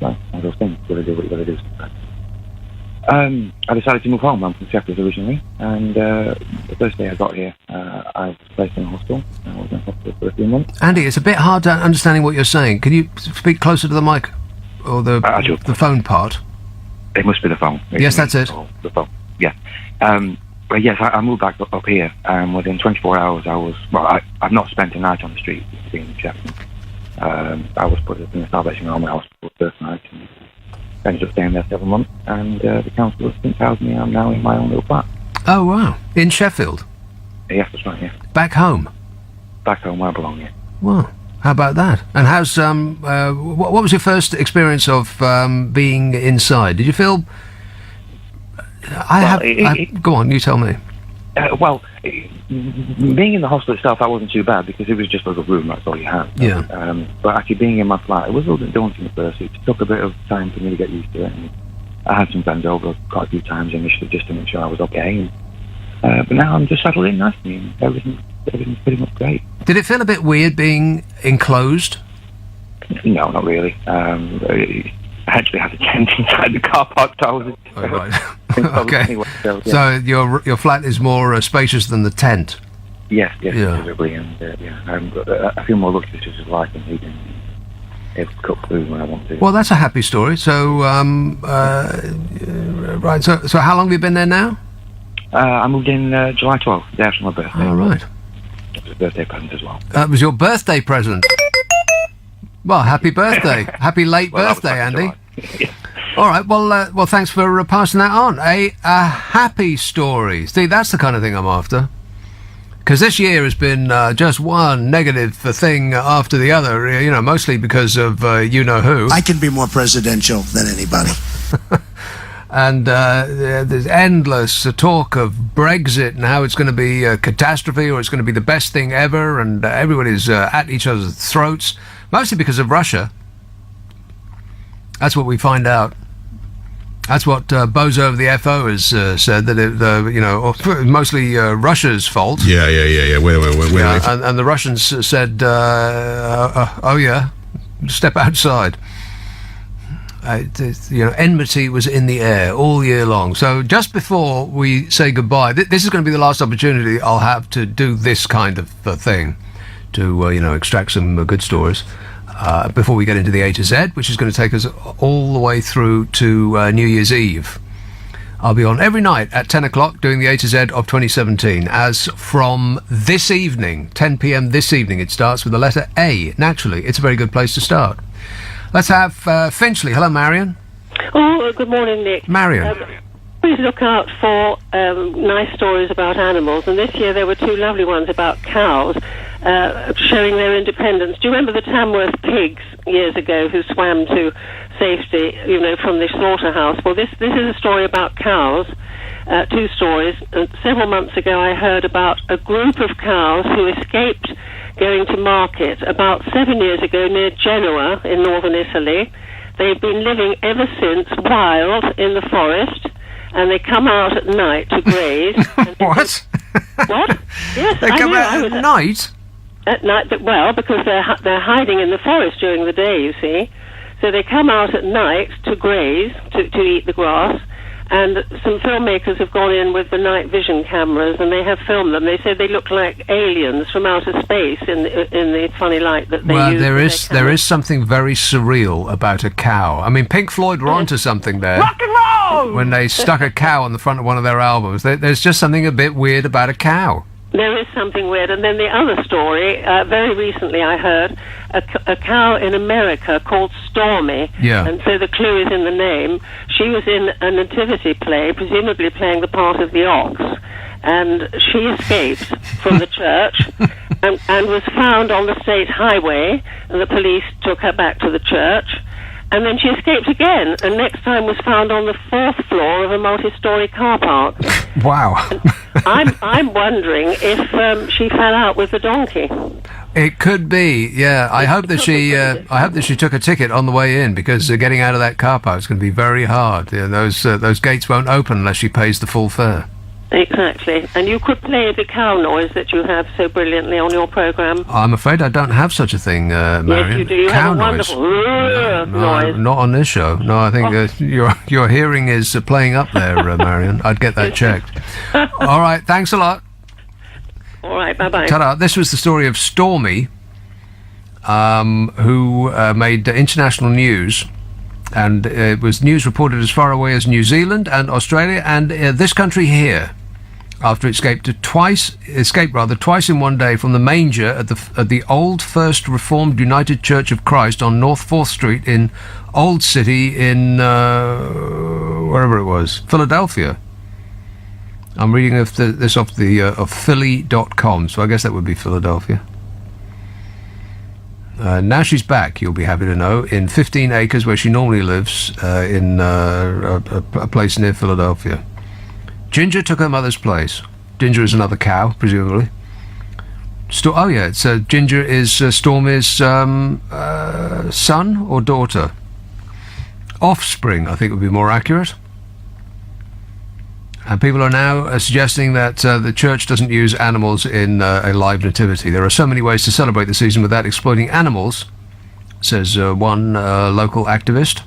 Well, one of those things. You've got to do what you've got to do sometimes. I decided to move home. I'm from Sheffield originally, and the first day I got here, I was placed in a hospital. I was in hospital for a few months. Andy, it's a bit hard to understanding what you're saying. Can you speak closer to the mic? Or the phone part? It must be the phone. Yes, that's it. The phone, yeah. But yes, I moved back up here, and within 24 hours I was, I've not spent a night on the street being in Sheffield. I was put in a Salvation Army hospital the first night, and ended up staying there 7 months, and the council has since housed me. I'm now in my own little flat. Oh, wow. In Sheffield? Yes, that's right, yeah. Back home? Back home where I belong, yeah. Well, how about that? And how's what was your first experience of being inside? Did you feel? Go on, you tell me. Being in the hospital itself, that wasn't too bad because it was just like a room. That's all you had. Yeah. But actually, being in my flat, it was a little bit daunting at first. It took a bit of time for me to get used to it. And I had some friends over quite a few times initially just to make sure I was okay. But now I'm just settled in nicely, and everything's pretty much great. Did it feel a bit weird being enclosed? No, not really. I actually had a tent inside the car park. So I was Okay. Anyway, so, yeah. So your flat is more spacious than the tent? Yes, Yeah. considerably, and I feel more lucky to just like and eating. Cook food when I want to. Well, that's a happy story. So, right. So how long have you been there now? I moved in July 12th, day after my birthday. All right. It was a birthday present as well. That was your birthday present. Well, happy birthday. Happy late birthday, Andy. All right, well, thanks for passing that on. A happy story. See, that's the kind of thing I'm after. Because this year has been just one negative thing after the other, you know, mostly because of you-know-who. I can be more presidential than anybody. And there's endless talk of Brexit and how it's going to be a catastrophe or it's going to be the best thing ever, and everybody's at each other's throats, mostly because of Russia. That's what we find out. That's what Bozo of the FO has said, that mostly Russia's fault. Yeah. Wait. And the Russians said, oh yeah, step outside. Enmity was in the air all year long. So just before we say goodbye, this is going to be the last opportunity I'll have to do this kind of thing, to extract some good stories before we get into the A to Z, which is going to take us all the way through to New Year's Eve. I'll be on every night at 10 o'clock doing the A to Z of 2017. As from this evening, 10 p.m. this evening, it starts with the letter A. Naturally, it's a very good place to start. Let's have Finchley. Hello, Marion. Oh, good morning, Nick. Marion. Please look out for nice stories about animals. And this year there were two lovely ones about cows. showing their independence. Do you remember the Tamworth pigs years ago who swam to safety, from the slaughterhouse? Well, this is a story about cows. 2 stories. Several months ago, I heard about a group of cows who escaped going to market about 7 years ago near Genoa in northern Italy. They've been living ever since wild in the forest, and they come out at night to graze. What? What? Yes, They come out at night? At night, because they're hiding in the forest during the day, you see. So they come out at night to graze, to eat the grass, and some filmmakers have gone in with the night vision cameras, and they have filmed them. They say they look like aliens from outer space in the funny light that they use. There is something very surreal about a cow. I mean, Pink Floyd were onto something there. Rock and roll! When they stuck a cow on the front of one of their albums. There's just something a bit weird about a cow. There is something weird. And then the other story, very recently I heard, a cow in America called Stormy. Yeah. And so the clue is in the name. She was in a nativity play, presumably playing the part of the ox. And she escaped from the church and was found on the state highway. And the police took her back to the church. And then she escaped again, and next time was found on the 4th floor of a multi-story car park. Wow. I'm wondering if she fell out with the donkey. It could be, yeah. I hope that she took a ticket on the way in, because getting out of that car park is going to be very hard. Yeah, those gates won't open unless she pays the full fare. Exactly. And you could play the cow noise that you have so brilliantly on your programme. I'm afraid I don't have such a thing, Marion. Yes, you do. You cow have a noise. wonderful noise. Not on this show. No, I think your hearing is playing up there, Marion. I'd get that checked. All right, thanks a lot. All right, bye-bye. Ta-da. This was the story of Stormy, who made international news. And it was news reported as far away as New Zealand and Australia and this country here, after it escaped twice in one day from the manger at the Old First Reformed United Church of Christ on North 4th Street in Old City in wherever it was, Philadelphia. I'm reading this off Philly.com, so I guess that would be Philadelphia. Now she's back, you'll be happy to know, in 15 acres where she normally lives, in a place near Philadelphia. Ginger took her mother's place. Ginger is another cow, presumably. Ginger is Stormy's son or daughter. Offspring, I think would be more accurate. And people are now suggesting that the church doesn't use animals in a live nativity. There are so many ways to celebrate the season without exploiting animals, says one local activist.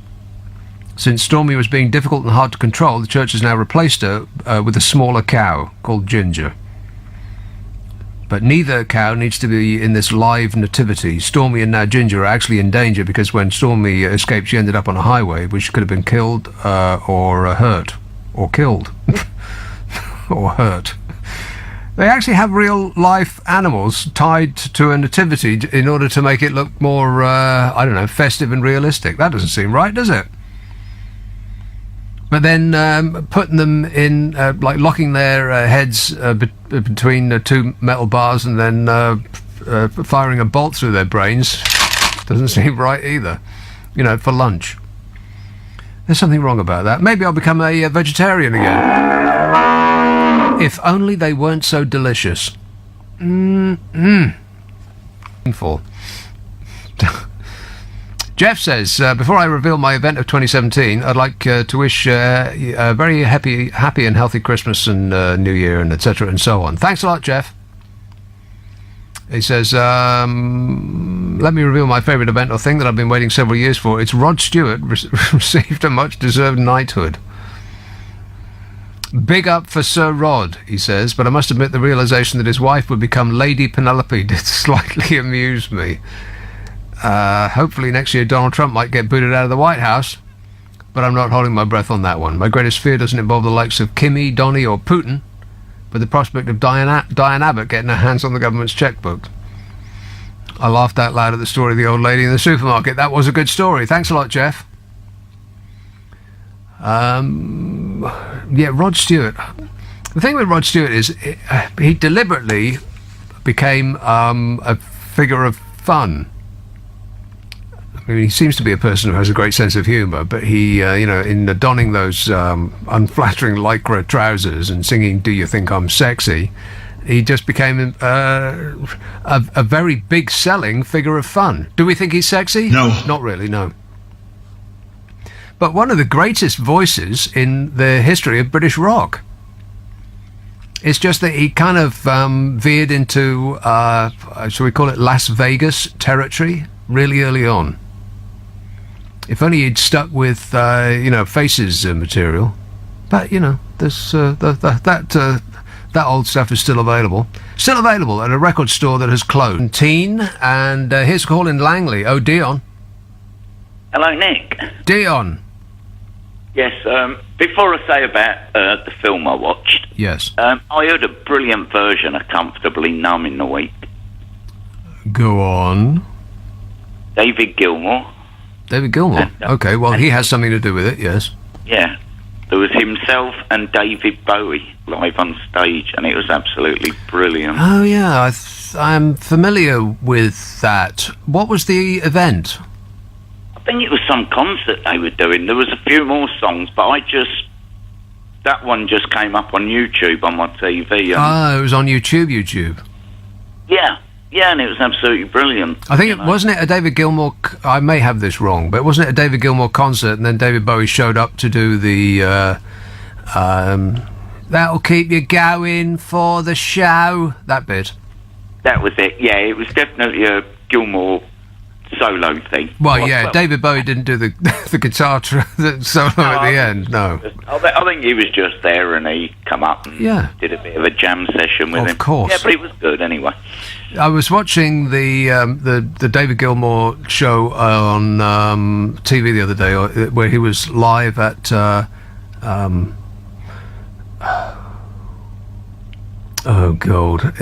Since Stormy was being difficult and hard to control, the church has now replaced her with a smaller cow called Ginger. But neither cow needs to be in this live nativity. Stormy and now Ginger are actually in danger because when Stormy escaped, she ended up on a highway, which could have been killed or hurt. Or killed. Or hurt. They actually have real life animals tied to a nativity in order to make it look more, festive and realistic. That doesn't seem right, does it? But then putting them in, locking their heads between 2 metal bars and then firing a bolt through their brains doesn't seem right either. For lunch. There's something wrong about that. Maybe I'll become a vegetarian again. If only they weren't so delicious. Painful. Jeff says, before I reveal my event of 2017, I'd like to wish a very happy and healthy Christmas and New Year and etc. and so on. Thanks a lot, Jeff. He says, let me reveal my favourite event or thing that I've been waiting several years for. It's Rod Stewart received a much-deserved knighthood. Big up for Sir Rod, he says, but I must admit the realisation that his wife would become Lady Penelope did slightly amuse me. Hopefully next year Donald Trump might get booted out of the White House, but I'm not holding my breath on that one. My greatest fear doesn't involve the likes of Kimmy, Donny or Putin, but the prospect of Diane Abbott getting her hands on the government's checkbook. I laughed out loud at the story of the old lady in the supermarket. That was a good story. Thanks a lot, Jeff. Rod Stewart. The thing with Rod Stewart is he deliberately became a figure of fun. I mean, he seems to be a person who has a great sense of humour, but he, in donning those unflattering lycra trousers and singing "Do You Think I'm Sexy," he just became a very big selling figure of fun. Do we think he's sexy? No. Not really, no. But one of the greatest voices in the history of British rock. It's just that he kind of veered into, shall we call it Las Vegas territory really early on. If only he'd stuck with, Faces material. But, there's that old stuff is still available. Still available at a record store that has closed. And here's a call in Langley. Oh, Dion. Hello, Nick. Dion. Yes, before I say about the film I watched, yes, I heard a brilliant version of Comfortably Numb in the week. Go on. David Gilmour. David Gilmour. Okay, well, he has something to do with it, yes. Yeah. There was himself and David Bowie live on stage, and it was absolutely brilliant. Oh, yeah, I'm familiar with that. What was the event? I think it was some concert they were doing. There was a few more songs, but that one just came up on YouTube on my TV. It was on YouTube. Yeah, and it was absolutely brilliant. I think wasn't it a David Gilmour, I may have this wrong, but wasn't it a David Gilmour concert and then David Bowie showed up to do the "That'll Keep You Going for the Show," that bit? That was it, yeah, it was definitely a Gilmour solo thing. Well, yeah, David Bowie didn't do the guitar solo at the end, no. I think he was just there and he come up and did a bit of a jam session with him. Of course. Yeah, but it was good anyway. I was watching the David Gilmour show on TV the other day, where he was live at oh god,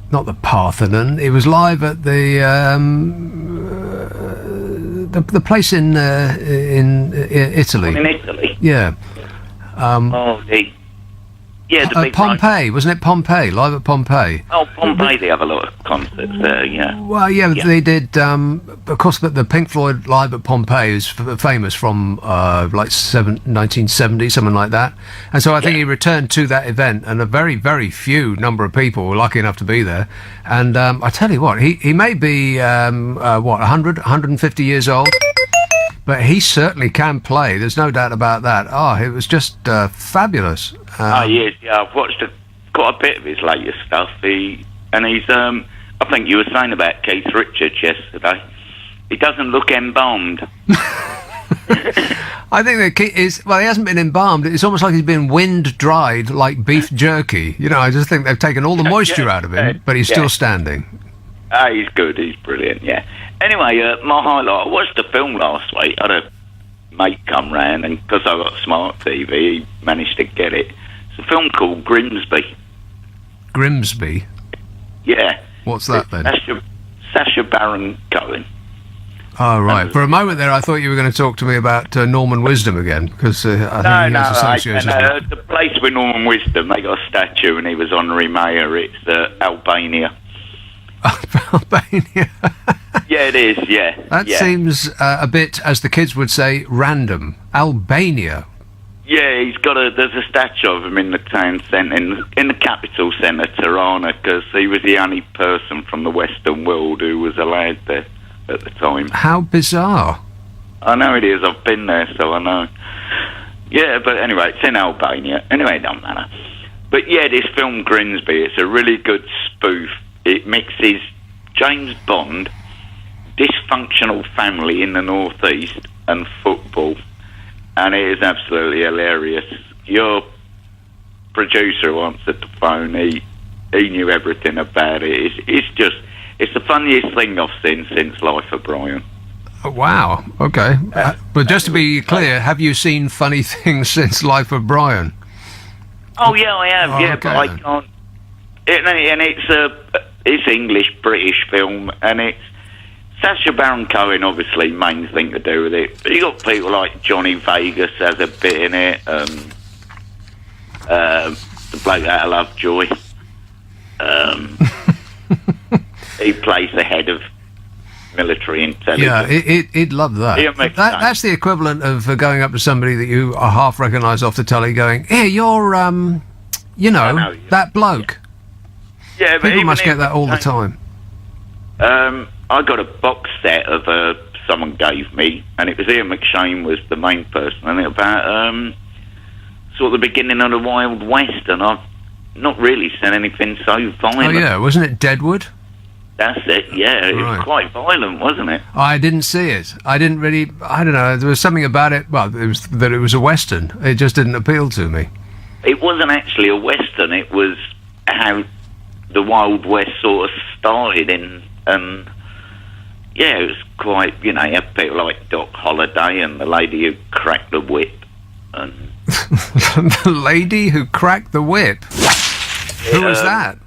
not the Parthenon. It was live at the place in Italy. In Italy. Yeah. The big Pompeii, wasn't it? Pompeii, live at Pompeii. Oh, Pompeii, they have a lot of concerts there, yeah. Well, yeah, they did. Of course, the Pink Floyd live at Pompeii is famous from 1970, something like that. And so I think he returned to that event, and a very, very few number of people were lucky enough to be there. And I tell you what, he may be 100, 150 years old. But he certainly can play. There's no doubt about that. Oh, it was just fabulous. Yes, yeah. I've watched quite a bit of his latest stuff. He's. I think you were saying about Keith Richards yesterday. He doesn't look embalmed. I think that Keith is. Well, he hasn't been embalmed. It's almost like he's been wind dried, like beef jerky. I just think they've taken all the moisture out of him, but he's still standing. He's good. He's brilliant. Yeah. Anyway, my highlight. I watched the film last week. I had a mate come round, and because I got a smart TV, he managed to get it. It's a film called Grimsby. Grimsby? Yeah. What's that then? Sacha Baron Cohen. Oh, right. For a moment there, I thought you were going to talk to me about Norman Wisdom again, because I think he has associations with the place with Norman Wisdom, they got a statue, and he was honorary mayor. It's Albania. Albania. Yeah, it is, yeah. That seems a bit, as the kids would say, random. Albania. Yeah, there's a statue of him in the town centre, in the capital centre, Tirana, because he was the only person from the Western world who was allowed there at the time. How bizarre. I know it is, I've been there, so I know. Yeah, but anyway, it's in Albania. Anyway, it don't matter. But yeah, this film Grimsby, it's a really good spoof. It mixes James Bond, dysfunctional family in the northeast, and football, and it is absolutely hilarious. Your producer who answered the phone, he knew everything about it. It's the funniest thing I've seen since Life of Brian. Oh, wow. Okay, but just to be clear, have you seen funny things since Life of Brian? Oh yeah, I have. Yeah, okay. But I can't. And it's English British film, and it's Sacha Baron Cohen, obviously, main thing to do with it. But you got people like Johnny Vegas has a bit in it. The bloke out of Lovejoy. He plays the head of military intelligence. Yeah, he'd love that. Ian McShane. That's the equivalent of going up to somebody that you half recognise off the telly, going, "Here, you're, that bloke." Yeah, but People even must get Ian that all the McShane- time. I got a box set of someone gave me, and it was Ian McShane was the main person, and it about sort of the beginning of the Wild West, and I've not really seen anything so violent. Oh yeah, wasn't it Deadwood? That's it. Yeah, it was quite violent, wasn't it? I didn't see it. I didn't really. I don't know. There was something about it. Well, it was that it was a western. It just didn't appeal to me. It wasn't actually a western. It was how the Wild West sort of started in, and yeah, it was quite. You had people like Doc Holliday and the lady who cracked the whip, and the lady who cracked the whip. Who was that?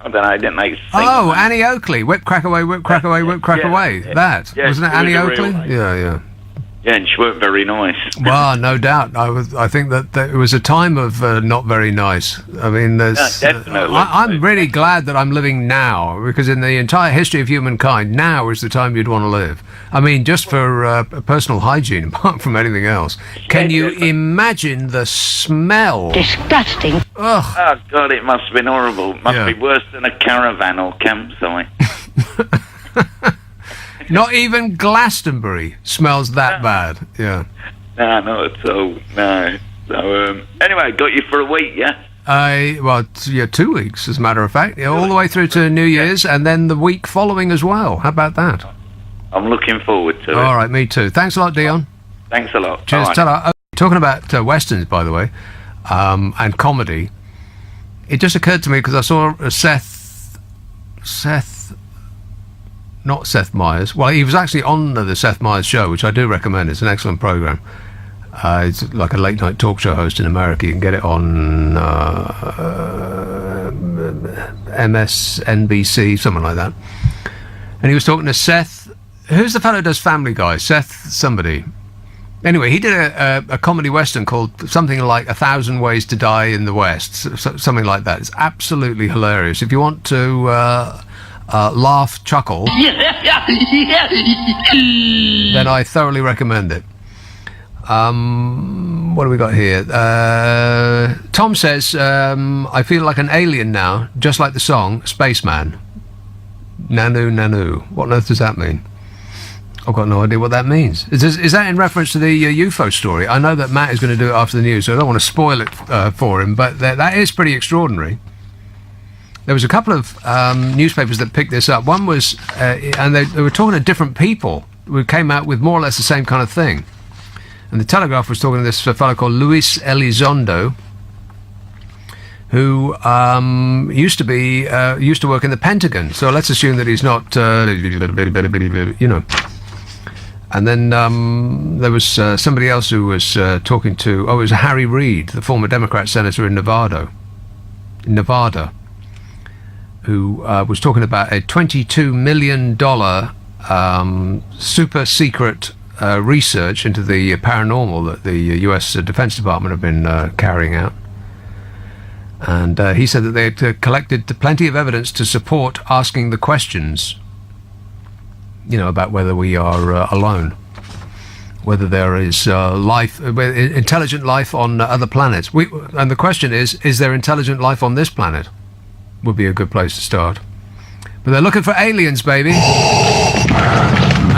I don't know. Didn't they? Oh, Annie Oakley. Whip, crack away, whip, crack away, whip, crack away. That. Yeah, Wasn't it she was Annie a real Oakley? lady. Yeah. Yeah, and she weren't very nice. Well, no doubt. I think that it was a time of not very nice. I mean, there's. Definitely. I'm really glad that I'm living now, because in the entire history of humankind, now is the time you'd want to live. I mean, just for personal hygiene, apart from anything else. Can you imagine the smell? Disgusting. Ugh. Oh God, it must have been horrible. It must be worse than a caravan or campsite. Not even Glastonbury smells that bad. Yeah. No, not at all. No. So anyway, got you for a week, yeah? 2 weeks, as a matter of fact. Yeah, all the way through to New Year's, and then the week following as well. How about that? I'm looking forward to it. All right, me too. Thanks a lot, Dion. Thanks a lot. Cheers. Bye. Ta-ra. Oh, talking about westerns, by the way, and comedy, it just occurred to me because I saw not Seth Meyers. Well, he was actually on the Seth Meyers show, which I do recommend. It's an excellent program. It's like a late-night talk show host in America. You can get it on MSNBC, something like that. And he was talking to Seth. Who's the fellow who does Family Guy? Seth somebody. Anyway, he did a comedy western called something like 1,000 Ways to Die in the West, something like that. It's absolutely hilarious. If you want to laugh, chuckle, then I thoroughly recommend it. What do we got here? Tom says, I feel like an alien now, just like the song Spaceman. Nanu, Nanu. What on earth does that mean? I've got no idea what that means. Is that in reference to the UFO story? I know that Matt is going to do it after the news, so I don't want to spoil it for him, but that is pretty extraordinary. There was a couple of newspapers that picked this up. One was, and they were talking to different people who came out with more or less the same kind of thing. And the Telegraph was talking to this fellow called Luis Elizondo, who used to work in the Pentagon. So let's assume that he's not, And then there was somebody else who was talking to. Oh, it was Harry Reid, the former Democrat senator in Nevada, who was talking about a $22 million super secret research into the paranormal that the U.S. Defense Department have been carrying out. And he said that they had collected plenty of evidence to support asking the questions, about whether we are alone, whether there is intelligent life on other planets. And the question is there intelligent life on this planet? Would be a good place to start. But they're looking for aliens, baby.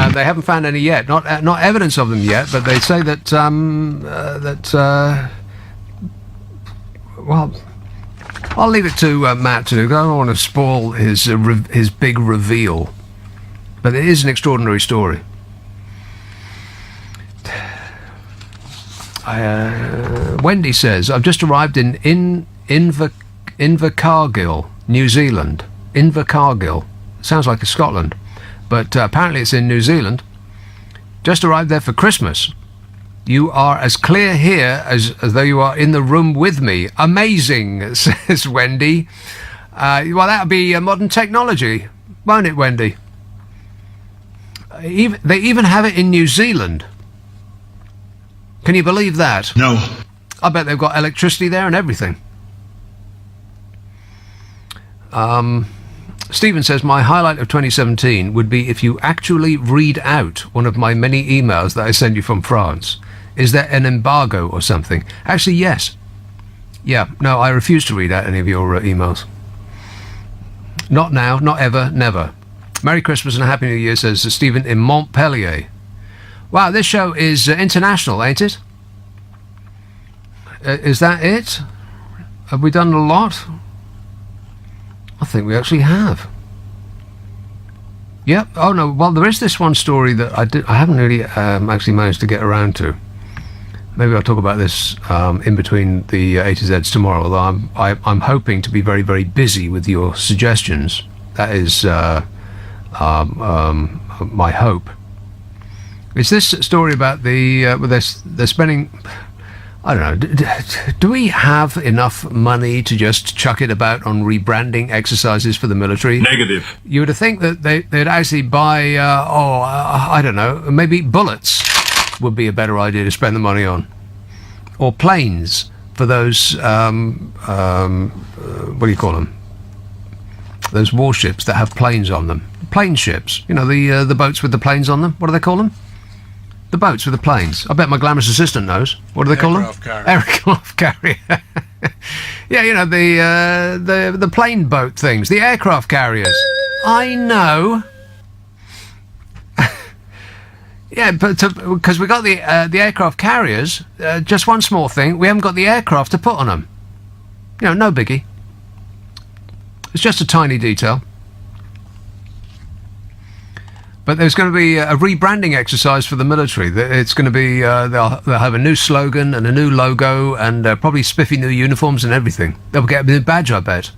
And they haven't found any yet. Not evidence of them yet, but they say that well, I'll leave it to Matt to do. I don't want to spoil his big reveal. But it is an extraordinary story. Wendy says, I've just arrived in Invercargill, New Zealand. Invercargill. Sounds like Scotland. But apparently it's in New Zealand. Just arrived there for Christmas. You are as clear here as though you are in the room with me. Amazing, says Wendy. Well, that would be modern technology, won't it, Wendy? They even have it in New Zealand. Can you believe that? No. I bet they've got electricity there and everything. Stephen says, my highlight of 2017 would be if you actually read out one of my many emails that I send you from France. Is there an embargo or something? Actually, yes. Yeah, no, I refuse to read out any of your emails. Not now, not ever, never. Merry Christmas and a Happy New Year, says Stephen in Montpellier. Wow, this show is international, ain't it? Is that it? Have we done a lot? I think we actually have. Yep. Oh no. Well, there is this one story that I haven't really actually managed to get around to. Maybe I'll talk about this in between the A to Z's tomorrow. Although I'm hoping to be very, very busy with your suggestions. That is my hope. It's this story about the they're spending. I don't know. Do we have enough money to just chuck it about on rebranding exercises for the military? Negative. You would think that they'd actually buy, I don't know, maybe bullets would be a better idea to spend the money on. Or planes for those, what do you call them? Those warships that have planes on them. Plane ships. You know, the boats with the planes on them. What do they call them? The boats with the planes. I bet my glamorous assistant knows. What do they call them? Aircraft carrier. Yeah, you know, the plane boat things. The aircraft carriers. I know. Yeah, but because we got the aircraft carriers, just one small thing, we haven't got the aircraft to put on them. You know, no biggie. It's just a tiny detail. But there's going to be a rebranding exercise for the military. It's going to be, they'll have a new slogan and a new logo and probably spiffy new uniforms and everything. They'll get a new badge, I bet.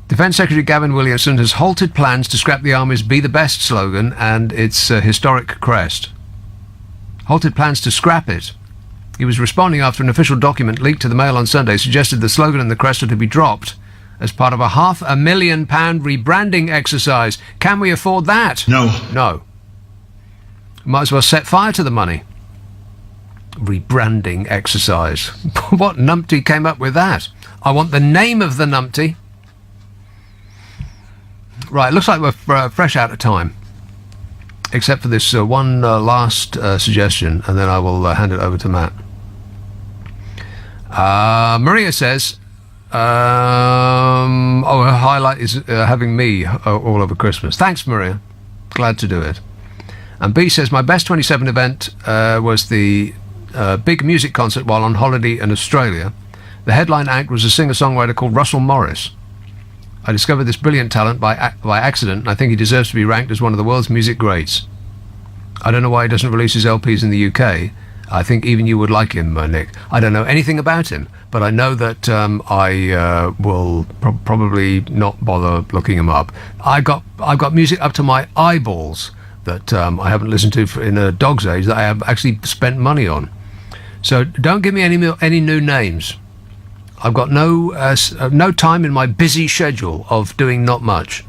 Defence Secretary Gavin Williamson has halted plans to scrap the Army's Be the Best slogan and its historic crest. Halted plans to scrap it. He was responding after an official document leaked to the Mail on Sunday suggested the slogan and the crest are to be dropped as part of a £500,000 rebranding exercise. Can we afford that? No. No. Might as well set fire to the money. Rebranding exercise. What numpty came up with that? I want the name of the numpty. Right, looks like we're fresh out of time. Except for this one last suggestion, and then I will hand it over to Matt. Maria says, her highlight is having me all over Christmas. Thanks, Maria. Glad to do it. And B says, my best 27 event was the big music concert while on holiday in Australia. The headline act was a singer-songwriter called Russell Morris. I discovered this brilliant talent by accident, and I think he deserves to be ranked as one of the world's music greats. I don't know why he doesn't release his LPs in the UK. I think even you would like him, Nick. I don't know anything about him, but I know that I will probably not bother looking him up. I've got music up to my eyeballs that I haven't listened to in a dog's age that I have actually spent money on. So don't give me any new names. I've got no time in my busy schedule of doing not much.